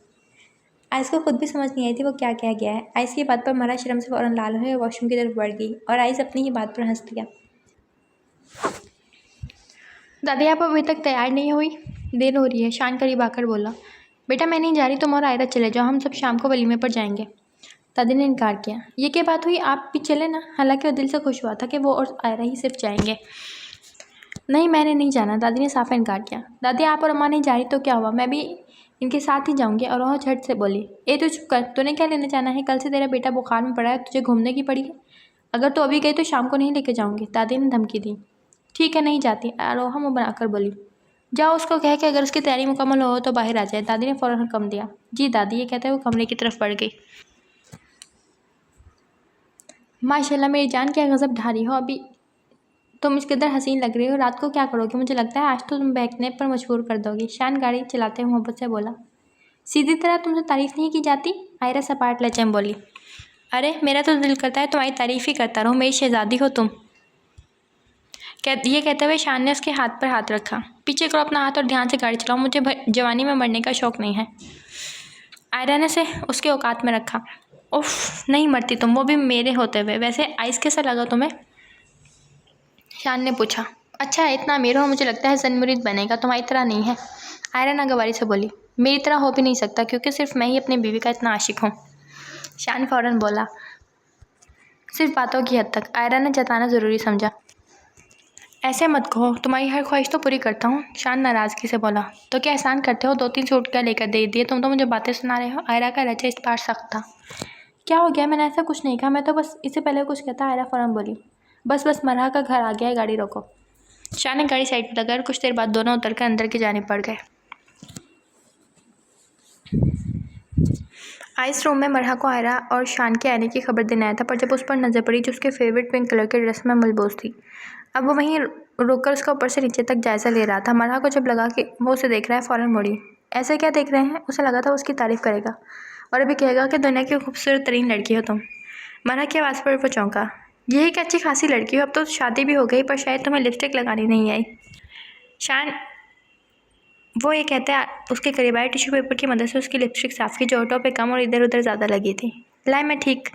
Speaker 1: आइस को खुद भी समझ नहीं आई थी वो क्या कह गया है। आइस की बात पर मरा शर्म से फ़ौरन लाल हुई और वॉशरूम की तरफ बढ़ गई और आइस अपनी ही बात पर हंस दिया। दादी, आप अभी तक तैयार नहीं हुई, देर हो रही है। शान करीब आकर बोला, बेटा मैं नहीं जा रही, तुम और आयरा चले जाओ, हम सब शाम को वलीमे पर जाएंगे। दादी ने इनकार किया। ये क्या बात हुई, आप भी चले ना। हालांकि वो दिल से खुश हुआ था कि वो और आयरा ही सिर्फ जाएंगे। नहीं, मैंने नहीं जाना, दादी ने साफ इनकार किया। दादी, आप और अम्मा नहीं जा रही तो क्या हुआ, मैं भी इनके साथ ही जाऊंगी। और वह झट से बोली, ए तू चुप कर, तूने क्या लेने जाना है। कल से तेरा बेटा बुखार में पड़ा है, तुझे घूमने की पड़ी है। अगर तू अभी गई तो शाम को नहीं लेके जाऊंगी, दादी ने धमकी दी। ठीक है, नहीं जाती, आरोहा मुँह बनाकर बोली। जाओ, उसको कह के अगर उसकी तैयारी मुकम्मल हो तो बाहर आ जाए, दादी ने फ़ौरन हुक्म दिया। जी दादी, ये कहते हुए वो कमरे की तरफ बढ़ गई। माशाल्लाह मेरी जान, क्या गज़ब ढा रही हो। अभी तुम इस कदर हसीन लग रही हो, रात को क्या करोगी। मुझे लगता है आज तो तुम बहकने पर मजबूर कर दोगी। शान गाड़ी चलाते हुए मोहब्बत से बोला। सीधी तरह तुमसे तारीफ़ नहीं की जाती, आयरा सपाट लहजे में बोली। अरे मेरा तो दिल करता है तुम्हारी तारीफ़ ही करता रहूँ, मेरी शहज़ादी हो तुम। ये कहते हुए शान ने उसके हाथ पर हाथ रखा। पीछे करो अपना हाथ और ध्यान से गाड़ी चलाओ, मुझे जवानी में मरने का शौक़ नहीं है। आयरा ने से उसके औकात में रखा। उफ, नहीं मरती तुम, वो भी मेरे होते हुए। वैसे आइस कैसा लगा तुम्हें, शान ने पूछा। अच्छा, इतना अमीर हो, मुझे लगता है ज़न मुरीद बनेगा, तुम्हारी तरह नहीं है। आयरा नागवारी से बोली। मेरी तरह हो भी नहीं सकता क्योंकि सिर्फ मैं ही अपनी बीवी का इतना आशिक हूँ। शान फ़ौरन बोला। सिर्फ बातों की हद तक, आयरा ने जताना ज़रूरी समझा। ऐसे मत कहो, तुम्हारी हर ख्वाहिश तो पूरी करता हूँ, शान नाराज़गी से बोला। तो क्या एहसान करते हो, 2-3 सूट क्या लेकर दे दिए, तुम तो मुझे बातें सुना रहे हो। आयरा का लहजा इस बार सख्त था। क्या हो गया, मैंने ऐसा कुछ नहीं कहा, मैं तो बस इससे पहले कुछ कहता। आयरा फ़ौरन बोली। बस मरहा का घर आ गया है, गाड़ी रोको। शान ने गाड़ी साइड पर लगाकर कुछ देर बाद दोनों उतरकर अंदर की जानिब बढ़ गए। आइस रूम में मरहा को आयरा और शान के आने की खबर देने आया था, पर जब उस पर नज़र पड़ी जो उसके फेवरेट पिंक कलर के ड्रेस में मलबूस थी, अब वो वहीं रुककर उसका ऊपर से नीचे तक जायज़ा ले रहा था। मरहा को जब लगा कि वो उसे देख रहा है, फ़ौरन मुड़ी। ऐसे क्या देख रहे हैं, उसे लगा था उसकी तारीफ़ करेगा और अभी कहेगा कि दुनिया की खूबसूरत तरीन लड़की हो तुम। मरहा की आवाज़ पर वो चौंका। यही एक अच्छी खासी लड़की हो, अब तो शादी भी हो गई, पर शायद तुम्हें लिपस्टिक लगानी नहीं आई। शान वो ये कहते हैं उसके करीब आए, टिश्यू पेपर की मदद से उसकी लिपस्टिक साफ़ की, जो होठों पे कम और इधर उधर ज़्यादा लगी थी। लाए मैं ठीक।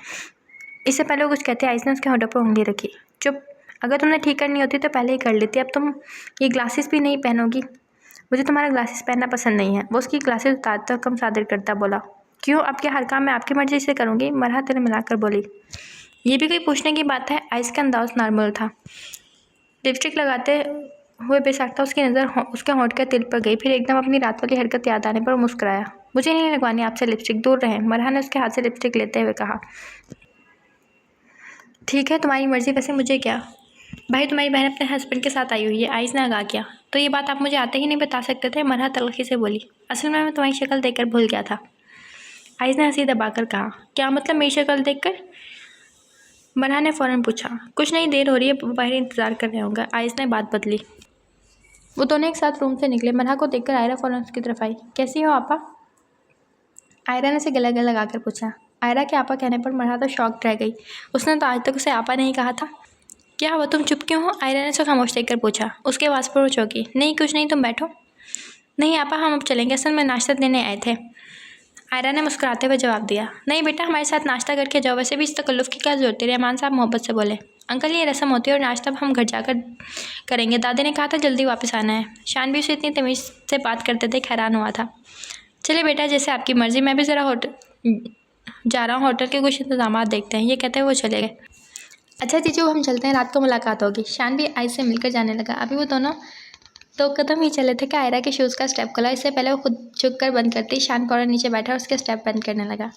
Speaker 1: इससे पहले वो कुछ कहते आइस ने उसके होठों पर उंगली रखी। चुप, अगर तुमने ठीक करनी होती तो पहले ही कर लेती, अब तुम ये ग्लासेस भी नहीं पहनोगी। मुझे तुम्हारा ग्लासेस पहनना पसंद नहीं है। वो उसकी ग्लासेस उतारता कम सादर करता बोला। क्यों, अब क्या हर काम मैं आपकी मर्ज़ी से करूँगी, मरहा तेरे मिलाकर बोली। ये भी कोई पूछने की बात है, आइस का अंदाज़ नॉर्मल था। लिपस्टिक लगाते हुए बेसाख्ता उसकी नज़र उसके होंठ के तिल पर गई, फिर एकदम अपनी रात वाली हरकत याद आने पर मुस्कुराया। मुझे नहीं लगवानी आपसे लिपस्टिक, दूर रहें, मरहा ने उसके हाथ से लिपस्टिक लेते हुए कहा। ठीक है, तुम्हारी मर्ज़ी, वैसे मुझे क्या। भाई, तुम्हारी बहन अपने हस्बैंड के साथ आई हुई है, आइस ने आगाह किया। तो ये बात आप मुझे आते ही नहीं बता सकते थे, मरहा तलखी से बोली। असल में मैं तुम्हारी शक्ल देखकर भूल गया था, आइस ने हंसी दबाकर कहा। क्या मतलब, मेरी शक्ल देखकर, मरहा ने फ़ौरन पूछा। कुछ नहीं, देर हो रही है, बाहर इंतज़ार कर रहे होंगे, आइस ने बात बदली। वो दोनों एक साथ रूम से निकले। मरहा को देखकर आयरा फ़ौरन उसकी तरफ आई। कैसी हो आपा, आयरा ने उसे गले गले लगाकर पूछा। आयरा के आपा कहने पर मरहा तो शॉक रह गई। उसने तो आज तक उसे आपा नहीं कहा था। क्या हुआ, तुम चुप क्यों हो, आयरा ने उसे खामोश देखकर पूछा। उसके आवाज़ पर वो चौंकी। नहीं कुछ नहीं, तुम बैठो। नहीं आपा, हम अब चलेंगे, असल में नाश्ता देने आए थे। आयरा ने मुस्कुराते हुए जवाब दिया, नहीं बेटा, हमारे साथ नाश्ता करके जाओ, वैसे भी इस तकल्लुफ़ की क्या ज़रूरत है। रहमान साहब मोहब्बत से बोले, अंकल ये रस्म होती है और नाश्ता हम घर जाकर करेंगे। दादी ने कहा था जल्दी वापस आना है। शान भी उसे इतनी तमीज़ से बात करते थे हैरान हुआ था। चलिए बेटा, जैसे आपकी मर्ज़ी, मैं भी ज़रा जा रहा हूँ, होटल के कुछ इंतजाम देखते हैं। ये कहते हुए वो चले गए। अच्छा जीजू, हम चलते हैं, रात को मुलाकात होगी। शान भी आइस से मिलकर जाने लगा। अभी वो दोनों 2 कदम ही चले थे कि आयरा के शूज़ का स्टेप खुला। इससे पहले वो खुद झुक कर बंद करती, शान फौरन नीचे बैठा और उसके स्टेप बंद करने लगा।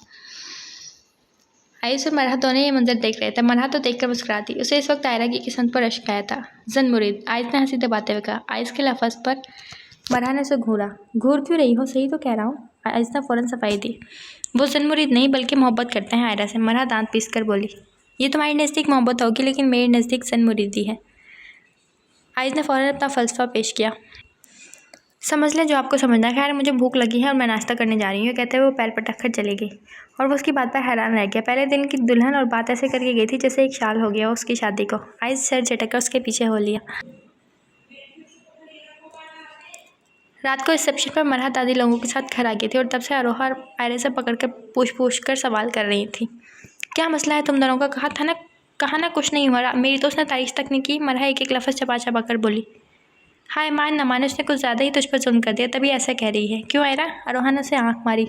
Speaker 1: आइस और मरहा दोनों ये मंजर देख रहे थे। मरहा तो देखकर मुस्कुराती। उसे इस वक्त आयरा की किस्मत पर अश्क आया था। जन मुरीद, आइस ने हंसी दबाते हुए कहा। आइस के लफ्ज़ पर मरहा ने उसे घूरा। घूर क्यों रही हो, सही तो कह रहा हूँ। आइस ने फ़ौरन सफाई दी। वो जन मुरीद नहीं बल्कि मोहब्बत करते हैं आयरा से। मरहा दांत पीस कर बोली, ये तुम्हारी नज़दीक मोहब्बत होगी, लेकिन मेरे नज़दीक जन मुरीदी है। आइस ने फ़ौरन अपना फ़लसफ़ा पेश किया। समझ लें जो आपको समझना है। खैर, मुझे भूख लगी है और मैं नाश्ता करने जा रही हूँ। कहते हुए वो पैर पटक कर चली गई और वो उसकी बात पर हैरान रह गया। पहले दिन की दुल्हन और बात ऐसे करके गई थी जैसे एक साल हो गया उसकी शादी को। आइस सर झटक कर उसके पीछे हो लिया। रात को रिसेप्शन पर मरहा दादी लोगों के साथ घर आ गई थी और तब से अरोहा आयरे से पकड़ कर पूछ कर सवाल कर रही थी। क्या मसला है तुम दोनों का? कहा ना कुछ नहीं हुआ। मेरी तो उसने तारीफ तक नहीं की। मरहा एक एक लफ्ज़ चबा चबा कर बोली। हाय मान न मान, उसने कुछ ज़्यादा ही तुझ पर जुल्म कर दिया, तभी ऐसा कह रही है। क्यों आयरा? अरोहा ने उसे आँख मारी।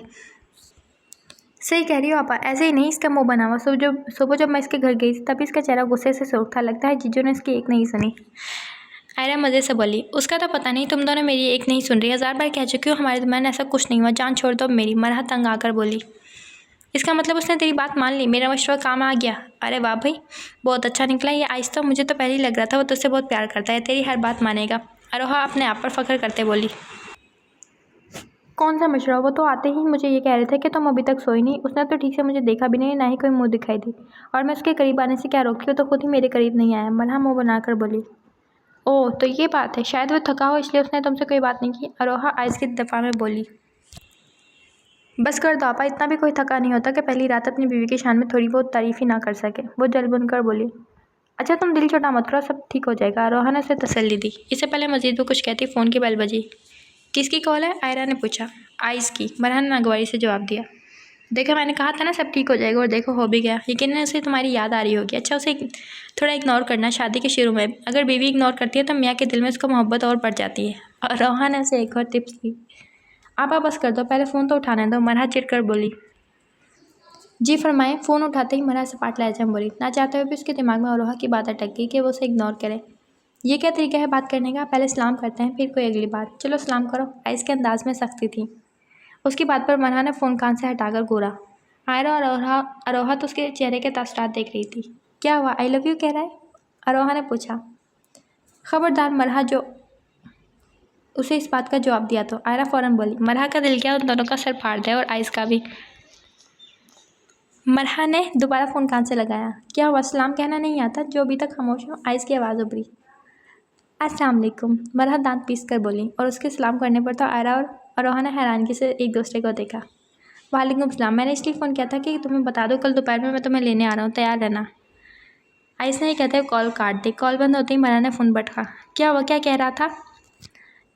Speaker 1: सही कह रही हो आपा, ऐसे ही नहीं इसका मुँह बना हुआ। सुबह जब मैं इसके घर गई थी तभी इसका चेहरा गुस्से से सुर्ख था। लगता है जीजू ने इसकी एक नहीं सुनी। आयरा मज़े से बोली, उसका तो पता नहीं, तुम दोनों मेरी एक नहीं सुन रही। 1000 बार कह चुकी हो हमारे दरमियान ऐसा कुछ नहीं हुआ। जान छोड़ दो मेरी। मरहा तंग आकर बोली। इसका मतलब उसने तेरी बात मान ली, मेरा मशवरा काम आ गया। अरे वाह भाई, बहुत अच्छा निकला ये आइस तो। मुझे तो पहले ही लग रहा था वो तुझसे बहुत प्यार करता है, तेरी हर बात मानेगा। अरोहा अपने आप पर फख्र करते बोली। कौन सा मशवरा? वो तो आते ही मुझे ये कह रहे थे कि तुम अभी तक सोई नहीं। उसने तो ठीक से मुझे देखा भी नहीं, ना ही कोई मुंह दिखाई दी, और मैं उसके करीब आने से क्या रोकी हूँ, तो खुद ही मेरे करीब नहीं आया। मरहा मुँह बनाकर बोली। ओह, तो ये बात है। शायद वो थका हो इसलिए उसने तुमसे कोई बात नहीं की। अरोहा आइस की दफ़ा में बोली। बस कर दो आपा, इतना भी कोई थका नहीं होता कि पहली रात अपनी बीवी की शान में थोड़ी बहुत तारीफ़ ही ना कर सके। वो जल बुनकर बोली। अच्छा तुम दिल छोटा मत करो, सब ठीक हो जाएगा। अरोहा ने उसे तसल्ली दी। इससे पहले मजीद वो कुछ कहती, फ़ोन की बेल बजी। किसकी कॉल है? आयरा ने पूछा। आइस की, मरहा ने नागवारी से जवाब दिया। देखो मैंने कहा था ना सब ठीक हो जाएगा, और देखो हो भी गया। यकीनन उसे तुम्हारी याद आ रही होगी। अच्छा उसे थोड़ा इग्नोर करना। शादी के शुरू में अगर बीवी इग्नोर करती है तो मियाँ के दिल में उसको मोहब्बत और बढ़ जाती है। और रोहा ने उसे एक और टिप्स दी। आप बस कर दो, पहले फ़ोन तो उठाने दो। मरहा चिढ़कर बोली। जी फरमाएं। फ़ोन उठाते ही मरहा सपाट लहजा में बोली। ना चाहते हुए भी उसके दिमाग में अरोहा की बात अटक गई कि वो उसे इग्नोर करे। ये क्या तरीका है बात करने का? पहले सलाम करते हैं फिर कोई अगली बात। चलो सलाम करो। आइस के अंदाज में सख्ती थी। उसकी बात पर मरहा ने फ़ोन कान से हटाकर घूरा। आयरा और अरोहा तो उसके चेहरे के तासरात देख रही थी। क्या हुआ, आई लव यू कह रहा है? अरोहा ने पूछा। खबरदार मरहा, जो उसे इस बात का जवाब दिया तो आयरा फ़ौरन बोली। मरहा का दिल क्या उन दोनों का सर फाड़ दे, और आइस का भी। मरहा ने दोबारा फ़ोन कान से लगाया। क्या हुआ, सलाम कहना नहीं आता? जो अभी तक खामोश हो। आइस की आवाज़ उभरी। अस्सलाम वालेकुम। मरहा दांत पीस कर बोली, और उसके सलाम करने पर तो आयरा और अरोहा ने हैरानगी से एक दूसरे को देखा। वालेकुम सलाम। मैंने इसलिए फ़ोन किया था कि तुम्हें बता दो कल दोपहर में मैं तुम्हें लेने आ रहा हूँ, तैयार रहना। आइस ने ये कहते हुए कॉल काट दी। कॉल बंद होते ही मरहा ने फ़ोन पटका। क्या हुआ, क्या कह रहा था?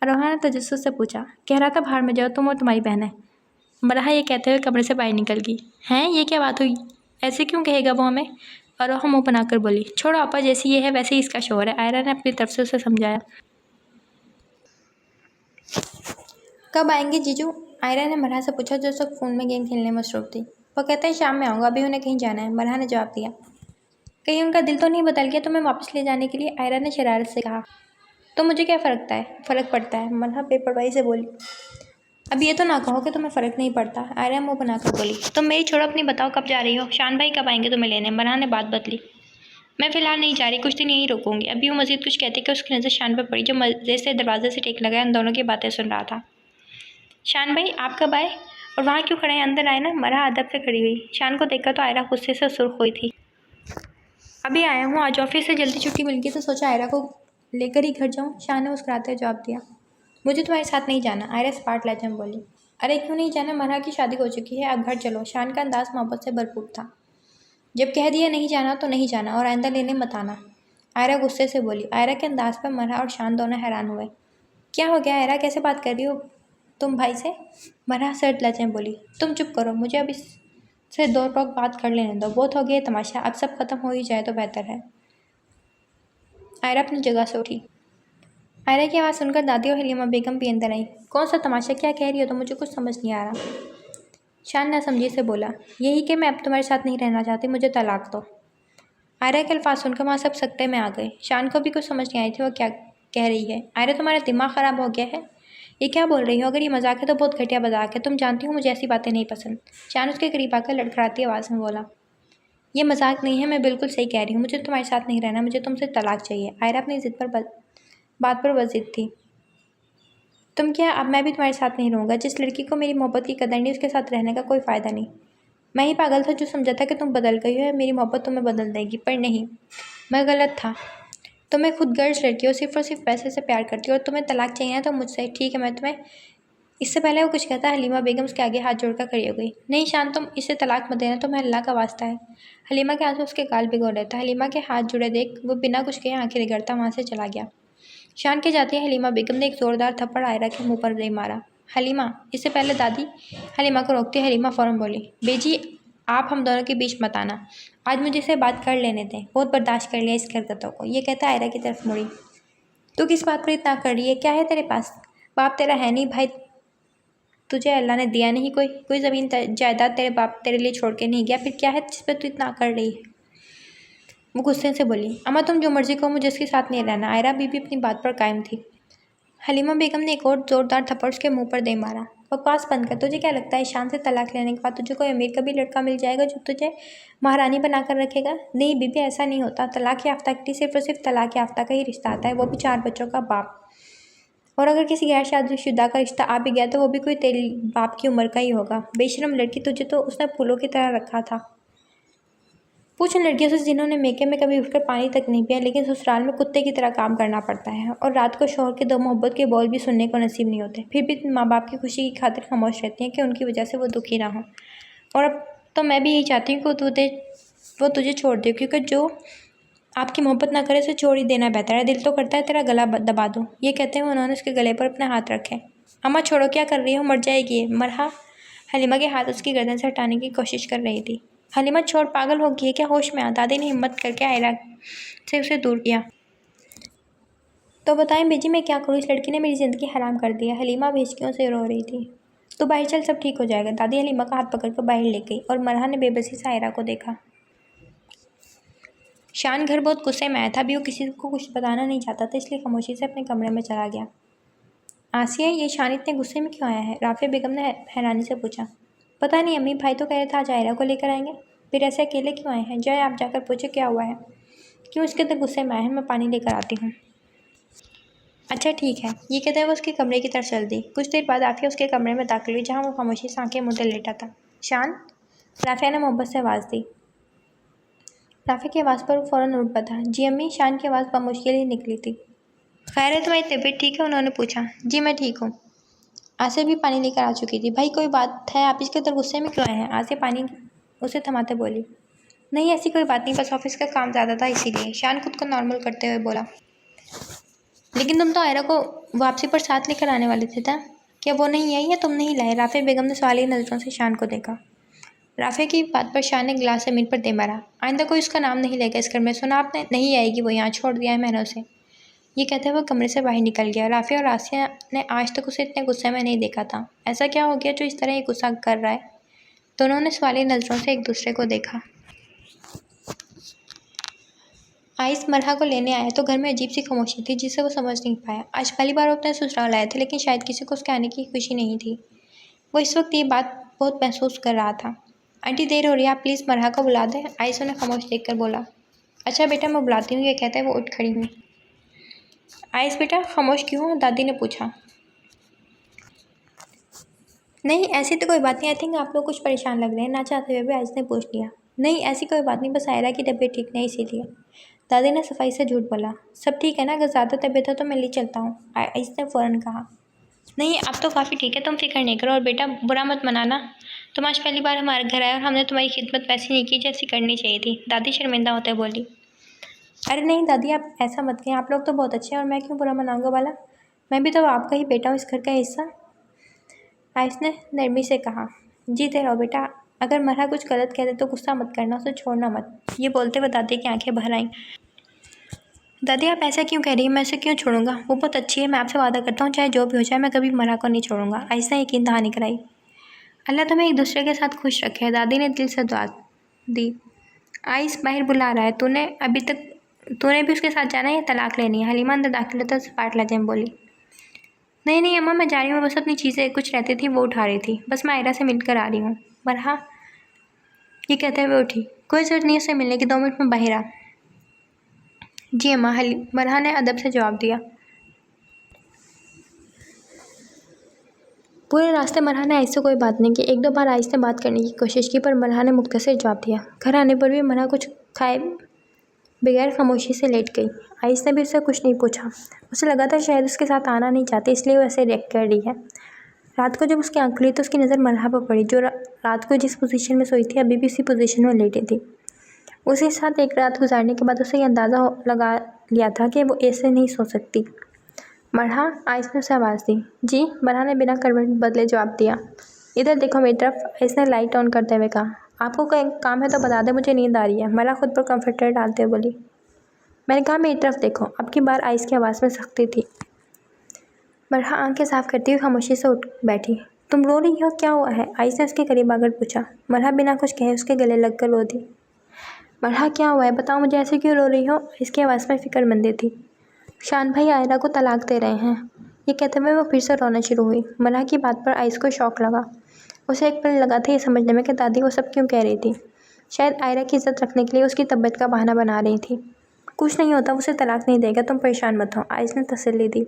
Speaker 1: अरोहा ने तजस्सुस से पूछा। कह रहा था बाहर में जाओ, तुम और तुम्हारी बहनें। मरहा ये कहते हुए कमरे से बाहर निकल गई। हैं, ये क्या बात हुई? ऐसे क्यों कहेगा वो हमें? अरोहा मुँह बनाकर बोली। छोड़ो आपा, जैसी ये है वैसे ही इसका शोहर है। आयरा ने अपनी तरफ से उसे समझाया। कब आएंगे जीजू? आयरा ने मरहा से पूछा, जो उस वक्त फ़ोन में गेम खेलने में मसरूफ़ थी। वो कहते हैं शाम में आऊँगा, अभी उन्हें कहीं जाना है। मरहा ने जवाब दिया। कहीं उनका दिल तो नहीं बदल गया तुम्हें वापस ले जाने के लिए? आयरा ने शरारत से कहा। तो मुझे क्या फ़र्क पड़ता है? मरहा बेपरवाही से बोली। अब ये तो ना कहो कि तुम्हें फ़र्क नहीं पड़ता। आयरा मुँह बनाकर बोली। तुम मेरी छोड़ो, अपनी बताओ कब जा रही हो? शान भाई कब आएंगे तुम्हें लेने? मरहा ने बात बदली। मैं फ़िलहाल नहीं जा रही, कुछ दिन यहीं रुकूंगी। अभी वो मज़ीद कुछ कहती कि उसकी नज़र शान पर पड़ी, जो मज़े से दरवाजे से टेक लगाए उन दोनों की बातें सुन रहा था। शान भाई आप कब आए, और वहाँ क्यों खड़े हैं? अंदर आए ना। मरहा अदब से खड़ी हुई। शान को देखकर तो आयरा गुस्से से सुर्ख हुई थी। अभी आया हूँ, आज ऑफिस से जल्दी छुट्टी मिल गई तो सोचा आयरा को लेकर ही घर जाऊँ। शान ने मुस्कुराते हुए जवाब दिया। मुझे तुम्हारे साथ नहीं जाना। आयरा स्पार्ट लहजे में बोली। अरे क्यों नहीं जाना? मरहा की शादी हो चुकी है, अब घर चलो। शान का अंदाज मोहब्बत से भरपूर था। जब कह दिया नहीं जाना तो नहीं जाना, और आइंदा लेने मत आना। आयरा गुस्से से बोली। आयरा के अंदाज पर मरहा और शान दोनों हैरान हुए। क्या हो गया आयरा, कैसे बात कर रही हो? तुम भाई से? मरहा सर लहजे में बोली। तुम चुप करो, मुझे अब इससे 2 टोक बात कर लेने दो। बहुत हो गया तमाशा, अब सब खत्म हो ही जाए तो बेहतर है। आयरा अपनी जगह से उठी। आयरा की आवाज़ सुनकर दादी और हलीमा बेगम भी अंदर आई। कौन सा तमाशा, क्या कह रही हो? तो मुझे कुछ समझ नहीं आ रहा। शान नासमझी से बोला, यही कि मैं अब तुम्हारे साथ नहीं रहना चाहती, मुझे तलाक दो। आयरा के अल्फाज सुनकर वहाँ सब सकते में आ गए। शान को भी कुछ समझ नहीं आई थी वो क्या कह रही है। आयरा, तुम्हारा दिमाग ख़राब हो गया है? ये क्या बोल रही हो? अगर ये मजाक है तो बहुत घटिया मजाक है। तुम जानती हो मुझे ऐसी बातें नहीं पसंद। शान उसके करीब आकर लड़खड़ाती आवाज़ में बोला, ये मजाक नहीं है, मैं बिल्कुल सही कह रही हूँ। मुझे तुम्हारे साथ नहीं रहना, मुझे तुमसे तलाक चाहिए। आयरा अपनी जिद पर बात पर जिद थी। तुम क्या? अब मैं भी तुम्हारे साथ नहीं रहूँगा। जिस लड़की को मेरी मोहब्बत की कदर नहीं, उसके साथ रहने का कोई फ़ायदा नहीं। मैं ही पागल था जो समझा था कि तुम बदल गई हो, मेरी मोहब्बत तुम्हें बदल देगी, पर नहीं, मैं गलत था। तुम्हें खुद गर्ज लड़की हो, सिर्फ और सिर्फ पैसे से प्यार करती हो, और तुम्हें तलाक चाहिए ना तो मुझसे। ठीक है, मैं तुम्हें। इससे पहले वो कुछ कहता, हलीमा बेगम उसके आगे हाथ जोड़कर खड़ी हो गई। नहीं शान, तुम इसे तलाक मत देना, तुम्हें अल्लाह का वास्ता है। हलीमा के आंसू उसके गाल भिगो रहे थे। हलीमा के हाथ जुड़े देख वो बिना कुछ कहे आंखें रगड़ता वहाँ से चला गया। शान के जाते ही हलीमा बेगम ने एक ज़ोरदार थप्पड़ आयरा के मुंह पर दे मारा। हलीमा, इससे पहले दादी हलीमा को रोकती हलीमा फ़ौरन बोली, बेजी आप हम दोनों के बीच मत आना। आज मुझे इसे बात कर लेने दें, बहुत बर्दाश्त कर लिया इस हरकतों को। ये कहता आयरा की तरफ मुड़ी। तू किस बात पर इतना कर रही है? क्या है तेरे पास? बाप तेरा है नहीं भाई, तुझे अल्लाह ने दिया नहीं, कोई ज़मीन जायदाद तेरे बाप तेरे लिए छोड़ के नहीं गया, फिर क्या है जिस पर तू इतना कर रही है? वो गुस्से से बोली, अम्मा तुम जो मर्जी कहो, मुझे इसके साथ नहीं रहना। आयरा बीबी अपनी बात पर कायम थी। हलीमा बेगम ने एक और ज़ोरदार थप्पड़ उसके मुंह पर दे मारा। बकवास बंद कर। तुझे क्या लगता है शान से तलाक लेने के बाद तुझे कोई अमीर का भी लड़का मिल जाएगा जो तुझे महारानी बनाकर रखेगा? नहीं बीबी, ऐसा नहीं होता। तलाक याफ्ता के लिए सिर्फ और सिर्फ तलाक याफ्ता का ही रिश्ता आता है, वो भी 4 बच्चों का बाप। और अगर किसी गैर शादीशुदा का रिश्ता आ भी गया तो वो भी कोई तेरे बाप की उम्र का ही होगा। बेशरम लड़की, तुझे तो उसने फूलों की तरह रखा था। पूछ उन लड़कियों से जिन्होंने मेके में कभी उठकर पानी तक नहीं पिया, लेकिन ससुराल में कुत्ते की तरह काम करना पड़ता है, और रात को शौहर के 2 मोहब्बत के बोल भी सुनने को नसीब नहीं होते, फिर भी माँ बाप की खुशी की खातिर खामोश रहती हैं कि उनकी वजह से वो दुखी ना हो। और अब तो मैं भी यही चाहती हूँ कि वो तुझे छोड़ दे, क्योंकि जो आपकी मोहब्बत ना करे उसे छोड़ ही देना बेहतर है। दिल तो करता है तेरा गला दबा दूँ। ये कहते हुए उन्होंने उसके गले पर अपने हाथ रखे। अम्मा छोड़ो, क्या कर रही हो? मर जाएगी ये। मरहा हलीमा के हाथ उसकी गर्दन से हटाने की कोशिश कर रही थी। हलीमा छोड़, पागल हो गई है क्या? होश में आ। दादी ने हिम्मत करके आयरा से उसे दूर किया। तो बताएं बेजी, मैं क्या करूँ? इस लड़की ने मेरी ज़िंदगी हराम कर दी है। हलीमा बेचकियों से रो रही थी। तो बाहर चल, सब ठीक हो जाएगा। दादी हलीमा का हाथ पकड़कर बाहर ले गई और मरहा ने बेबसी से आयरा को देखा। शान घर बहुत गुस्से में आया था। अभी वो किसी को कुछ बताना नहीं चाहता था, इसलिए खामोशी से अपने कमरे में चला गया। आसिया, ये शान इतने गुस्से में क्यों आया है? राफिया बेगम ने हैरानी से पूछा। पता नहीं अम्मी, भाई तो कह रहे थे आज आयरा को लेकर आएंगे। फिर ऐसे अकेले क्यों आए हैं? जाए आप जाकर पूछे क्या हुआ है, क्यों इसके अंदर गुस्से में आए हैं। मैं पानी लेकर आती हूँ। अच्छा ठीक है। ये कहते हुए वो उसके कमरे की तरफ चल दी। कुछ देर बाद आफिया उसके कमरे में दाखिल हुई, जहाँ वो खामोशी से आंखें मूंदे लेटा था। शान, राफिया ने मोहब्बत से आवाज़ दी। राफिया की आवाज़ पर वो फ़ौरन उठ पड़ा। जी अम्मी। शान की आवाज़ बमुश्किल ही निकली थी। खैर है, तुम्हारी तबीयत ठीक है? उन्होंने पूछा। जी मैं ठीक हूँ। आसिया भी पानी लेकर आ चुकी थी। भाई कोई बात है, आप इसके अंदर गुस्से में क्यों आए हैं? आसिया पानी उसे थमाते बोली। नहीं ऐसी कोई बात नहीं, बस ऑफिस का काम ज़्यादा था इसीलिए। शान खुद को नॉर्मल करते हुए बोला। लेकिन तुम तो आयरा को वापसी पर साथ लेकर आने वाले थे था? क्या वो नहीं आई या तुम नहीं लाए? राफिया बेगम ने सवालिया नज़रों से शान को देखा। राफिया की बात पर शान ने गिलास ज़मीन पर दे मारा। आइंदा कोई उसका नाम नहीं लेगा इस घर में, सुना आपने? नहीं आएगी वो, यहाँ छोड़ दिया है मैंने उसे। ये कहते हुए वो कमरे से बाहर निकल गया। राफिया और आसिया ने आज तक उसे इतने गुस्से में नहीं देखा था। ऐसा क्या हो गया जो इस तरह ये गुस्सा कर रहा है? दोनों ने सवालिया नज़रों से एक दूसरे को देखा। आइस मरहा को लेने आया तो घर में अजीब सी खामोशी थी जिसे वो समझ नहीं पाया। आज पहली बार वो अपने ससुराल आए थे, लेकिन शायद किसी को उसके आने की खुशी नहीं थी। वो इस वक्त ये बात बहुत महसूस कर रहा था। आंटी देर हो रही है, आप प्लीज़ मरहा को बुला दें। आइस उन्हें खामोश देखकर बोला। अच्छा बेटा मैं बुलाती हूँ। ये कहते वो उठ खड़ी हुई। आइस बेटा खामोश क्यों हो? दादी ने पूछा। नहीं ऐसी तो कोई बात नहीं। आई थिंक आप लोग कुछ परेशान लग रहे हैं। ना चाहते हुए भी आइस ने पूछ लिया। नहीं ऐसी कोई बात नहीं, बस आयरा की तबीयत ठीक नहीं इसीलिए। दादी ने सफाई से झूठ बोला। सब ठीक है ना? अगर ज़्यादा तबीयत हो तो मैं ले चलता हूँ, आइस ने फ़ौरन कहा। नहीं अब तो काफ़ी ठीक है, तुम फिक्र नहीं करो। और बेटा बुरा मत मनाना, तुम आज पहली बार हमारे घर आए और हमने तुम्हारी खिदमत वैसी नहीं की जैसी करनी चाहिए थी। दादी शर्मिंदा होते बोली। अरे नहीं दादी आप ऐसा मत कहें, आप लोग तो बहुत अच्छे हैं और मैं क्यों बुरा मनाऊंगा भला? मैं भी तो आपका ही बेटा हूँ, इस घर का हिस्सा। आयुष ने नरमी से कहा। जीते रहो बेटा, अगर मरहा कुछ गलत कह दे तो गुस्सा मत करना, उसे छोड़ना मत। ये बोलते हुए दादी की आंखें भर आईं। दादी आप ऐसा क्यों कह रही हैं? मैं उसे क्यों छोड़ूंगा? वो बहुत अच्छी है, मैं आपसे वादा करता हूँ चाहे जो भी हो जाए मैं कभी मरहा को नहीं छोड़ूंगा। आयुष ने यकीन दहानी कराई। अल्लाह तुम्हें एक दूसरे के साथ खुश रखे, दादी ने दिल से दुआ दी। आयुष बाहर बुला रहा है, तूने भी उसके साथ जाना है या तलाक लेनी है? हलीमा अंदर दाखिल होता सपाट लहजे में बोली। नहीं नहीं अम्मा, मैं जा रही हूँ, बस अपनी चीज़ें कुछ रहती थी वो उठा रही थी, बस मैं आयरा से मिलकर आ रही हूँ। मरहा ये कहते हुए उठी। कोई जरूरत नहीं उससे मिलने की, 2 मिनट में बाहर आ। जी अम्मा, मरहा ने अदब से जवाब दिया। पूरे रास्ते मरहा ने आइस से कोई बात नहीं की। 1-2 बार आइस ने बात करने की कोशिश की पर मरहा ने मुख्तसर जवाब दिया। घर आने पर भी मरहा कुछ खाए बगैर खामोशी से लेट गई। आइस ने भी उससे कुछ नहीं पूछा। उसे लगा था शायद उसके साथ आना नहीं चाहती, इसलिए वो ऐसे रिएक्ट कर रही है। रात को जब उसकी आँख खुली तो उसकी नज़र मरहा पर पड़ी, जो रात को जिस पोजीशन में सोई थी अभी भी उसी पोजीशन में लेटी थी। उसके साथ एक रात गुजारने के बाद उसे यह अंदाज़ा लगा लिया था कि वो ऐसे नहीं सो सकती। मरहा, आइस ने उसे आवाज़ दी। जी, मरहा ने बिना करवट बदले जवाब दिया। इधर देखो मेरी तरफ, आइस ने लाइट ऑन करते हुए कहा। आपको कोई काम है तो बता दे, मुझे नींद आ रही है। मरहा खुद पर कंफर्टर डालते हुए बोली। मैंने कहा मेरी तरफ देखो। अब की बार आइस की आवाज़ में सख्ती थी। मरहा आंखें साफ करती हुई खामोशी से उठ बैठी। तुम रो रही हो, क्या हुआ है? आइस ने उसके करीब आकर पूछा। मरहा बिना कुछ कहे उसके गले लगकर रो दी। मरहा क्या हुआ है, बताओ मुझे, ऐसे क्यों रो रही हो? इसकी आवाज़ में फिक्रमंदी थी। शान भाई आयरा को तलाक दे रहे हैं। ये कहते हुए वो फिर से रोना शुरू हुई। मरहा की बात पर आइस को शौक लगा। उसे एक पल लगा था ये समझने में कि दादी वो सब क्यों कह रही थी। शायद आयरा की इज्जत रखने के लिए उसकी तबीयत का बहाना बना रही थी। कुछ नहीं होता, उसे तलाक नहीं देगा, तुम परेशान मत हो, आइस ने तसल्ली दी।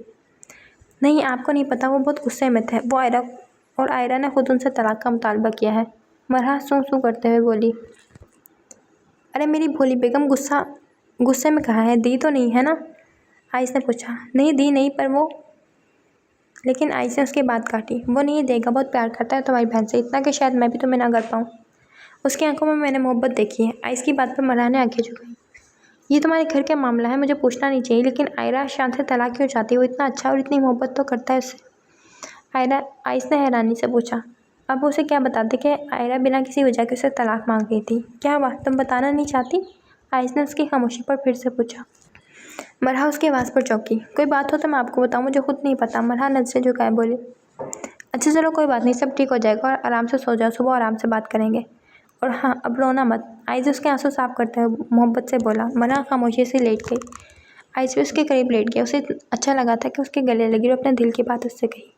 Speaker 1: नहीं, आपको नहीं पता, वो बहुत गुस्से में थे। वो आयरा ने खुद उनसे तलाक का मुतालबा किया है। मरहा सूं सूं करते हुए बोली। अरे मेरी भोली बेगम, गुस्से में कहा है, दी तो नहीं है ना? आइस ने पूछा। नहीं दी नहीं, पर वो। लेकिन आइस ने उसकी बात काटी। वो नहीं देगा, बहुत प्यार करता है तुम्हारी बहन से, इतना कि शायद मैं भी तुम्हें ना कर पाऊँ। उसकी आंखों में मैंने मोहब्बत देखी है। आइस की बात पर मरहा ने आंखें झुकाई। ये तुम्हारे घर का मामला है, मुझे पूछना नहीं चाहिए, लेकिन आयरा शान से तलाक क्यों चाहती है? वो इतना अच्छा और इतनी मोहब्बत तो करता है उससे। आइस ने हैरानी से पूछा। अब उसे क्या बताते कि आयरा बिना किसी वजह के उसे तलाक मांग रही थी? क्या हुआ, तुम बताना नहीं चाहती? आइस ने उसकी खामोशी पर फिर से पूछा। मरहा उसकी आवाज़ पर चौंकी। कोई बात हो तो मैं आपको बताऊं, मुझे खुद नहीं पता। मरहा नज़रें झुकाए बोली। अच्छा चलो कोई बात नहीं, सब ठीक हो जाएगा और आराम से सो जाओ, सुबह आराम से बात करेंगे। और हाँ, अब रोना मत। आइस उसके आंसू साफ करते हुए मोहब्बत से बोला। मरहा खामोशी से लेट गई। आइस भी उसके करीब लेट गया। उसे अच्छा लगा था कि उसके गले लगी और अपने दिल की बात उससे कही।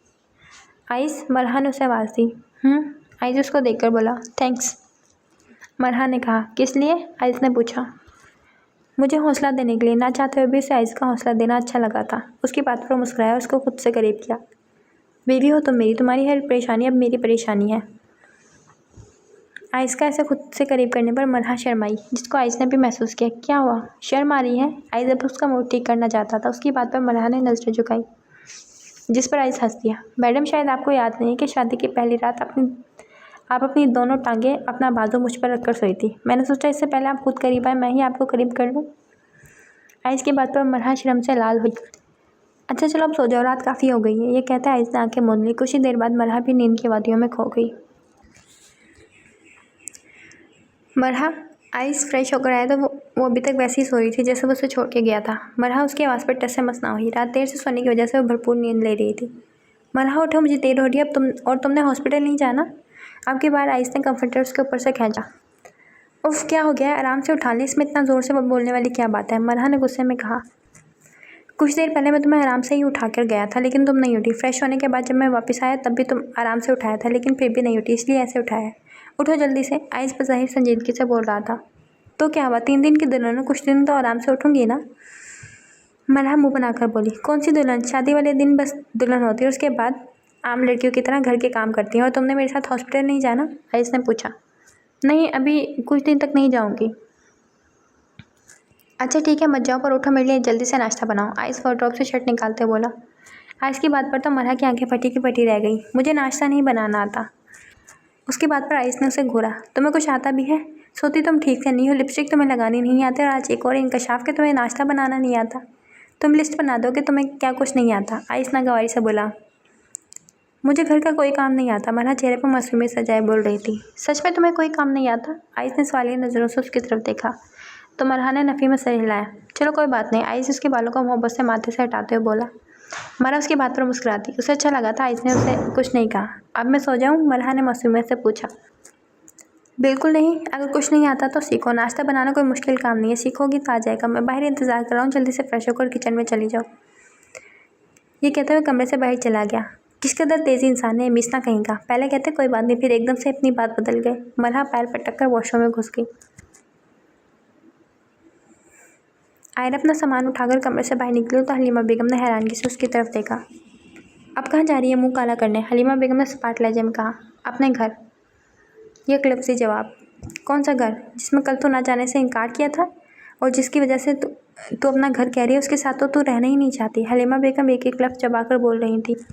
Speaker 1: आइस, मरहा ने उसे आवाज़ दी। आइस उसको देखकर बोला। थैंक्स, मरहा ने कहा। किस लिए? आइस ने पूछा। मुझे हौसला देने के लिए। ना चाहते हुए भी उसे आइस का हौसला देना अच्छा लगा था। उसकी बात पर मुस्कुराया और उसको खुद से करीब किया। बीवी हो तुम मेरी, तुम्हारी हर परेशानी अब मेरी परेशानी है। आइस का ऐसे खुद से करीब करने पर मरहा शर्माई, जिसको आइस ने भी महसूस किया। क्या हुआ, शर्म आ रही है? आइस अब उसका मूड ठीक करना चाहता था। उसकी बात पर मरहा ने नज़रें झुकाई, जिस पर आइस हंस दिया। मैडम, शायद आपको याद नहीं है कि शादी की पहली रात आप अपनी दोनों टांगें अपना बाजू मुझ पर रखकर सोई थी। मैंने सोचा इससे पहले आप खुद करीब आए, मैं ही आपको करीब कर लूँ। आइस की बात पर मरहा शर्म से लाल हुई। अच्छा चलो अब सो जाओ, रात काफ़ी हो गई है। ये कहते आइस ने आंखें मूंद ली। कुछ ही देर बाद मरहा भी नींद की वादियों में खो गई। मरहा, आइस फ्रेश होकर आया तो वो अभी तक वैसे ही सो रही थी जैसे वो उसे छोड़ के गया था। मरहा उसकी आवाज़ पर टस से मस ना हुई। रात देर से सोने की वजह से वो भरपूर नींद ले रही थी। मरहा उठो, मुझे देर हो रही है। अब तुमने हॉस्पिटल नहीं जाना? अब की बार आइस ने कंफर्टर उसके ऊपर से खींचा। उफ, क्या हो गया है? आराम से उठा ली, इसमें इतना ज़ोर से बोलने वाली क्या बात है? मरहा ने गुस्से में कहा। कुछ देर पहले मैं तुम्हें आराम से ही उठा कर गया था, लेकिन तुम नहीं उठी। फ्रेश होने के बाद जब मैं वापस आया तब भी तुम आराम से उठाया था, लेकिन फिर भी नहीं उठी, इसलिए ऐसे उठाया है। उठो जल्दी से, आइस बज़ाहिर संजीदगी से बोल रहा था। तो क्या हुआ, 3 दिन की दुल्हन है, कुछ दिन तो आराम से उठूंगी ना? मरहा मुँह बनाकर बोली। कौन सी दुल्हन? शादी वाले दिन बस दुल्हन होती है, उसके बाद आम लड़कियों की तरह घर के काम करती है। और तुमने मेरे साथ हॉस्पिटल नहीं जाना? आइस ने पूछा। नहीं, अभी कुछ दिन तक नहीं जाऊँगी। अच्छा ठीक है, मत जाओ, पर उठो, मेरे लिए जल्दी से नाश्ता बनाओ। आइस वार्डरोब से शर्ट निकालते बोला। आइस की बात पर तो मरहा की आंखें फटी की फटी रह गई। मुझे नाश्ता नहीं बनाना आता। उसकी बात पर आइस ने उसे घूरा। तुम्हें कुछ आता भी है? सोती तुम ठीक से नहीं हो, लिपस्टिक तुम्हें लगानी नहीं आती, और आज एक और इंकशाफ के तुम्हें नाश्ता बनाना नहीं आता। तुम लिस्ट बना दो कि तुम्हें क्या कुछ नहीं आता। आइस नागवारी से बोला। मुझे घर का कोई काम नहीं आता, मरहा चेहरे पर मासूमियत सजाए बोल रही थी। सच में तुम्हें कोई काम नहीं आता? आइस ने सवालिया नज़रों से उसकी तरफ देखा तो मरहा ने नफ़ी में सर हिलाया। चलो कोई बात नहीं, आइस उसके बालों को मोहब्बत से माथे से हटाते हुए बोला। मरहा उसकी बात पर मुस्कुराती। उसे अच्छा लगा था आइस ने उसे कुछ नहीं कहा। अब मैं सो जाऊँ? मरहा ने मासूमियत से पूछा। बिल्कुल नहीं, अगर कुछ नहीं आता तो सीखो। नाश्ता बनाना कोई मुश्किल काम नहीं है, सीखोगी तो आ जाएगा। मैं बाहर इंतज़ार कर रहा हूँ, जल्दी से फ्रेश होकर किचन में चली जाओ। ये कहते हुए कमरे से बाहर चला गया। किस कदर तेज़ी इंसान है, मिस ना कहीं का। पहले कहते कोई बात नहीं, फिर एकदम से अपनी बात बदल गए। मरहा पैर पटक कर वॉशरूम में घुस गई। आयरा अपना सामान उठाकर कमरे से बाहर निकली तो हलीमा बेगम ने हैरानगी से उसकी तरफ देखा। अब कहाँ जा रही है मुंह काला करने? हलीमा बेगम ने सपाट लहजे में कहा। अपने घर। यह क्लफसी जवाब। कौन सा घर? जिसमें कल तू ना जाने से इनकार किया था और जिसकी वजह से तू अपना घर कह रही है, उसके साथ तो तू रहना ही नहीं चाहती। हलीमा बेगम एक एक लफ्ज़ चबाकर बोल रही थी।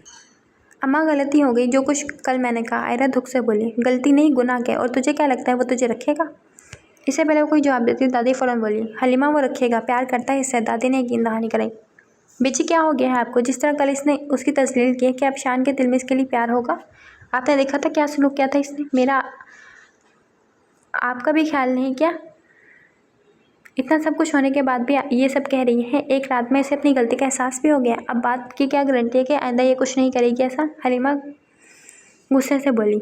Speaker 1: अम्मा गलती हो गई, जो कुछ कल मैंने कहा। आयरा दुख से बोली। गलती नहीं, गुनाह क्या? और तुझे क्या लगता है वो तुझे रखेगा? इससे पहले वो कोई जवाब देती दादी फ़ौरन बोली। हलीमा वो रखेगा, प्यार करता है इससे। दादी ने यकीन दहानी कराई। बेची क्या हो गया है आपको? जिस तरह कल इसने उसकी तस्लील की कि अब शान के दिल में इसके लिए प्यार होगा। आपने देखा था क्या सलूक किया था इसने? मेरा आपका भी ख्याल नहीं क्या? इतना सब कुछ होने के बाद भी ये सब कह रही है। एक रात में इसे अपनी गलती का एहसास भी हो गया। अब बात की क्या गारंटी है कि आइंदा ये कुछ नहीं करेगी ऐसा? हलीमा गुस्से से बोली।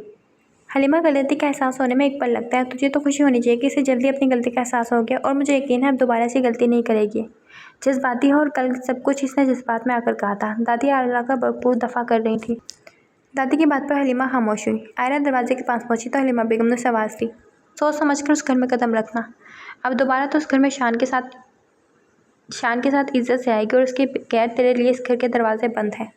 Speaker 1: हलीमा, गलती का एहसास होने में एक पल लगता है। तुझे तो खुशी होनी चाहिए कि इसे जल्दी अपनी गलती का एहसास हो गया और मुझे यकीन है अब दोबारा ऐसी गलती नहीं करेगी। जज्बाती है और कल सब कुछ इसने जज्बात में आकर कहा था। दादी आयरा का भरपूर दफ़ा कर रही थी। दादी की बात पर हलीमा खामोश हुई। आयरा दरवाजे के पास पहुंची तो हलीमा बेगम ने उसे आवाज़ दी। सोच समझ कर उस घर में कदम रखना। अब दोबारा तो उस घर में शान के साथ इज्जत से आएगी और उसके गैर तेरे लिए इस घर के दरवाजे बंद हैं।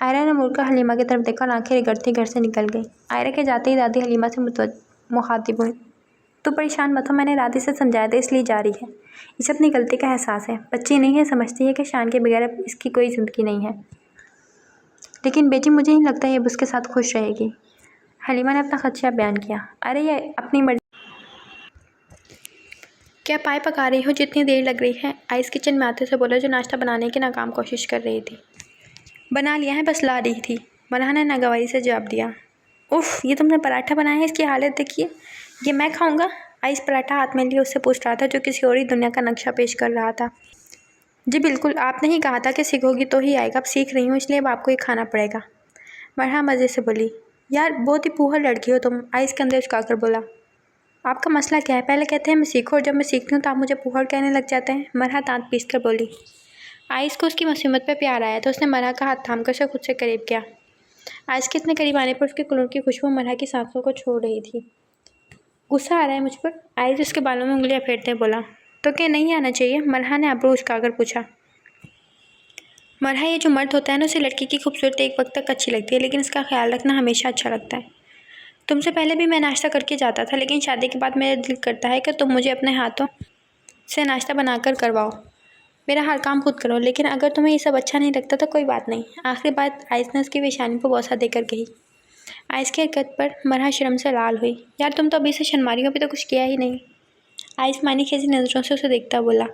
Speaker 1: आयरा ने मुड़कर हलीमा की तरफ देखा और आंखें रगड़ती घर से निकल गई। आयरा के जाते ही दादी हलीमा से मुखातिब हुई। तू परेशान मत हो, मैंने राधे से समझाया था इसलिए जा रही है। इसे अपनी गलती का एहसास है। बच्ची नहीं है, समझती है कि शान के बगैर अब इसकी कोई ज़िंदगी नहीं है। लेकिन बेटी, मुझे नहीं लगता ये अब उसके साथ खुश रहेगी। हलीमा ने अपना खदशा बयान किया। अरे ये अपनी मर्जी। क्या पाए पका रही हो? जितनी देर लग रही है? आइस किचन में आते से बोला, जो नाश्ता बनाने की नाकाम कोशिश कर रही थी। बना लिया है, बस ला रही थी। मरहा ने नागवारी से जवाब दिया। उफ़, ये तुमने पराठा बनाया है, इसकी हालत देखिए। ये मैं खाऊंगा? आइस पराठा हाथ में लिए उससे पूछ रहा था जो किसी और ही दुनिया का नक्शा पेश कर रहा था। जी बिल्कुल, आपने ही कहा था कि सीखोगी तो ही आएगा। अब सीख रही हूँ, इसलिए अब आपको ये खाना पड़ेगा। मरहा मज़े से बोली। यार बहुत ही फूहड़ लड़की हो तुम। आइस के अंदर उचका कर बोला। आपका मसला क्या है? पहले कहते हैं मैं सीखो और जब मैं सीखती हूँ तो आप मुझे फूहड़ कहने लग जाते हैं। मरहा दांत पीस कर बोली। आइस को उसकी मासूमियत पर प्यार आया तो उसने मरहा का हाथ थाम कर उसे खुद से करीब किया। आइस के इतने करीब आने पर उसके कुल्हड़ की खुशबू मरहा की सांसों को छोड़ रही थी। गुस्सा आ रहा है मुझ पर? आइस उसके बालों में उंगलियां फेरते बोला। तो क्या नहीं आना चाहिए? मरहा ने आबरू उचकाकर पूछा। मरहा, ये जो मर्द होता है ना, उसे लड़की की खूबसूरती एक वक्त तक अच्छी लगती है, लेकिन इसका ख्याल रखना हमेशा अच्छा लगता है। तुमसे पहले भी मैं नाश्ता करके जाता था, लेकिन शादी के बाद मेरा दिल करता है कि तुम मुझे अपने हाथों से नाश्ता बनाकर करवाओ। मेरा हर काम खुद करो। लेकिन अगर तुम्हें ये सब अच्छा नहीं लगता तो कोई बात नहीं। आखिरी बात आइस ने उसकी पेशानी पर बोसा देकर कही। आइस की हरकत पर मरहा शर्म से लाल हुई। यार तुम तो अभी से शर्मा रही हो, अभी तो कुछ किया ही नहीं। आइस मानी खेजी नज़रों से उसे देखता बोला।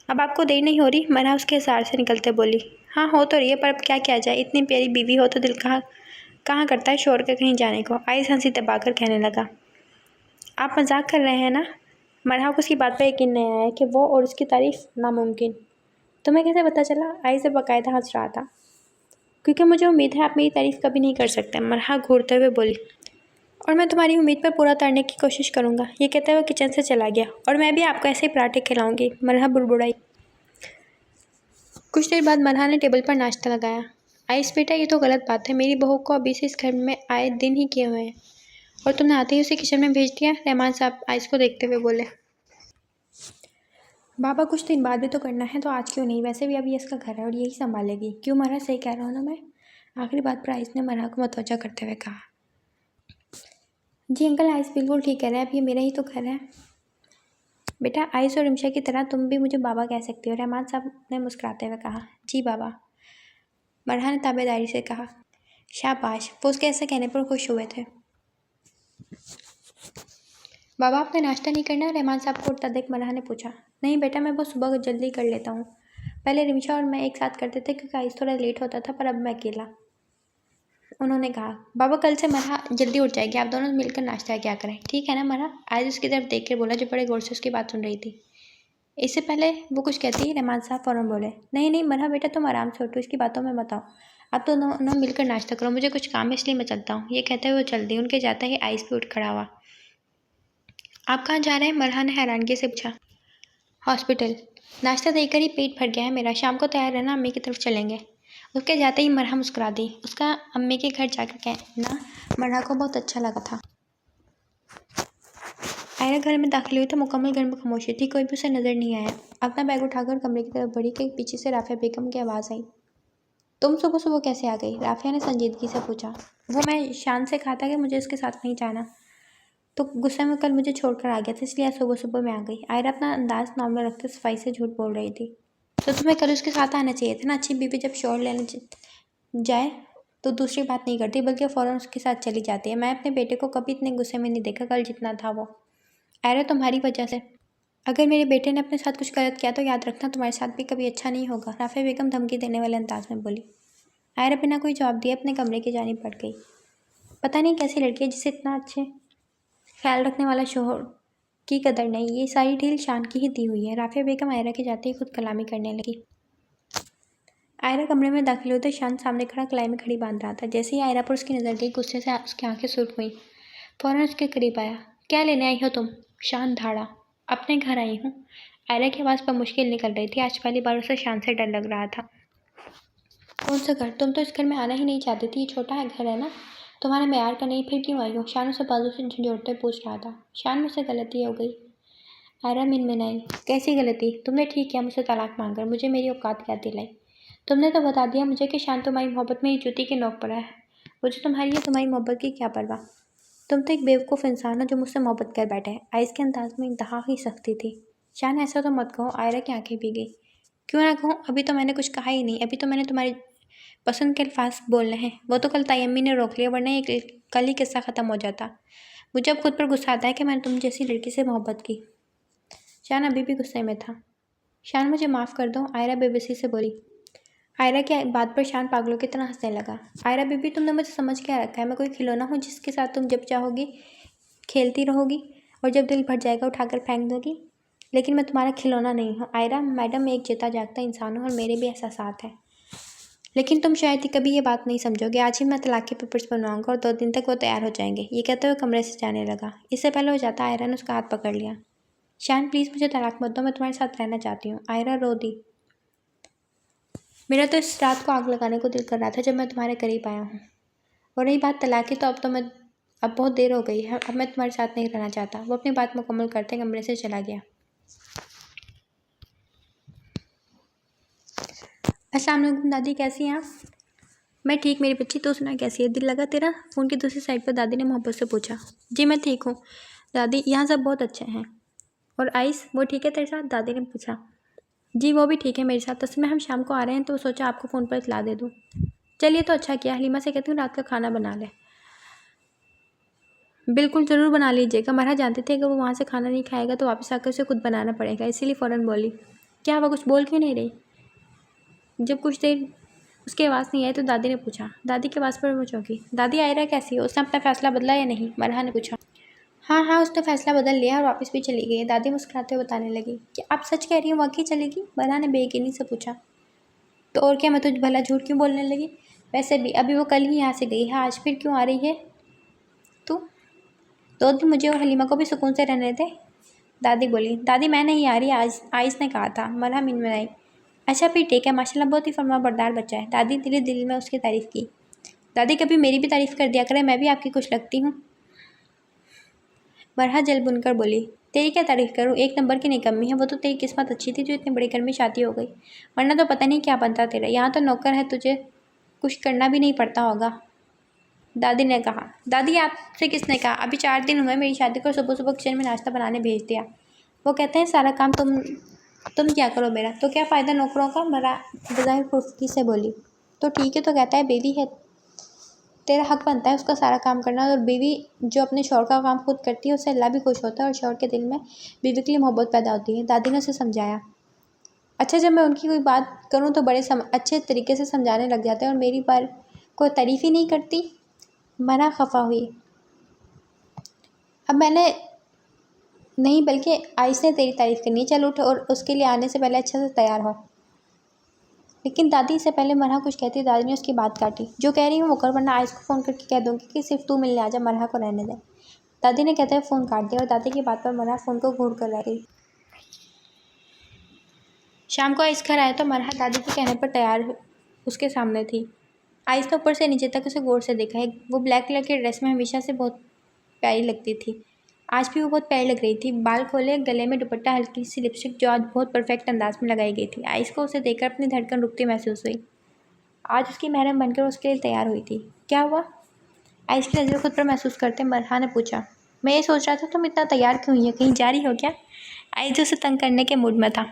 Speaker 1: अब आपको देर नहीं हो रही? मरहा उसके हिसार से निकलते बोली। हाँ हो तो रही है, पर अब क्या किया जाए। इतनी प्यारी बीवी हो तो दिल कहाँ कहाँ करता है छोड़ कर कहीं जाने को। आइस हंसी दबाकर कहने लगा। आप मजाक कर रहे हैं ना? मरहा को उसकी बात पर यकीन नहीं आया कि वो और उसकी तारीफ नामुमकिन। तुम्हें कैसे पता चला? आइस से बाकायदा हंस रहा था। क्योंकि मुझे उम्मीद है आप मेरी तारीफ़ कभी नहीं कर सकते। मरहा घूरते हुए बोली। और मैं तुम्हारी उम्मीद पर पूरा उतारने की कोशिश करूँगा। ये कहते हुए किचन से चला गया। और मैं भी आपको ऐसे ही पराठे खिलाऊंगी। मरहा बुड़बुड़ाई। कुछ देर बाद मरहा ने टेबल पर नाश्ता लगाया। आइस बेटा, ये तो गलत बात है। मेरी बहू को अभी से इस घर में आए दिन ही किए हुए हैं और तुमने आते ही उसे किचन में भेज दिया। रहमान साहब आइस को देखते हुए बोले। बाबा, कुछ दिन बाद भी तो करना है, तो आज क्यों नहीं? वैसे भी अभी इसका घर है और यही संभालेगी। क्यों मरहा, सही कह रहा हूँ ना मैं? आखिरी बात पर आइस ने मरहा को मुतवज्जा करते हुए कहा। जी अंकल, आइस बिल्कुल ठीक कह रहे हैं। अब ये मेरा ही तो घर है। बेटा, आइस और रिमशा की तरह तुम भी मुझे बाबा कह सकती हो। रहमान साहब ने मुस्कुराते हुए कहा। जी बाबा, मरहा ने ताबेदारी से कहा। शाबाश। वो उसके ऐसे कहने पर खुश हुए थे। बाबा, आपने नाश्ता नहीं करना? रहमान साहब को उठता देख मरहा ने पूछा। नहीं बेटा, मैं वो सुबह जल्दी कर लेता हूँ। पहले रिमशा और मैं एक साथ करते थे क्योंकि आइस थोड़ा लेट होता था, पर अब मैं अकेला। उन्होंने कहा। बाबा कल से मरहा जल्दी उठ जाएगी, आप दोनों मिलकर नाश्ता क्या करें, ठीक है ना मरहा? आज उसकी तरफ देख कर बोला जो बड़े गौर से उसकी बात सुन रही थी। इससे पहले वो कुछ कहती ही रहमान साहब फ़ौरन बोले, नहीं नहीं मरहा बेटा तुम आराम से उठो, इसकी बातों में मत आओ, आप तो दोनों मिलकर नाश्ता करो, मुझे कुछ काम है इसलिए मैं चलता हूँ। ये कहते हुए वो चल दी। उनके जाते ही आइस पे उठ खड़ा हुआ। आप कहाँ जा रहे हैं? मरहा ने हैरानगी से पूछा। हॉस्पिटल। नाश्ता देकर ही पेट भर गया है मेरा, शाम को तैयार रहना, अम्मी की तरफ चलेंगे। उसके जाते ही मरहा मुस्कुरा दी। उसका अम्मी के घर जाकर कहना मरहा को बहुत अच्छा लगा था। आयरा घर में दाखिल हुई तो मुकम्मल घर में खामोशी थी, कोई भी उसे नज़र नहीं आया। अपना बैग उठाकर कमरे की तरफ बढ़ी कि पीछे से राफिया बेगम की आवाज़ आई। तुम सुबह सुबह कैसे आ गई? राफिया ने संजीदगी से पूछा। वो मैं शान से कहा था कि मुझे उसके साथ नहीं जाना, तो गुस्से में कल मुझे छोड़कर आ गया था, इसलिए आज सुबह सुबह मैं आ गई। आयरा अपना अंदाज नॉर्मल रखते सफाई से झूठ बोल रही थी। तो तुम्हें कल उसके साथ आना चाहिए था ना, अच्छी बीवी जब शोर लेने जाए तो दूसरी बात नहीं करती बल्कि फ़ौरन उसके साथ चली जाती है। मैं अपने बेटे को कभी इतने गुस्से में नहीं देखा कल जितना था वो। आयरा तुम्हारी वजह से। अगर मेरे बेटे ने अपने साथ कुछ गलत किया तो याद रखना तुम्हारे साथ भी कभी अच्छा नहीं होगा, राफिया बेगम धमकी देने वाले अंदाज में बोली। आयरा बिना कोई जवाब दिए अपने कमरे की जानिब बढ़ गई। पता नहीं कैसी लड़की है जिसे इतना अच्छे ख्याल रखने वाला शोहर की कदर नहीं, ये सारी ढील शान की ही दी हुई है। राफिया बेगम आयरा के जाते ही खुद कलामी करने लगी। आयरा कमरे में दाखिल हुई तो शान सामने खड़ा कलाई में खड़ी बांध रहा था। जैसे ही आयरा पर उसकी नज़र गई गुस्से से उसकी आंखें सुर्ख हुई। फ़ौरन उसके करीब आया। क्या लेने आई हो तुम? शान धाड़ा। अपने घर आई हूँ। आयरा की आवाज़ पर मुश्किल निकल रही थी। आज पहली बार उसे शान से डर लग रहा था। कौन सा घर? तुम तो इस घर में आना ही नहीं चाहती थी, ये छोटा है घर है ना, तुम्हारे मेयार का नहीं, फिर क्यों आई हो? शान उसे बाजू से झंझोड़ते पूछ रहा था। शान मुझसे गलती हो गई। आयरा मिनमिनाई। कैसी गलती? तुमने ठीक किया मुझसे तलाक मांगकर, मुझे मेरी औकात याद दिलाई। तुमने तो बता दिया मुझे कि शान तुम्हारी मोहब्बत में ही जूती की नोक पड़ा है, मुझे तुम्हारी या तुम्हारी मोहब्बत की क्या परवाह। तुम तो एक बेवकूफ़ इंसान हो जो मुझसे मोहब्बत कर बैठे। आइस के अंदाज में इंतहा ही सख्ती थी। शान ऐसा तो मत कहो। आयरा की आंखें भीगी। क्यों ना कहूँ, अभी तो मैंने कुछ कहा ही नहीं, अभी तो मैंने तुम्हारी पसंद के अल्फाज बोलने हैं, वो तो कल तायम्मी ने रोक लिया, वरना ये कल ही किस्सा ख़त्म हो जाता। मुझे अब खुद पर गुस्सा आता है कि मैंने तुम जैसी लड़की से मोहब्बत की। शान अभी भी गुस्से में था। शान मुझे माफ़ कर दो, आयरा बेबसी से बोली। आयरा की बात पर शान पागलों की तरह हंसने लगा। आयरा बीबी तुमने मुझे समझ क्या रखा है? मैं कोई खिलौना हूँ जिसके साथ तुम जब चाहोगी खेलती रहोगी और जब दिल भर जाएगा उठाकर फेंक दोगी? लेकिन मैं तुम्हारा खिलौना नहीं हूँ आयरा। मैडम एक जीता जागता इंसान हूँ और मेरे भी एहसासात हैं, लेकिन तुम शायद ही कभी ये बात नहीं समझोगे। आज ही मैं तलाक के पेपर्स बनवाऊंगा और 2 दिन तक वो तैयार हो जाएंगे। ये कहते हुए कमरे से जाने लगा। इससे पहले हो जाता आयरा ने उसका हाथ पकड़ लिया। शान प्लीज़ मुझे तलाक मत दो, मैं तुम्हारे साथ रहना चाहती हूँ। आयरा रो दी। मेरा तो इस रात को आग लगाने को दिल कर रहा था जब मैं तुम्हारे करीब आया हूँ। और रही बात तलाक की, तो अब बहुत देर हो गई है, अब मैं तुम्हारे साथ नहीं रहना चाहता। वो अपनी बात मुकम्मल करते कमरे से चला गया। अस्सलाम वालेकुम दादी, कैसी हैं आप? मैं ठीक मेरी बच्ची, तो सुना कैसी है? दिल लगा तेरा? फ़ोन की दूसरी साइड पर दादी ने मोहब्बत से पूछा। जी मैं ठीक हूँ दादी, यहाँ सब बहुत अच्छे हैं। और आइस वो ठीक है तेरे साथ? दादी ने पूछा। जी वो भी ठीक है मेरे साथ, असल में हम शाम को आ रहे हैं तो सोचा आपको फ़ोन पर इतला दे दूँ। चलिए तो अच्छा किया। हलीमा से कहती हूँ रात का खाना बना ले। बिल्कुल ज़रूर बना लीजिएगा। मरहा जानते थे कि वो वहाँ से खाना नहीं खाएगा तो वापस आकर उसे खुद बनाना पड़ेगा, इसीलिए फ़ौरन बोली। क्या हुआ, कुछ बोल क्यों नहीं रही? जब कुछ देर उसकी आवाज़ नहीं आई तो दादी ने पूछा। दादी की आवाज़ पर वो चौंकी। दादी आयरा कैसी है? उसने अपना फ़ैसला बदला या नहीं? मरहा ने पूछा। हाँ हाँ उसने फ़ैसला बदल लिया और वापस भी चली गई। दादी मुस्कुराते हुए बताने लगी। क्या आप सच कह रही हो? वाकई चलेगी? मरहा ने बेयकीनी से पूछा। तो और क्या, मैं तुझ भला झूठ क्यों बोलने लगी? वैसे भी अभी वो कल ही यहाँ से गई है, आज फिर क्यों आ रही है तू? 2 दिन मुझे और हलीमा को भी सुकून से रहने दे। दादी बोली। दादी मैं नहीं आ रही, आज आइस ने कहा था। मरहा मिनमिनाई। अच्छा फिर ठीक है, माशाल्लाह बहुत ही फरमाबरदार बच्चा है। दादी दिली दिल में उसकी तारीफ़ की। दादी कभी मेरी भी तारीफ़ कर दिया करें, मैं भी आपकी कुछ लगती हूँ। मरहा जल बुनकर बोली। तेरी क्या तारीफ़ करूँ, एक नंबर की निकम्मी है। वो तो तेरी किस्मत अच्छी थी जो इतने बड़े घर में शादी हो गई, वरना तो पता नहीं क्या बनता तेरा। यहाँ तो नौकर है, तुझे कुछ करना भी नहीं पड़ता होगा, दादी ने कहा। दादी आपसे किसने कहा? अभी 4 दिन हुए मेरी शादी को, सुबह सुबह किचन में नाश्ता बनाने भेज दिया। वो कहते हैं सारा काम तुम क्या करो मेरा, तो क्या फ़ायदा नौकरों का? मरा बज़ाहिर फुर्सती से बोली। तो ठीक है, तो कहता है बेबी है, तेरा हक बनता है उसका सारा काम करना। और बीवी जो अपने शौहर का काम खुद करती है उससे अल्लाह भी खुश होता है और शौहर के दिल में बीवी के लिए मोहब्बत पैदा होती है, दादी ने उसे समझाया। अच्छा जब मैं उनकी कोई बात करूँ तो बड़े अच्छे तरीके से समझाने लग जाते हैं और मेरी बार कोई तारीफ़ ही नहीं करती। मरहा खफा हुई। अब मैंने नहीं बल्कि आइस ने तेरी तारीफ़ करनी है। चल उठ और उसके लिए आने से पहले अच्छे से तैयार हो। लेकिन दादी से पहले मरहा कुछ कहती, दादी ने उसकी बात काटी। जो कह रही हूँ वो कर, वरना आइस को फ़ोन करके कह दूँगी कि सिर्फ तू मिलने आ जा, मरहा को रहने दे। दादी ने कहते हुए फ़ोन काट दिया और दादी की बात पर मरहा फ़ोन को घूर कर रह गई। शाम को आइस घर आया तो मरहा दादी के कहने पर तैयार उसके सामने थी। आइस ने ऊपर से नीचे तक उसे गौर से देखा है। वो ब्लैक कलर के ड्रेस में हमेशा से बहुत प्यारी लगती थी। आज भी वो बहुत प्यारी लग रही थी। बाल खोले, गले में दुपट्टा, हल्की सी लिपस्टिक जो आज बहुत परफेक्ट अंदाज में लगाई गई थी। आइस को उसे देखकर अपनी धड़कन रुकती महसूस हुई। आज उसकी महरम बनकर उसके लिए तैयार हुई थी। क्या हुआ? आइस की नज़र खुद पर महसूस करते मरहा ने पूछा। मैं ये सोच रहा था तुम इतना तैयार क्यों हुई हो, कहीं जा रही हो क्या? आइस जो उसे तंग करने के मूड में था।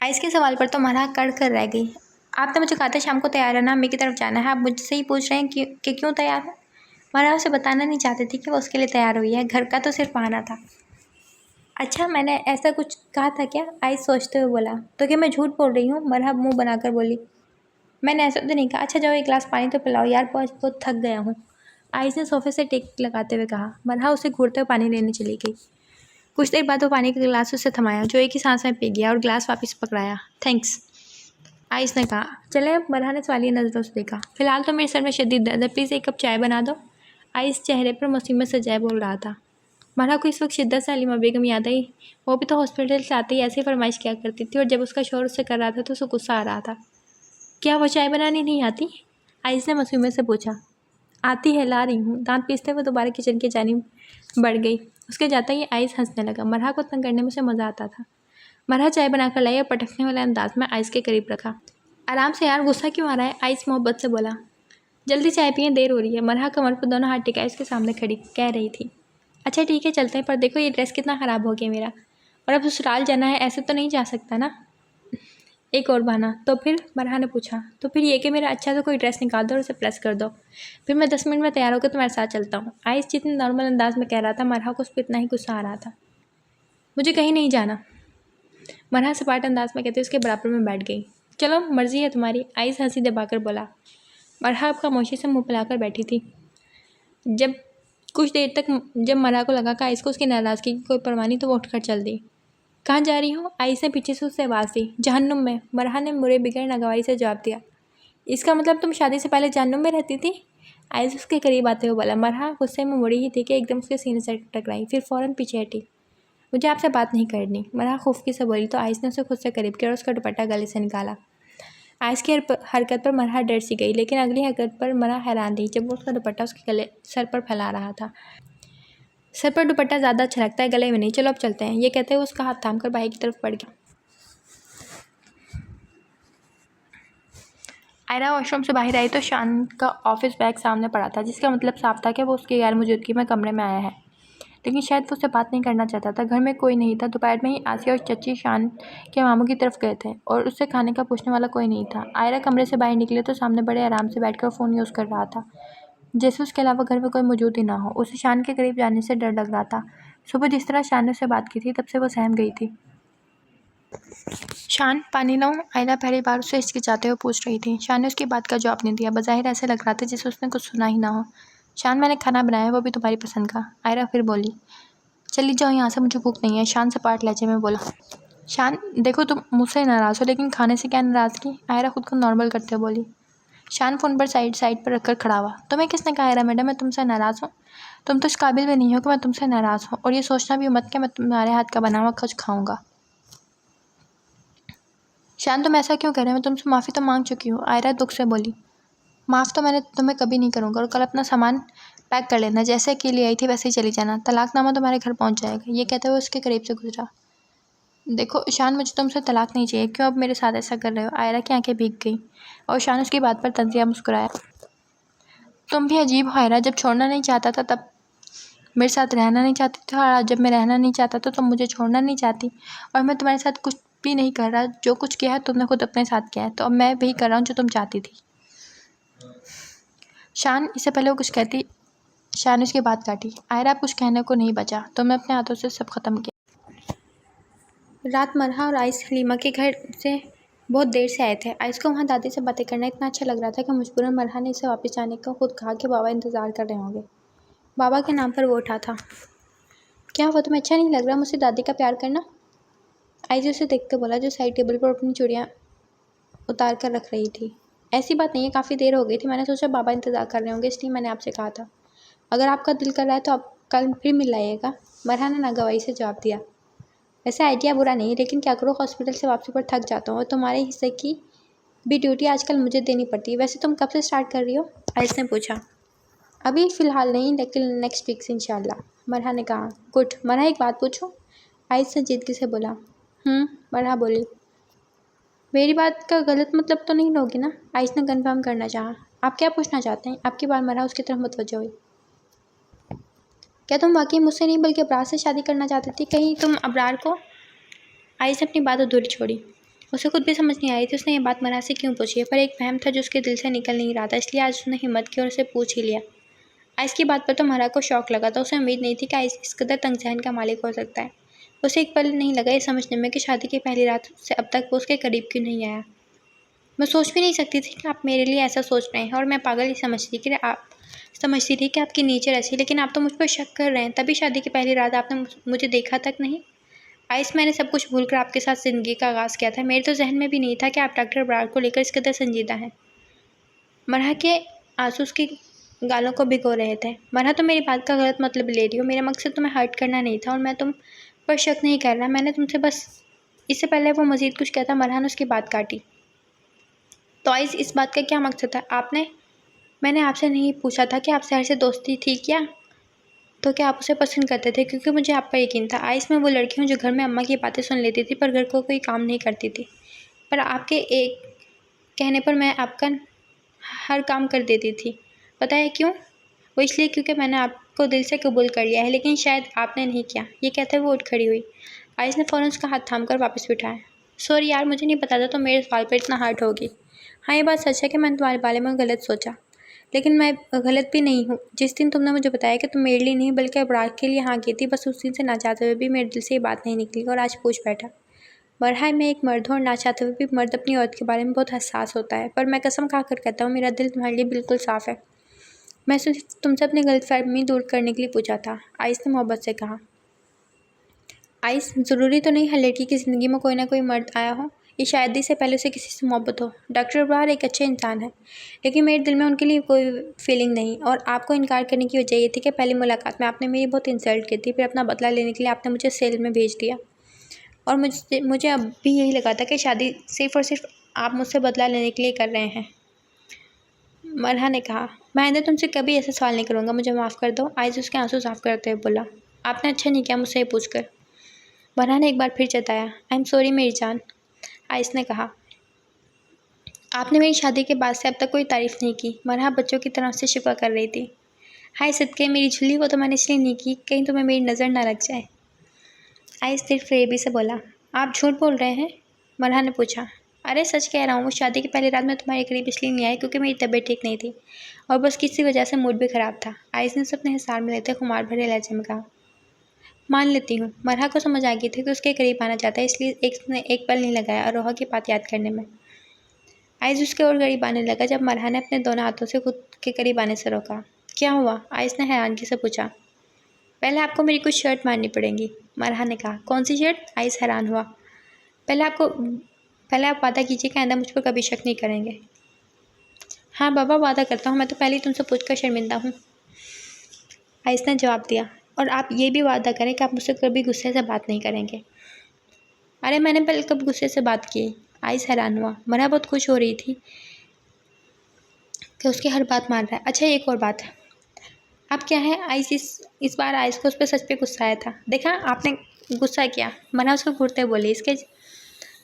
Speaker 1: आइस के सवाल पर तो मरहा कड़ कर रह गई। आपने मुझे कहा था शाम को तैयार रहना, अम्मी की तरफ जाना है। आप मुझसे ही पूछ रहे हैं कि क्यों तैयार हो? मरहा उसे बताना नहीं चाहती थी कि वो उसके लिए तैयार हुई है। घर का तो सिर्फ बहाना था। अच्छा, मैंने ऐसा कुछ कहा था क्या? आइस सोचते हुए बोला। तो क्या मैं झूठ बोल रही हूँ? मरहा मुंह बनाकर बोली। मैंने ऐसा तो नहीं कहा। अच्छा जाओ, एक गिलास पानी तो पिलाओ यार, बहुत थक गया हूँ। आइस ने सोफे से टेक लगाते हुए कहा। मरहा उसे घूरते हुए पानी लेने चली गई। कुछ देर बाद वो पानी का गिलास उसे थमाया, जो एक ही सांस में पी गया और गिलास वापस पकड़ाया। थैंक्स, आइस ने कहा। चले। मरहा ने सवालिया नज़रों से देखा। फिलहाल तो मेरे सर में शदीद दर्द है, प्लीज़ एक कप चाय बना दो। आइस चेहरे पर मुसीबत से जय बोल रहा था। मरहा को इस वक्त शिद्दत से हलीमा बेगम याद आई। वो भी तो हॉस्पिटल से आते ही ऐसी फरमाइश किया करती थी, और जब उसका शोहर उससे कर रहा था तो उसे गुस्सा आ रहा था। क्या वो चाय बनानी नहीं आती? आइस ने मुसीबत से पूछा। आती है, ला रही हूँ। दांत पीसते हुए दोबारा किचन की जानिब बढ़ गई। उसके जाता ही आइस हंसने लगा। मरहा को तंग करने में उसे मज़ा आता था। मरहा चाय बनाकर लाई और पटकने वाले अंदाज में आइस के करीब रखा। आराम से यार, गुस्सा क्यों आ रहा है? आइस मोहब्बत से बोला। जल्दी चाय पिए, देर हो रही है। मरहा कमर पर दोनों हाथ टिकाए उसके सामने खड़ी कह रही थी। अच्छा ठीक है, चलते हैं, पर देखो ये ड्रेस कितना ख़राब हो गया मेरा। और अब ससुराल जाना है, ऐसे तो नहीं जा सकता ना। एक और बहाना। तो फिर? मरहा ने पूछा। तो फिर ये कि मेरा अच्छा सा कोई ड्रेस निकाल दो और उसे प्रेस कर दो, फिर मैं 10 मिनट में तैयार होकर तुम्हारे साथ चलता हूँ। आइस जितने नॉर्मल अंदाज में कह रहा था, मरहा को उस पर इतना ही गुस्सा आ रहा था। मुझे कहीं नहीं जाना, मरहा सपाट अंदाज में कहते उसके बराबर में बैठ गई। चलो, मर्जी है तुम्हारी, आइस हंसी दबाकर बोला। मरहा अब खामोशी से मुँह फैलाकर बैठी थी। जब कुछ देर तक जब मरहा को लगा कि आइस को उसकी नाराज़गी की कोई परवाह नहीं, तो वो उठकर चल दी। कहाँ जा रही हो? आइस ने पीछे से उससे आवाज़ दी। जहन्नुम में, मरहा ने मुरे बिगड़ नागवारी से जवाब दिया। इसका मतलब तुम शादी से पहले जहन्नुम में रहती थी? आइस उसके करीब आते हुए बोला। मरहा गुस्से में मुड़ी ही थी कि एकदम उसके सीने से टकराई, फिर फ़ौरन पीछे हटी। मुझे आपसे बात नहीं करनी, मरहा खुफकी से बोली। तो आइस ने उसे खुद से करीब किया और उसका दुपट्टा गले से निकाला। आइस की हरकत पर मरहा डर सी गई, लेकिन अगली हरकत पर मरहा हैरान रही, जब वो उसका दुपट्टा उसके गले सर पर फैला रहा था। सर पर दुपट्टा ज़्यादा अच्छा लगता है, गले में नहीं। चलो अब चलते हैं। ये कहते हुए उसका हाथ थाम कर भाई की तरफ बढ़ गया। आयरा वॉशरूम से बाहर आई तो शान का ऑफिस बैग सामने पड़ा था, जिसका मतलब साफ था कि वो उसकी गैर मौजूदगी में कमरे में आया है। लेकिन शायद वो उससे बात नहीं करना चाहता था। घर में कोई नहीं था। दोपहर में ही आसिया और चची शान के मामू की तरफ गए थे और उससे खाने का पूछने वाला कोई नहीं था। आयरा कमरे से बाहर निकले तो सामने बड़े आराम से बैठकर फ़ोन यूज़ कर रहा था, जैसे उसके अलावा घर में कोई मौजूद ही ना हो। उसे शान के करीब जाने से डर लग रहा था। सुबह जिस तरह शान ने उससे बात की थी, तब से वो सहम गई थी। शान, पानी लाऊं? आयरा पहली बार उसे हिचकिचाते हुए पूछ रही थी। शान ने उसकी बात का जवाब नहीं दिया। बज़ाहिर ऐसे लग रहा था जैसे उसने कुछ सुना ही ना हो। शान, मैंने खाना बनाया है, वो भी तुम्हारी पसंद का। आयरा फिर बोली। चली जाओ यहाँ से, मुझे भूख नहीं है, शान सपाट लहजे में बोला। शान, देखो तुम मुझसे नाराज़ हो, लेकिन खाने से क्या नाराज़गी? आयरा खुद को नॉर्मल करते हुए बोली। शान फ़ोन पर साइड पर रखकर खड़ा हुआ। तुम्हें किसने कहा आयरा मैडम मैं तुमसे नाराज़ हूँ? तुम तो इस काबिल भी नहीं हो कि मैं तुमसे नाराज़ हूँ, और ये सोचना भी मत कि मैं तुम्हारे हाथ का बना हुआ कुछ खाऊंगा। शान, तुम ऐसा क्यों कर रहे हो? मैं तुमसे माफ़ी तो मांग चुकी हूँ, आयरा दुख से बोली। माफ़ तो मैंने तुम्हें कभी नहीं करूँगा, और कल अपना सामान पैक कर लेना, जैसे अकेली आई थी वैसे ही चली जाना। तलाकनामा तुम्हारे घर पहुँच जाएगा। ये कहते हुए उसके करीब से गुजरा। देखो शान, मुझे तुमसे तलाक नहीं चाहिए, क्यों अब मेरे साथ ऐसा कर रहे हो? आयरा की आंखें भीग गई और शान उसकी बात पर तंजिया मुस्कुराया। तुम भी अजीब हो आयरा, जब छोड़ना नहीं चाहता था तब मेरे साथ रहना नहीं चाहती थी, और आज जब मैं रहना नहीं चाहता तो तुम मुझे छोड़ना नहीं चाहती। और मैं तुम्हारे साथ कुछ भी नहीं कर रहा, जो कुछ किया है तुमने खुद अपने साथ किया है, तो अब मैं भी कर रहा हूँ जो तुम चाहती थी। शान, इससे पहले वो कुछ कहती, शान उसकी बात काटी। आयरा, अब कुछ कहने को नहीं बचा, तुमने अपने हाथों से सब ख़त्म किया। रात मरहा और आइस हलीमा के घर से बहुत देर से आए थे। आयुष को वहाँ दादी से बातें करना इतना अच्छा लग रहा था कि मजबूरन मरहा ने इसे वापस जाने को खुद कहा कि बाबा इंतज़ार कर रहे होंगे। बाबा के नाम पर वो उठा था। क्या हुआ, तुम्हें अच्छा नहीं लग रहा मुझसे दादी का प्यार करना? आयुष उसे देखते बोला, जो साइड टेबल पर अपनी चूड़ियाँ उतार कर रख रही थी। ऐसी बात नहीं है, काफ़ी देर हो गई थी, मैंने सोचा बाबा इंतज़ार कर रहे होंगे इसलिए मैंने आपसे कहा था। अगर आपका दिल कर रहा है तो आप कल फिर मिल लाइएगा। मरहा ने नागवाई से जवाब दिया। वैसे आइडिया बुरा नहीं, लेकिन क्या करो, हॉस्पिटल से वापसी पर थक जाता हूँ और तुम्हारे हिस्से की भी ड्यूटी आजकल मुझे देनी पड़ती है। वैसे तुम कब से स्टार्ट कर रही हो? आयुष ने पूछा। अभी फ़िलहाल नहीं, लेकिन नेक्स्ट वीक से इंशाल्लाह, मरहा ने कहा। गुड। मरहा एक बात पूछूं? आयुष संजीदगी से बोला। मरहा बोली। मेरी बात का गलत मतलब तो नहीं लोगी ना? आयुष ने कंफर्म करना चाहा। आप क्या पूछना चाहते हैं? आपकी बार मरहा उसकी तरफ मुतवज्जो हुई। क्या तुम वाकई मुझसे नहीं बल्कि अबरार से शादी करना चाहती थी? कहीं तुम अबरार को? आयुष ने अपनी बात अधूरी छोड़ी। उसे खुद भी समझ नहीं आई थी उसने ये बात मरहा से क्यों पूछी है, पर एक वहम था जो उसके दिल से निकल नहीं रहा था, इसलिए आज उसने हिम्मत की और उसे पूछ ही लिया। आयुष की बात पर तो मरहा को शौक लगा था। उसे उम्मीद नहीं थी कि आयुष इस कदर तंग जहन का मालिक हो सकता है। उसे एक पल नहीं लगा ये समझने में कि शादी की पहली रात से अब तक वो उसके करीब क्यों नहीं आया। मैं सोच भी नहीं सकती थी कि आप मेरे लिए ऐसा सोच रहे हैं, और मैं पागल ही समझती थी कि आपकी नेचर ऐसी, लेकिन आप तो मुझ पर शक कर रहे हैं। तभी शादी की पहली रात आपने मुझे देखा तक नहीं। आइस, मैंने सब कुछ भूलकर आपके साथ ज़िंदगी का आगाज़ किया था। मेरे तो जहन में भी नहीं था कि आप डॉक्टर अबरार को लेकर इस कदर संजीदा हैं। मरहा के आंसू उसकी गालों को भिगो रहे थे। मरहा, तो मेरी बात का गलत मतलब ले रही हो। मेरा मकसद तुम्हें हर्ट करना नहीं था और मैं तुम पर शक नहीं कर रहा। मैंने तुमसे बस। इससे पहले वो मज़ीद कुछ कहता, मरहा ने उसकी बात काटी। तो आइस, इस बात का क्या मकसद था? मैंने आपसे नहीं पूछा था कि आप शहर से दोस्ती थी क्या? तो क्या आप उसे पसंद करते थे? क्योंकि मुझे आप पर यकीन था। आइस, मैं वो लड़की हूँ जो घर में अम्मा की बातें सुन लेती थी पर घर को कोई काम नहीं करती थी। पर आपके एक कहने पर मैं आपका हर काम कर देती थी। पता है क्यों? वो इसलिए क्योंकि मैंने आपको दिल से कबूल कर लिया है, लेकिन शायद आपने नहीं किया। ये कहते हुए वो उठ खड़ी हुई। आइस ने फ़ौरन उसका हाथ थाम कर वापस बिठाया। सॉरी यार, मुझे नहीं पता था तो मेरे सवाल पर इतना हर्ट होगी। हाँ, ये बात सच है कि मैंने तुम्हारे बारे में गलत सोचा, लेकिन मैं गलत भी नहीं हूँ। जिस दिन तुमने मुझे बताया कि तुम मेरे लिए नहीं बल्कि अबरार के लिए हाँ की थी, बस उस दिन से ना चाहते हुए भी मेरे दिल से ये बात नहीं निकली और आज पूछ बैठा। मरहा, मैं एक मर्द हूँ और ना चाहते हुए भी मर्द अपनी औरत के बारे में बहुत हसास होता है, पर मैं कसम खा कर कहता हूँ मेरा दिल तुम्हारे लिए बिल्कुल साफ़ है। मैं सिर्फ तुमसे अपनी गलतफहमी दूर करने के लिए पूछा था, आइस ने मोहब्बत से कहा। आइस, ज़रूरी तो नहीं हर लड़की की ज़िंदगी में कोई ना कोई मर्द आया हो। ये शादी से पहले उसे किसी से मोहब्बत हो। डॉक्टर अबरार एक अच्छे इंसान है, लेकिन मेरे दिल में उनके लिए कोई फीलिंग नहीं। और आपको इनकार करने की वजह ये थी कि पहली मुलाकात में आपने मेरी बहुत इंसल्ट की थी, फिर अपना बदला लेने के लिए आपने मुझे सेल में भेज दिया। और मुझे अब भी यही लगा था कि शादी सिर्फ़ और सिर्फ आप मुझसे बदला लेने के लिए कर रहे हैं। मरहा ने कहा। मैं आइंदा तुमसे कभी ऐसा सवाल नहीं करूँगा, मुझे माफ़ कर दो। आइज़ उसके आंसू साफ करते हुए बोला। आपने अच्छा नहीं किया मुझसे ये पूछकर। मरहा ने एक बार फिर जताया। आई एम सॉरी मेरी जान, आइस ने कहा। आपने मेरी शादी के बाद से अब तक कोई तारीफ़ नहीं की। मरहा बच्चों की तरह से शिकवा कर रही थी। हाय सदके मेरी झुल्ली, वो तो मैंने इसलिए नहीं की कहीं तुम्हें मेरी नज़र ना लग जाए। आइस फिर फेबी से बोला। आप झूठ बोल रहे हैं? मरहा ने पूछा। अरे सच कह रहा हूँ, वो शादी की पहली रात में तुम्हारे करीब इसलिए नहीं आई क्योंकि मेरी तबीयत ठीक नहीं थी और बस किसी वजह से मूड भी ख़राब था। आइस ने उसे अपने हिसार में लेते खुमार भरे लहजे में कहा। मान लेती हूँ। मरहा को समझ आ गई थी कि उसके करीब आना चाहता है, इसलिए एक पल नहीं लगाया और रोहा की बात याद करने में। आइस उसके और करीब आने लगा जब मरहा ने अपने दोनों हाथों से खुद के करीब आने से रोका। क्या हुआ? आइस ने हैरानगी से पूछा। पहले आपको मेरी कुछ शर्ट मारनी पड़ेगी, मरहा ने कहा। कौन सी शर्ट? आइस हैरान हुआ। पहले आप वादा कीजिए कि आइंदा मुझ पर कभी शक नहीं करेंगे। हाँ बाबा, वादा करता हूँ। मैं तो पहले ही तुमसे पूछकर शर्मिंदा हूँ, आइस ने जवाब दिया। और आप ये भी वादा करें कि आप मुझसे कभी गुस्से से बात नहीं करेंगे। अरे मैंने पहले कब गुस्से से बात की? आइस हैरान हुआ। मरहा बहुत खुश हो रही थी कि उसकी हर बात मान रहा है। अच्छा एक और बात, अब क्या है? आइस इस बार आइस को उस पर सच पे गुस्सा आया था। देखा आपने गुस्सा किया, मरहा उसको घूरते बोली। इसके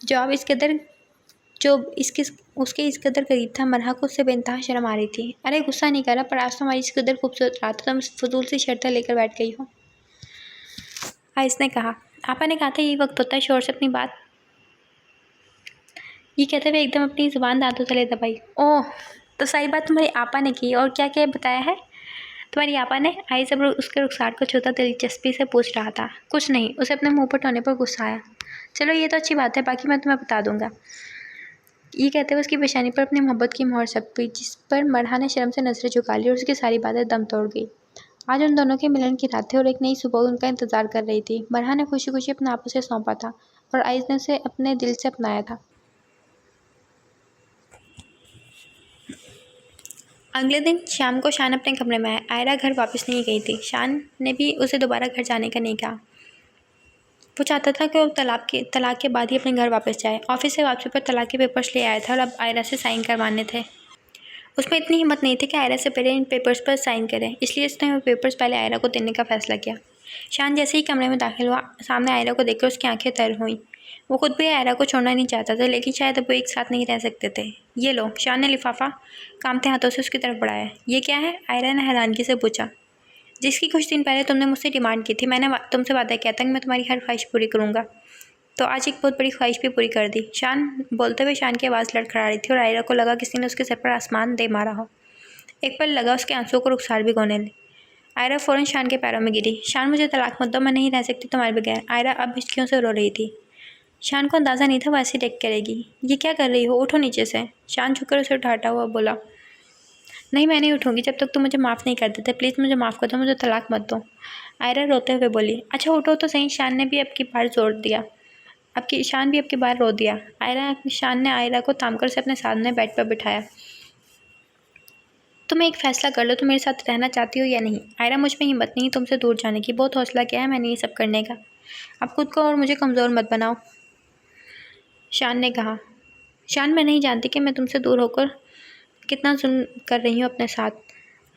Speaker 1: जवाब इस कदर जो इसके उसके इस कदर करीब था, मरहा को उससे बेइंतहा शर्म आ रही थी। अरे गुस्सा नहीं करा, पर आज तो हमारी इस कदर खूबसूरत रात तो तुम फजूल सी शर्तें लेकर बैठ गई हो, आइस ने कहा। आपा ने कहा था यही वक्त होता है शोर से अपनी बात। ये कहते हुए एकदम अपनी ज़ुबान दांतों तले दबाई। ओह, तो सारी बात तुम्हारी आपा ने की, और क्या क्या बताया है तुम्हारी आपा ने? आई सब उसके रुखसार को छूता दिलचस्पी से पूछ रहा था। कुछ नहीं, उसे अपने मुंह पर टोने पर गुस्सा आया। चलो ये तो अच्छी बात है, बाकी मैं तुम्हें बता दूंगा। ये कहते हुए उसकी पेशानी पर अपनी मोहब्बत की मोहर सट गई, जिस पर मरहा ने शर्म से नजरें झुका ली और उसकी सारी बातें दम तोड़ गई। आज उन दोनों के मिलन की रात थी और एक नई सुबह उनका इंतजार कर रही थी। मरहा ने खुशी खुशी अपने आप उसे सौंपा था और आइज ने उसे अपने दिल से अपनाया था। अगले दिन शाम को शान अपने कमरे में आया। आयरा घर वापस नहीं गई थी। शान ने भी उसे दोबारा घर जाने का नहीं कहा। वो चाहता था कि वो तलाक के बाद ही अपने घर वापस जाए। ऑफिस से वापसी पर तलाक के पेपर्स ले आया था और अब आयरा से साइन करवाने थे। उसमें इतनी हिम्मत नहीं थी कि आयरा से पहले इन पेपर्स पर साइन करे, इसलिए उसने वो पेपर्स पहले आयरा को देने का फैसला किया। शान जैसे ही कमरे में दाखिल हुआ, सामने आयरा को देखकर उसकी आंखें तर हुईं। वो खुद भी आयरा को छोड़ना नहीं चाहता था, लेकिन शायद अब वो एक साथ नहीं रह सकते थे। ये लो, शान ने लिफाफा कामते हाथों से उसकी तरफ बढ़ाया। ये क्या है? आयरा ने हैरानगी से पूछा। जिसकी कुछ दिन पहले तुमने मुझसे डिमांड की थी। मैंने तुमसे वादा किया था कि मैं तुम्हारी हर ख्वाहिश पूरी करूँगा, तो आज एक बहुत बड़ी ख्वाहिश भी पूरी कर दी। शान बोलते हुए शान की आवाज़ लड़खड़ा रही थी और आयरा को लगा किसी ने उसके सर पर आसमान दे मारा हो। एक पल लगा उसके आंसुओं को रुखसार भिगोने ले। आयरा फ़ौरन शान के पैरों में गिरी। शान, मुझे तलाक मत दो, मैं नहीं रह सकती तुम्हारे बगैर। आयरा अब हिचकियों से रो रही थी। शान को अंदाज़ा नहीं था वो ऐसी टेक करेगी। ये क्या कर रही हो? उठो नीचे से। शान झुककर उसे उठाता हुआ बोला। नहीं, मैं नहीं उठूँगी जब तक तुम मुझे माफ़ नहीं कर देते। प्लीज़ मुझे माफ़ कर दो, मुझे तलाक मत दो। आयरा रोते हुए बोली। अच्छा उठो तो सही। शान ने भी शान भी अब की बार रो दिया। शान ने आयरा को थामकर उसे अपने सामने बेड पर बिठाया। तुम एक फ़ैसला कर लो, तुम मेरे साथ रहना चाहती हो या नहीं? आयरा, मुझ में हिम्मत नहीं तुमसे दूर जाने की। बहुत हौसला किया है मैंने ये सब करने का। अब खुद को और मुझे कमज़ोर मत बनाओ, शान ने कहा। शान, मैं नहीं जानती कि मैं तुमसे दूर होकर कितना जुल्म कर रही हूँ अपने साथ।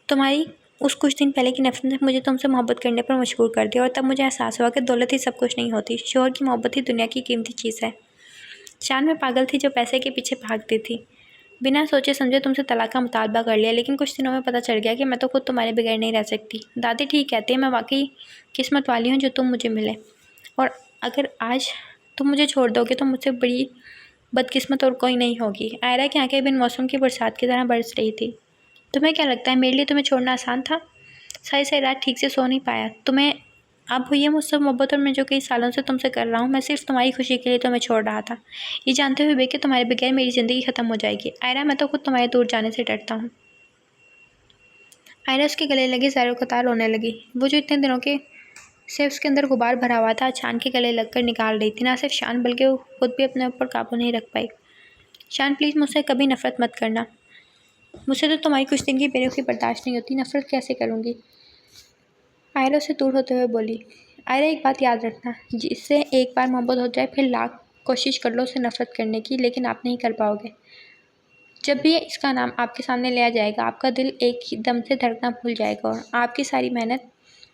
Speaker 1: तुम्हारी उस कुछ दिन पहले की नफ़रत ने मुझे तुमसे मोहब्बत करने पर मजबूर कर दिया और तब मुझे एहसास हुआ कि दौलत ही सब कुछ नहीं होती। शोहर की मोहब्बत ही दुनिया की कीमती चीज़ है। शान, मैं पागल थी जो पैसे के पीछे भागती थी। बिना सोचे समझे तुमसे तलाक का मुतालबा कर लिया, लेकिन कुछ दिनों में पता चल गया कि मैं तो खुद तुम्हारे बगैर नहीं रह सकती। दादी ठीक कहती है, मैं वाकई किस्मत वाली हूँ जो तुम मुझे मिले, और अगर आज तुम मुझे छोड़ दोगे तो मुझसे बड़ी बदकिस्मत और कोई नहीं होगी। आयरा की आंखें बिन मौसम की बरसात की तरह बरस रही थी। तुम्हें क्या लगता है मेरे लिए तुम्हें छोड़ना आसान था? सारी सारी रात ठीक से सो नहीं पाया। तुम्हें अब हुई है मुझसे मोहब्बत, और मैं जो कई सालों से तुमसे कर रहा हूँ, मैं सिर्फ तुम्हारी खुशी के लिए तुम्हें छोड़ रहा था, ये जानते हुए भी कि तुम्हारे बगैर मेरी ज़िंदगी ख़त्म हो जाएगी। आयरा, मैं तो खुद तुम्हारे दूर जाने से डरता हूँ। आयरा उसके गले लगी ज़ारो कतार रोने लगी। वो जो इतने दिनों के से उसके अंदर गुबार भरा हुआ था, शान के गले लगकर निकाल रही थी। ना सिर्फ शान बल्कि वो खुद भी अपने ऊपर काबू नहीं रख पाई। शान, प्लीज़ मुझसे कभी नफ़रत मत करना। मुझसे तो तुम्हारी कुछ दिन की बेरुखी बर्दाश्त नहीं होती, नफ़रत कैसे करूँगी? आयरा से दूर होते हुए बोली। आयरा, एक बात याद रखना, जिससे एक बार मोहब्बत हो जाए फिर लाख कोशिश कर लो उसे नफ़रत करने की, लेकिन आप नहीं कर पाओगे। जब भी इसका नाम आपके सामने लिया जाएगा, आपका दिल एक ही दम से धड़कना भूल जाएगा और आपकी सारी मेहनत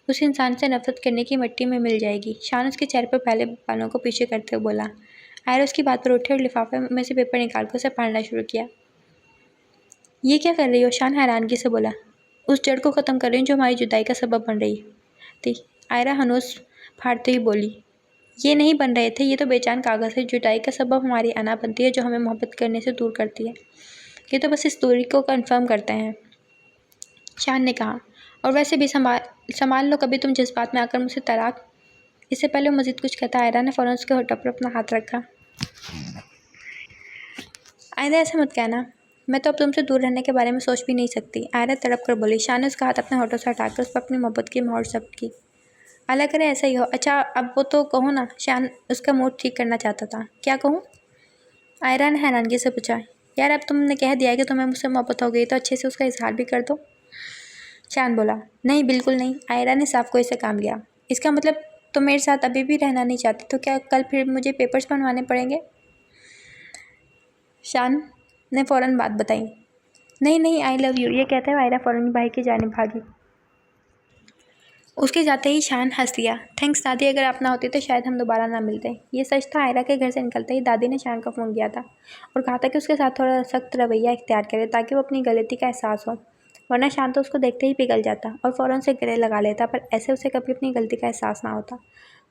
Speaker 1: उस इंसान से नफ़रत करने की मिट्टी में मिल जाएगी। शान उसके चेहरे पर फैले बालों को पीछे करते हुए बोला। आयरा उसकी बात पर उठी और लिफाफे में से पेपर निकाल कर उसे पढ़ना शुरू किया। ये क्या कर रही हो? शान हैरानगी से बोला। उस जड़ को ख़त्म कर रही हूँ जो हमारी जुदाई का सबब बन रही थी। आयरा हनोस फाड़ते ही बोली। ये नहीं बन रहे थे, ये तो बेजान कागज़ है। जुदाई का सबब हमारी अना बनती है जो हमें मोहब्बत करने से दूर करती है। ये तो बस इस दूरी को कंफर्म करते हैं, शान ने कहा। और वैसे भी संभाल लो कभी तुम जज्बात में आकर मुझसे तलाक। इससे पहले मज़ीद कुछ कहता आयरा ने फ़ौरन उसके होठों पर अपना हाथ रखा। आयरा, ऐसा मत कहना, मैं तो अब तुमसे दूर रहने के बारे में सोच भी नहीं सकती। आयरा तड़प कर बोली। शान ने उसका हाथ अपने होठों से हटाकर उस पर अपनी मोहब्बत की मोहर जब्त की। अल्लाह करे ऐसा ही हो। अच्छा अब वो तो कहो ना। शान उसका मूड ठीक करना चाहता था। क्या कहूँ? आयरा ने हैरानगी से पूछा। यार, अब तुमने कह दिया है कि तुम्हें मुझसे मोहब्बत हो गई तो अच्छे से उसका इजहार भी कर दो। शान बोला। नहीं, बिल्कुल नहीं। आयरा ने साफ कोई से काम लिया। इसका मतलब तुम मेरे साथ अभी भी रहना नहीं चाहती, तो क्या कल फिर मुझे पेपर्स बनवाने पड़ेंगे? शान ने फ़ौरन बात बताई। नहीं नहीं, आई लव यू, ये कहते हुए आयरा फ़ौरन भाई की जानिब भागी। उसके जाते ही शान हंस दिया। थैंक्स दादी, अगर आप ना होती तो शायद हम दोबारा ना मिलते। ये सच था। आयरा के घर से निकलते ही दादी ने शान का फ़ोन किया था और कहा था कि उसके साथ थोड़ा सख्त रवैया इख्तियार करे ताकि वो अपनी गलती का एहसास हो, वरना शान तो उसको देखते ही पिघल जाता और फ़ौरन से गले लगा लेता, पर ऐसे उसे कभी अपनी गलती का एहसास ना होता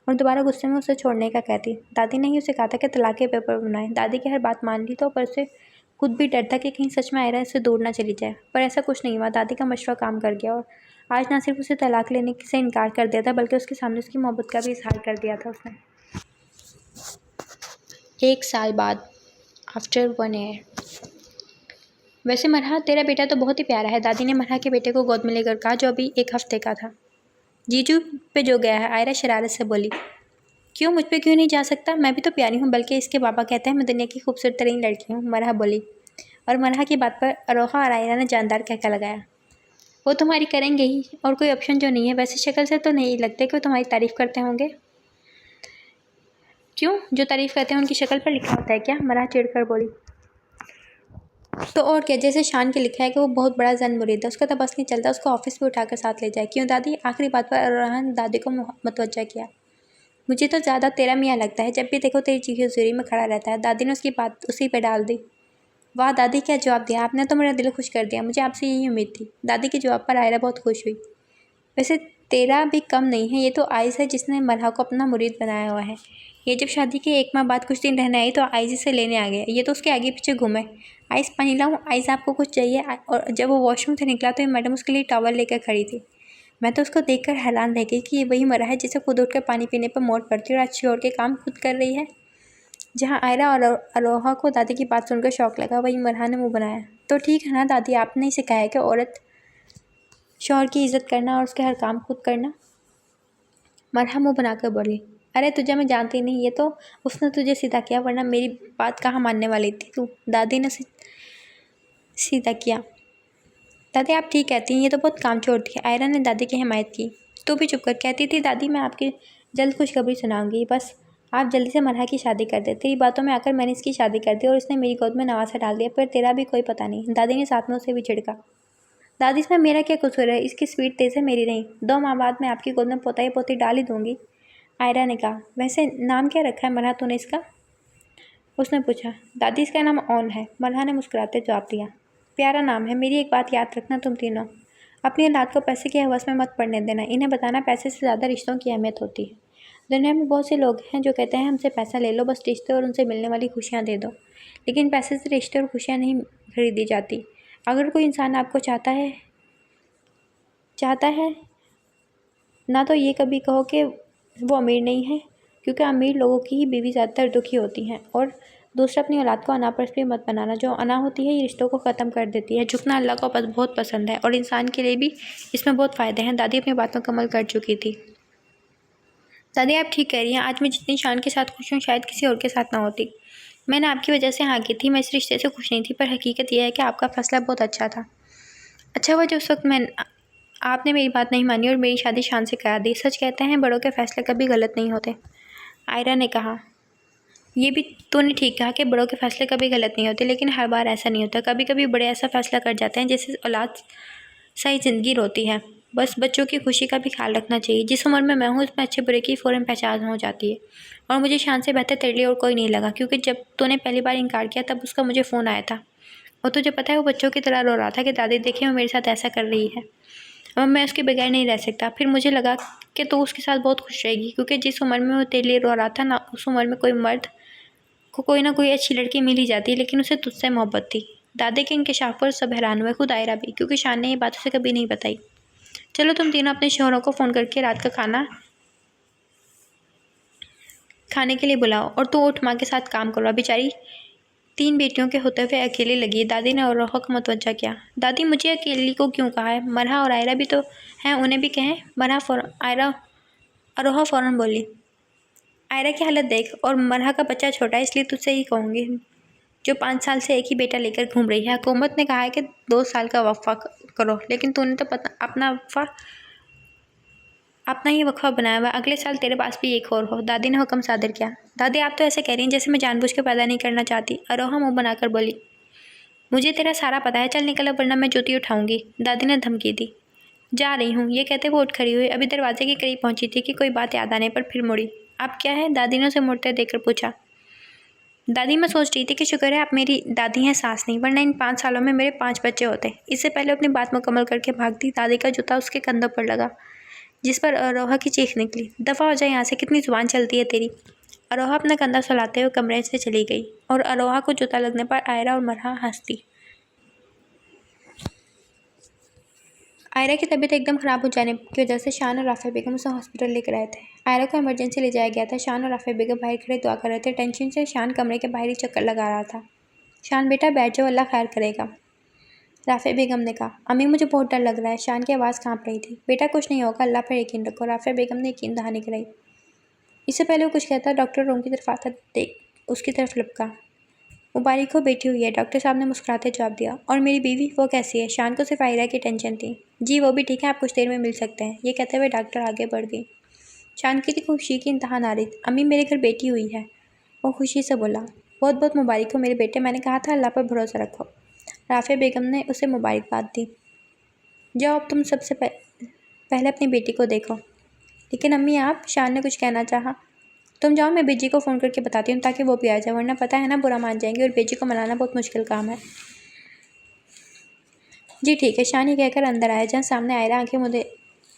Speaker 1: और दोबारा गुस्से में उसे छोड़ने का कहती। दादी ने ही उसे कहा था कि तलाक के पेपर बनाए। दादी की हर बात मान ली तो, पर उसे खुद भी डर था कि कहीं सच में आयरा इससे दूर ना चली जाए, पर ऐसा कुछ नहीं हुआ। दादी का मशवरा काम कर गया और आज ना सिर्फ उसे तलाक लेने से इनकार कर दिया था, बल्कि उसके सामने उसकी मोहब्बत का भी इजहार कर दिया था उसने। 1 साल बाद आफ्टर 1 ईयर। वैसे मरहा, तेरा बेटा तो बहुत ही प्यारा है, दादी ने मरहा के बेटे को गोद में लेकर कहा, जो अभी 1 हफ्ते का था। जीजू पे जो गया है, आयरा शरारत से बोली। क्यों, मुझ पे क्यों नहीं जा सकता? मैं भी तो प्यारी हूँ, बल्कि इसके पापा कहते हैं मैं दुनिया की खूबसूरत तरीन लड़की हूँ, मरहा बोली। और मरहा की बात पर अरोहा और आयरा ने जानदार कहका लगाया। वो तुम्हारी करेंगे ही, और कोई ऑप्शन जो नहीं है। वैसे शक्ल से तो नहीं लगते कि वो तुम्हारी तारीफ़ करते होंगे। क्यों, जो तारीफ़ करते हैं उनकी शक्ल पर लिखा होता है क्या? मरहा चिढ़कर बोली। तो और क्या, जैसे शान के लिखा है कि वो बहुत बड़ा जन मुरीद है, उसका तो बस नहीं चलता उसको ऑफिस भी उठाकर साथ ले जाए। क्यों दादी? आखिरी बात पर अरोहा ने दादी को मुतवज्जा किया। मुझे तो ज़्यादा तेरा मियाँ लगता है, जब भी देखो तेरी चीखी हजूरी में खड़ा रहता है। दादी ने उसकी बात उसी पर डाल दी। वाह दादी, क्या जवाब दिया आपने, तो मेरा दिल खुश कर दिया। मुझे आपसे यही उम्मीद थी। दादी के जवाब पर आयरा बहुत खुश हुई। वैसे तेरा भी कम नहीं है, ये तो आइज़ है जिसने मरहा को अपना मुरीद बनाया हुआ है। ये जब शादी के 1 माह बाद कुछ दिन रहने आई तो आइज़ से लेने आ गया। ये तो उसके आगे पीछे घूमे। आइज़ पानी लाऊं? आइज़ आपको कुछ चाहिए? और जब वो वॉशरूम से निकला तो मैडम उसके लिए टॉवल लेकर खड़ी थी। मैं तो उसको देखकर हैरान रह गई कि ये वही मरहा है जिसे खुद उठकर पानी पीने पर मोड़ पड़ती और अच्छी और के काम खुद कर रही है। जहाँ आयरा और अरोहा को दादी की बात सुनकर शौक लगा, वही मरहा ने मुँह बनाया। तो ठीक है ना दादी, आपने ही सिखाया कि औरत शौहर की इज्जत करना और उसके हर काम खुद करना। मरहा मुँह बनाकर बोली। अरे तुझे मैं जानती नहीं, ये तो उसने तुझे सीधा किया, वरना मेरी बात कहाँ मानने वाली थी तू। दादी ने सीधा किया। दादी आप ठीक कहती हैं, ये तो बहुत कामचोर थी। आयरा ने दादी की हिमायत की। तू भी चुप कर। कहती थी दादी मैं आपकी जल्द खुशखबरी सुनाऊंगी, बस आप जल्दी से मरहा की शादी कर दे। तेरी बातों में आकर मैंने इसकी शादी कर दी और इसने मेरी गोद में नवासा डाल दिया, पर तेरा भी कोई पता नहीं। दादी ने साथ में उसे भी झिड़का। दादी इसमें मेरा क्या कसूर है? इसकी स्वीट तेज है, मेरी नहीं। 2 माह बाद मैं आपकी गोद में पोता ही पोती डाल ही दूंगी। आयरा ने कहा। वैसे नाम क्या रखा है मरहा तूने इसका? उसने पूछा। दादी इसका नाम ऑन है, मरहा ने मुस्कुराते जवाब दिया। प्यारा नाम है। मेरी एक बात याद रखना तुम तीनों, अपनी औलाद को पैसे की हवस में मत पड़ने देना। इन्हें बताना पैसे से ज़्यादा रिश्तों की अहमियत होती है। दुनिया में बहुत से लोग हैं जो कहते हैं हमसे पैसा ले लो, बस रिश्ते और उनसे मिलने वाली खुशियाँ दे दो। लेकिन पैसे से रिश्ते और खुशियाँ नहीं खरीदी जाती। अगर कोई इंसान आपको चाहता है ना, तो ये कभी कहो कि वो अमीर नहीं है, क्योंकि अमीर लोगों की ही बीवी ज़्यादातर दुखी होती हैं। और दूसरा, अपनी औलाद को अनापरस्ती मत बनाना। जो अना होती है ये रिश्तों को ख़त्म कर देती है। झुकना अल्लाह को बहुत पसंद है और इंसान के लिए भी इसमें बहुत फ़ायदे हैं। दादी अपनी बातों का अमल कर चुकी थी। दादी आप ठीक कह रही हैं, आज मैं जितनी शान के साथ खुश हूँ शायद किसी और के साथ ना होती। मैंने आपकी वजह से हाँ की थी, मैं इस रिश्ते से खुश नहीं थी, पर हकीकत यह है कि आपका फ़ैसला बहुत अच्छा था। अच्छा हुआ जो उस वक्त आपने मेरी बात नहीं मानी और मेरी शादी शान से करा दी। सच कहते हैं बड़ों के फैसले कभी गलत नहीं होते। आयरा ने कहा। ये भी तूने ठीक कहा कि बड़ों के फैसले कभी गलत नहीं होते, लेकिन हर बार ऐसा नहीं होता। कभी कभी बड़े ऐसा फैसला कर जाते हैं जिससे औलाद सही ज़िंदगी रोती है। बस बच्चों की खुशी का भी ख्याल रखना चाहिए। जिस उम्र में मैं हूँ उसमें अच्छे बुरे की फ़ौरन पहचान हो जाती है। और मुझे शान से बेहतर तेरे लिए और कोई नहीं लगा, क्योंकि जब तूने पहली बार इनकार किया तब उसका मुझे फ़ोन आया था। और तुझे पता है वो बच्चों की तरह रो रहा था कि दादी देखिए वो मेरे साथ ऐसा कर रही है, अब मैं उसके बगैर नहीं रह सकता। फिर मुझे लगा कि तू उसके साथ बहुत खुश रहेगी, क्योंकि जिस उम्र में वो तेरे लिए रो रहा था ना, उस उम्र में कोई मर्द को कोई ना कोई अच्छी लड़की मिल ही जाती, लेकिन उसे तुझसे मोहब्बत थी। दादी के इंकशाफ पर सब हैरान हुए, खुद आयरा भी, क्योंकि शान ने ये बात उसे कभी नहीं बताई। चलो तुम तीनों अपने शौहरों को फ़ोन करके रात का खाना खाने के लिए बुलाओ, और तू उठ माँ के साथ काम करवा। बेचारी 3 बेटियों के होते हुए अकेले लगी। दादी ने अरोहा को मुतवज्जा किया। दादी मुझे अकेली को क्यों कहा है? मरहा और आयरा भी तो हैं, उन्हें भी कहें। अरोहा फ़ौरन बोली। आयरा की हालत देख, और मरहा का बच्चा छोटा है, इसलिए तुझसे ही कहूँगी, जो 5 साल से एक ही बेटा लेकर घूम रही है। हुकूमत ने कहा है कि 2 साल का वक्फा करो, लेकिन तूने तो अपना ही वक्फा बनाया हुआ। अगले साल तेरे पास भी एक और हो। दादी ने हुक्म सादर किया। दादी आप तो ऐसे कह रही हैं जैसे मैं जानबूझ के पैदा नहीं करना चाहती। अरोहा मुँह बनाकर बोली। मुझे तेरा सारा पता है, चल निकल, वरना मैं जूती उठाऊंगी। दादी ने धमकी दी। जा रही हूँ, ये कहते वो उठ खड़ी हुई। अभी दरवाजे के करीब पहुंची थी कि कोई बात याद आने पर फिर मुड़ी। आप क्या है? दादी ने उसे मुड़ते देखकर पूछा। दादी मैं सोच रही थी कि शुक्र है आप मेरी दादी हैं, सास नहीं, वरना इन 5 सालों में मेरे 5 बच्चे होते। इससे पहले अपनी बात मुकम्मल करके भागती, दादी का जूता उसके कंधों पर लगा, जिस पर अरोहा की चीख निकली। दफ़ा हो जाए यहाँ से, कितनी जुबान चलती है तेरी। अरोहा अपना कंधा सुलाते हुए कमरे से चली गई, और अरोहा को जूता लगने पर आयरा और मरहा हंसती। आयरा की तबीयत एकदम ख़राब हो जाने की वजह से शान और राफिया बेगम उसे हॉस्पिटल लेकर आए थे। आयरा को इमरजेंसी ले जाया गया था। शान और राफिया बेगम बाहर खड़े दुआ कर रहे थे। टेंशन से शान कमरे के बाहर ही चक्कर लगा रहा था। शान बेटा बैठ जाओ, अल्लाह खैर करेगा। राफिया बेगम ने कहा। अम्मी मुझे बहुत डर लग रहा है। शान की आवाज़ कांप रही थी। बेटा कुछ नहीं होगा, अल्लाह पर यकीन रखो। राफिया बेगम ने यकीन दहानी कराई। इससे पहले वो कुछ कहता डॉक्टर रूम की तरफ आता देख उसकी तरफ लपका। मुबारक हो, बेटी हुई है, डॉक्टर साहब ने मुस्कुराते जवाब दिया। और मेरी बीवी, वो कैसी है? शान को सिर्फ आयरा की टेंशन थी। जी वो भी ठीक है, आप कुछ देर में मिल सकते हैं। ये कहते हुए डॉक्टर आगे बढ़ गई। शान की खुशी की इंतहा ना रही। अम्मी मेरे घर बेटी हुई है, वो खुशी से बोला। बहुत बहुत मुबारक हो मेरे बेटे, मैंने कहा था अल्लाह पर भरोसा रखो। राफिया बेगम ने उसे मुबारकबाद दी। जाओ अब तुम सबसे पहले अपनी बेटी को देखो। लेकिन अम्मी आप, शान ने कुछ कहना चाहा। तुम जाओ, मैं बेजी को फ़ोन करके बताती हूँ ताकि वो भी आ जाए, वरना पता है ना बुरा मान जाएंगे और बेजी को मनाना बहुत मुश्किल काम है। जी ठीक है, शान ही कहकर अंदर आया, जहाँ सामने आयरा आंखें मूंदे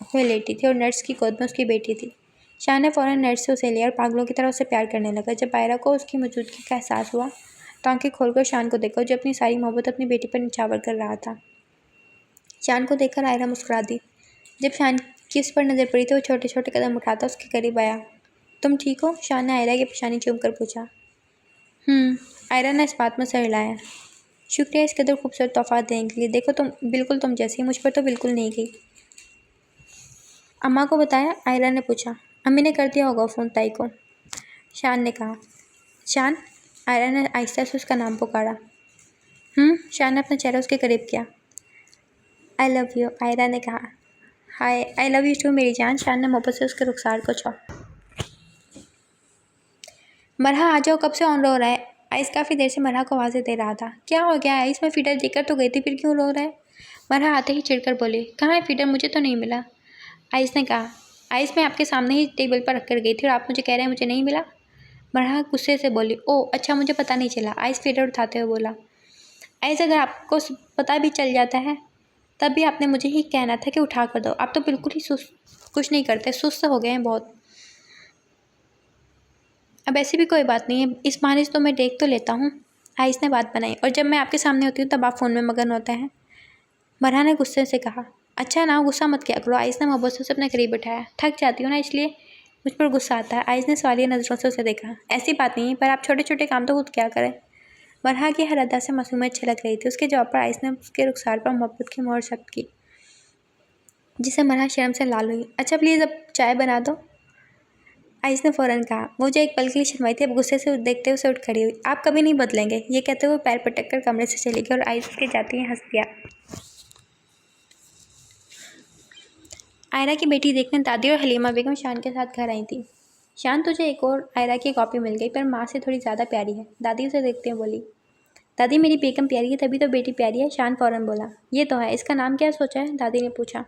Speaker 1: हुए लेटी थी और नर्स की गोद में उसकी बेटी थी। शान ने फ़ौरन नर्स से उसे लिया और पागलों की तरह उससे प्यार करने लगा। जब आयरा को उसकी मौजूदगी का एहसास हुआ तो आंखें खोलकर शान को देखा, जो अपनी सारी मोहब्बत अपनी बेटी पर निछावर कर रहा था। शान को देखकर आयरा मुस्कुरा दी। जब शान की उस पर नज़र पड़ी तो वो छोटे छोटे कदम उठाता उसके करीब आया। तुम ठीक हो? शान ने आयरा की पेशानी चूमकर पूछा। आयरा ने इस बात में सर हिलाया। शुक्रिया इस कदर खूबसूरत तोहफा देने के लिए। देखो तुम बिल्कुल तुम जैसी, मुझ पर तो बिल्कुल नहीं गई। अम्मा को बताया? आयरा ने पूछा। अम्मी ने कर दिया होगा फ़ोन ताई को, शान ने कहा। शान? आयरा ने आहिस्ता से उसका नाम पुकारा। शान ने अपना चेहरा उसके करीब किया। आई लव यू, आयरा ने कहा। हाय, आई लव यू टू मेरी जान, शान ने मोहब्बत से उसके रुखसार को छुआ। मरहा आ जाओ, कब से ऑन रो रहा है? आइस काफ़ी देर से मरहा को आवाज़ें दे रहा था। क्या हो गया आइस? में फीडर देकर तो गई थी, फिर क्यों रो रहा है? मरहा आते ही चिढ़कर बोली। कहाँ है फीडर? मुझे तो नहीं मिला। आइस ने कहा। आइस मैं आपके सामने ही टेबल पर रख कर गई थी और आप मुझे कह रहे हैं मुझे नहीं मिला? मरहा गुस्से से बोली। ओह अच्छा, मुझे पता नहीं चला। आइस फीडर उठाते हुए बोला। आइस अगर आपको पता भी चल जाता है तब भी आपने मुझे ही कहना था कि उठा कर दो। आप तो बिल्कुल ही कुछ नहीं करते, सुस्त हो गए हैं बहुत। अब ऐसी भी कोई बात नहीं है, इस बहाने से तो मैं देख तो लेता हूँ। आइस ने बात बनाई। और जब मैं आपके सामने होती हूँ तब आप फ़ोन में मगन होते हैं, मरहा ने गुस्से से कहा। अच्छा ना, गुस्सा मत किया करो। आइस ने मोहब्बत से उसे अपने करीब बैठाया। थक जाती हूँ ना, इसलिए मुझ पर गुस्सा आता है। आइस ने सवालिया नज़रों से उसे देखा। ऐसी बात नहीं है, पर आप छोटे छोटे काम तो खुद क्या करें। मरहा की हर अदा से मासूमियत छलक रही थी। उसके जवाब पर आइस ने उसके रुखसार पर मोहब्बत की मोहर सख्त की, जिसे मरहा शर्म से लाल हुई। अच्छा प्लीज़ अब चाय बना दो, आइस ने फ़ौरन कहा। मुझे एक पल के लिए शर्माई थी, अब गुस्से से देखते उसे उठ खड़ी हुई। आप कभी नहीं बदलेंगे, ये कहते हुए पैर पटक कर कमरे से चली गई और आइस के जाते ही हंस दिया। आयरा की बेटी देखने दादी और हलीमा बेगम शान के साथ घर आई थी। शान तुझे एक और आयरा की कॉपी मिल गई, पर माँ से थोड़ी ज़्यादा प्यारी है, दादी उसे देखते हुए बोली। दादी मेरी बेगम प्यारी है तभी तो बेटी प्यारी है, शान फ़ौरन बोला। ये तो है, इसका नाम क्या सोचा है? दादी ने पूछा।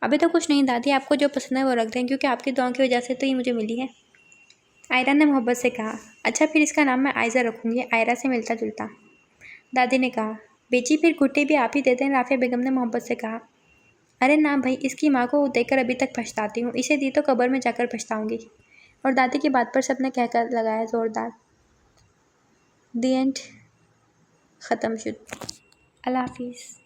Speaker 1: अभी तो कुछ नहीं दादी, आपको जो पसंद है वो रख दें, क्योंकि आपकी दुआओं की वजह से तो ये मुझे मिली है, आयरा ने मोहब्बत से कहा। अच्छा फिर इसका नाम मैं आयज़ा रखूँगी, आयरा से मिलता जुलता, दादी ने कहा। बेची फिर गुट्टे भी आप ही देते हैं, राफिया बेगम ने मोहब्बत से कहा। अरे ना भाई, इसकी माँ को देखकर अभी तक पछताती हूँ, इसे दी तो कब्र में जाकर पछताऊँगी। और दादी की बात पर सबने कहकर लगाया ज़ोरदार। दी एंड ख़त्म शुद। अल्लाह हाफिज़।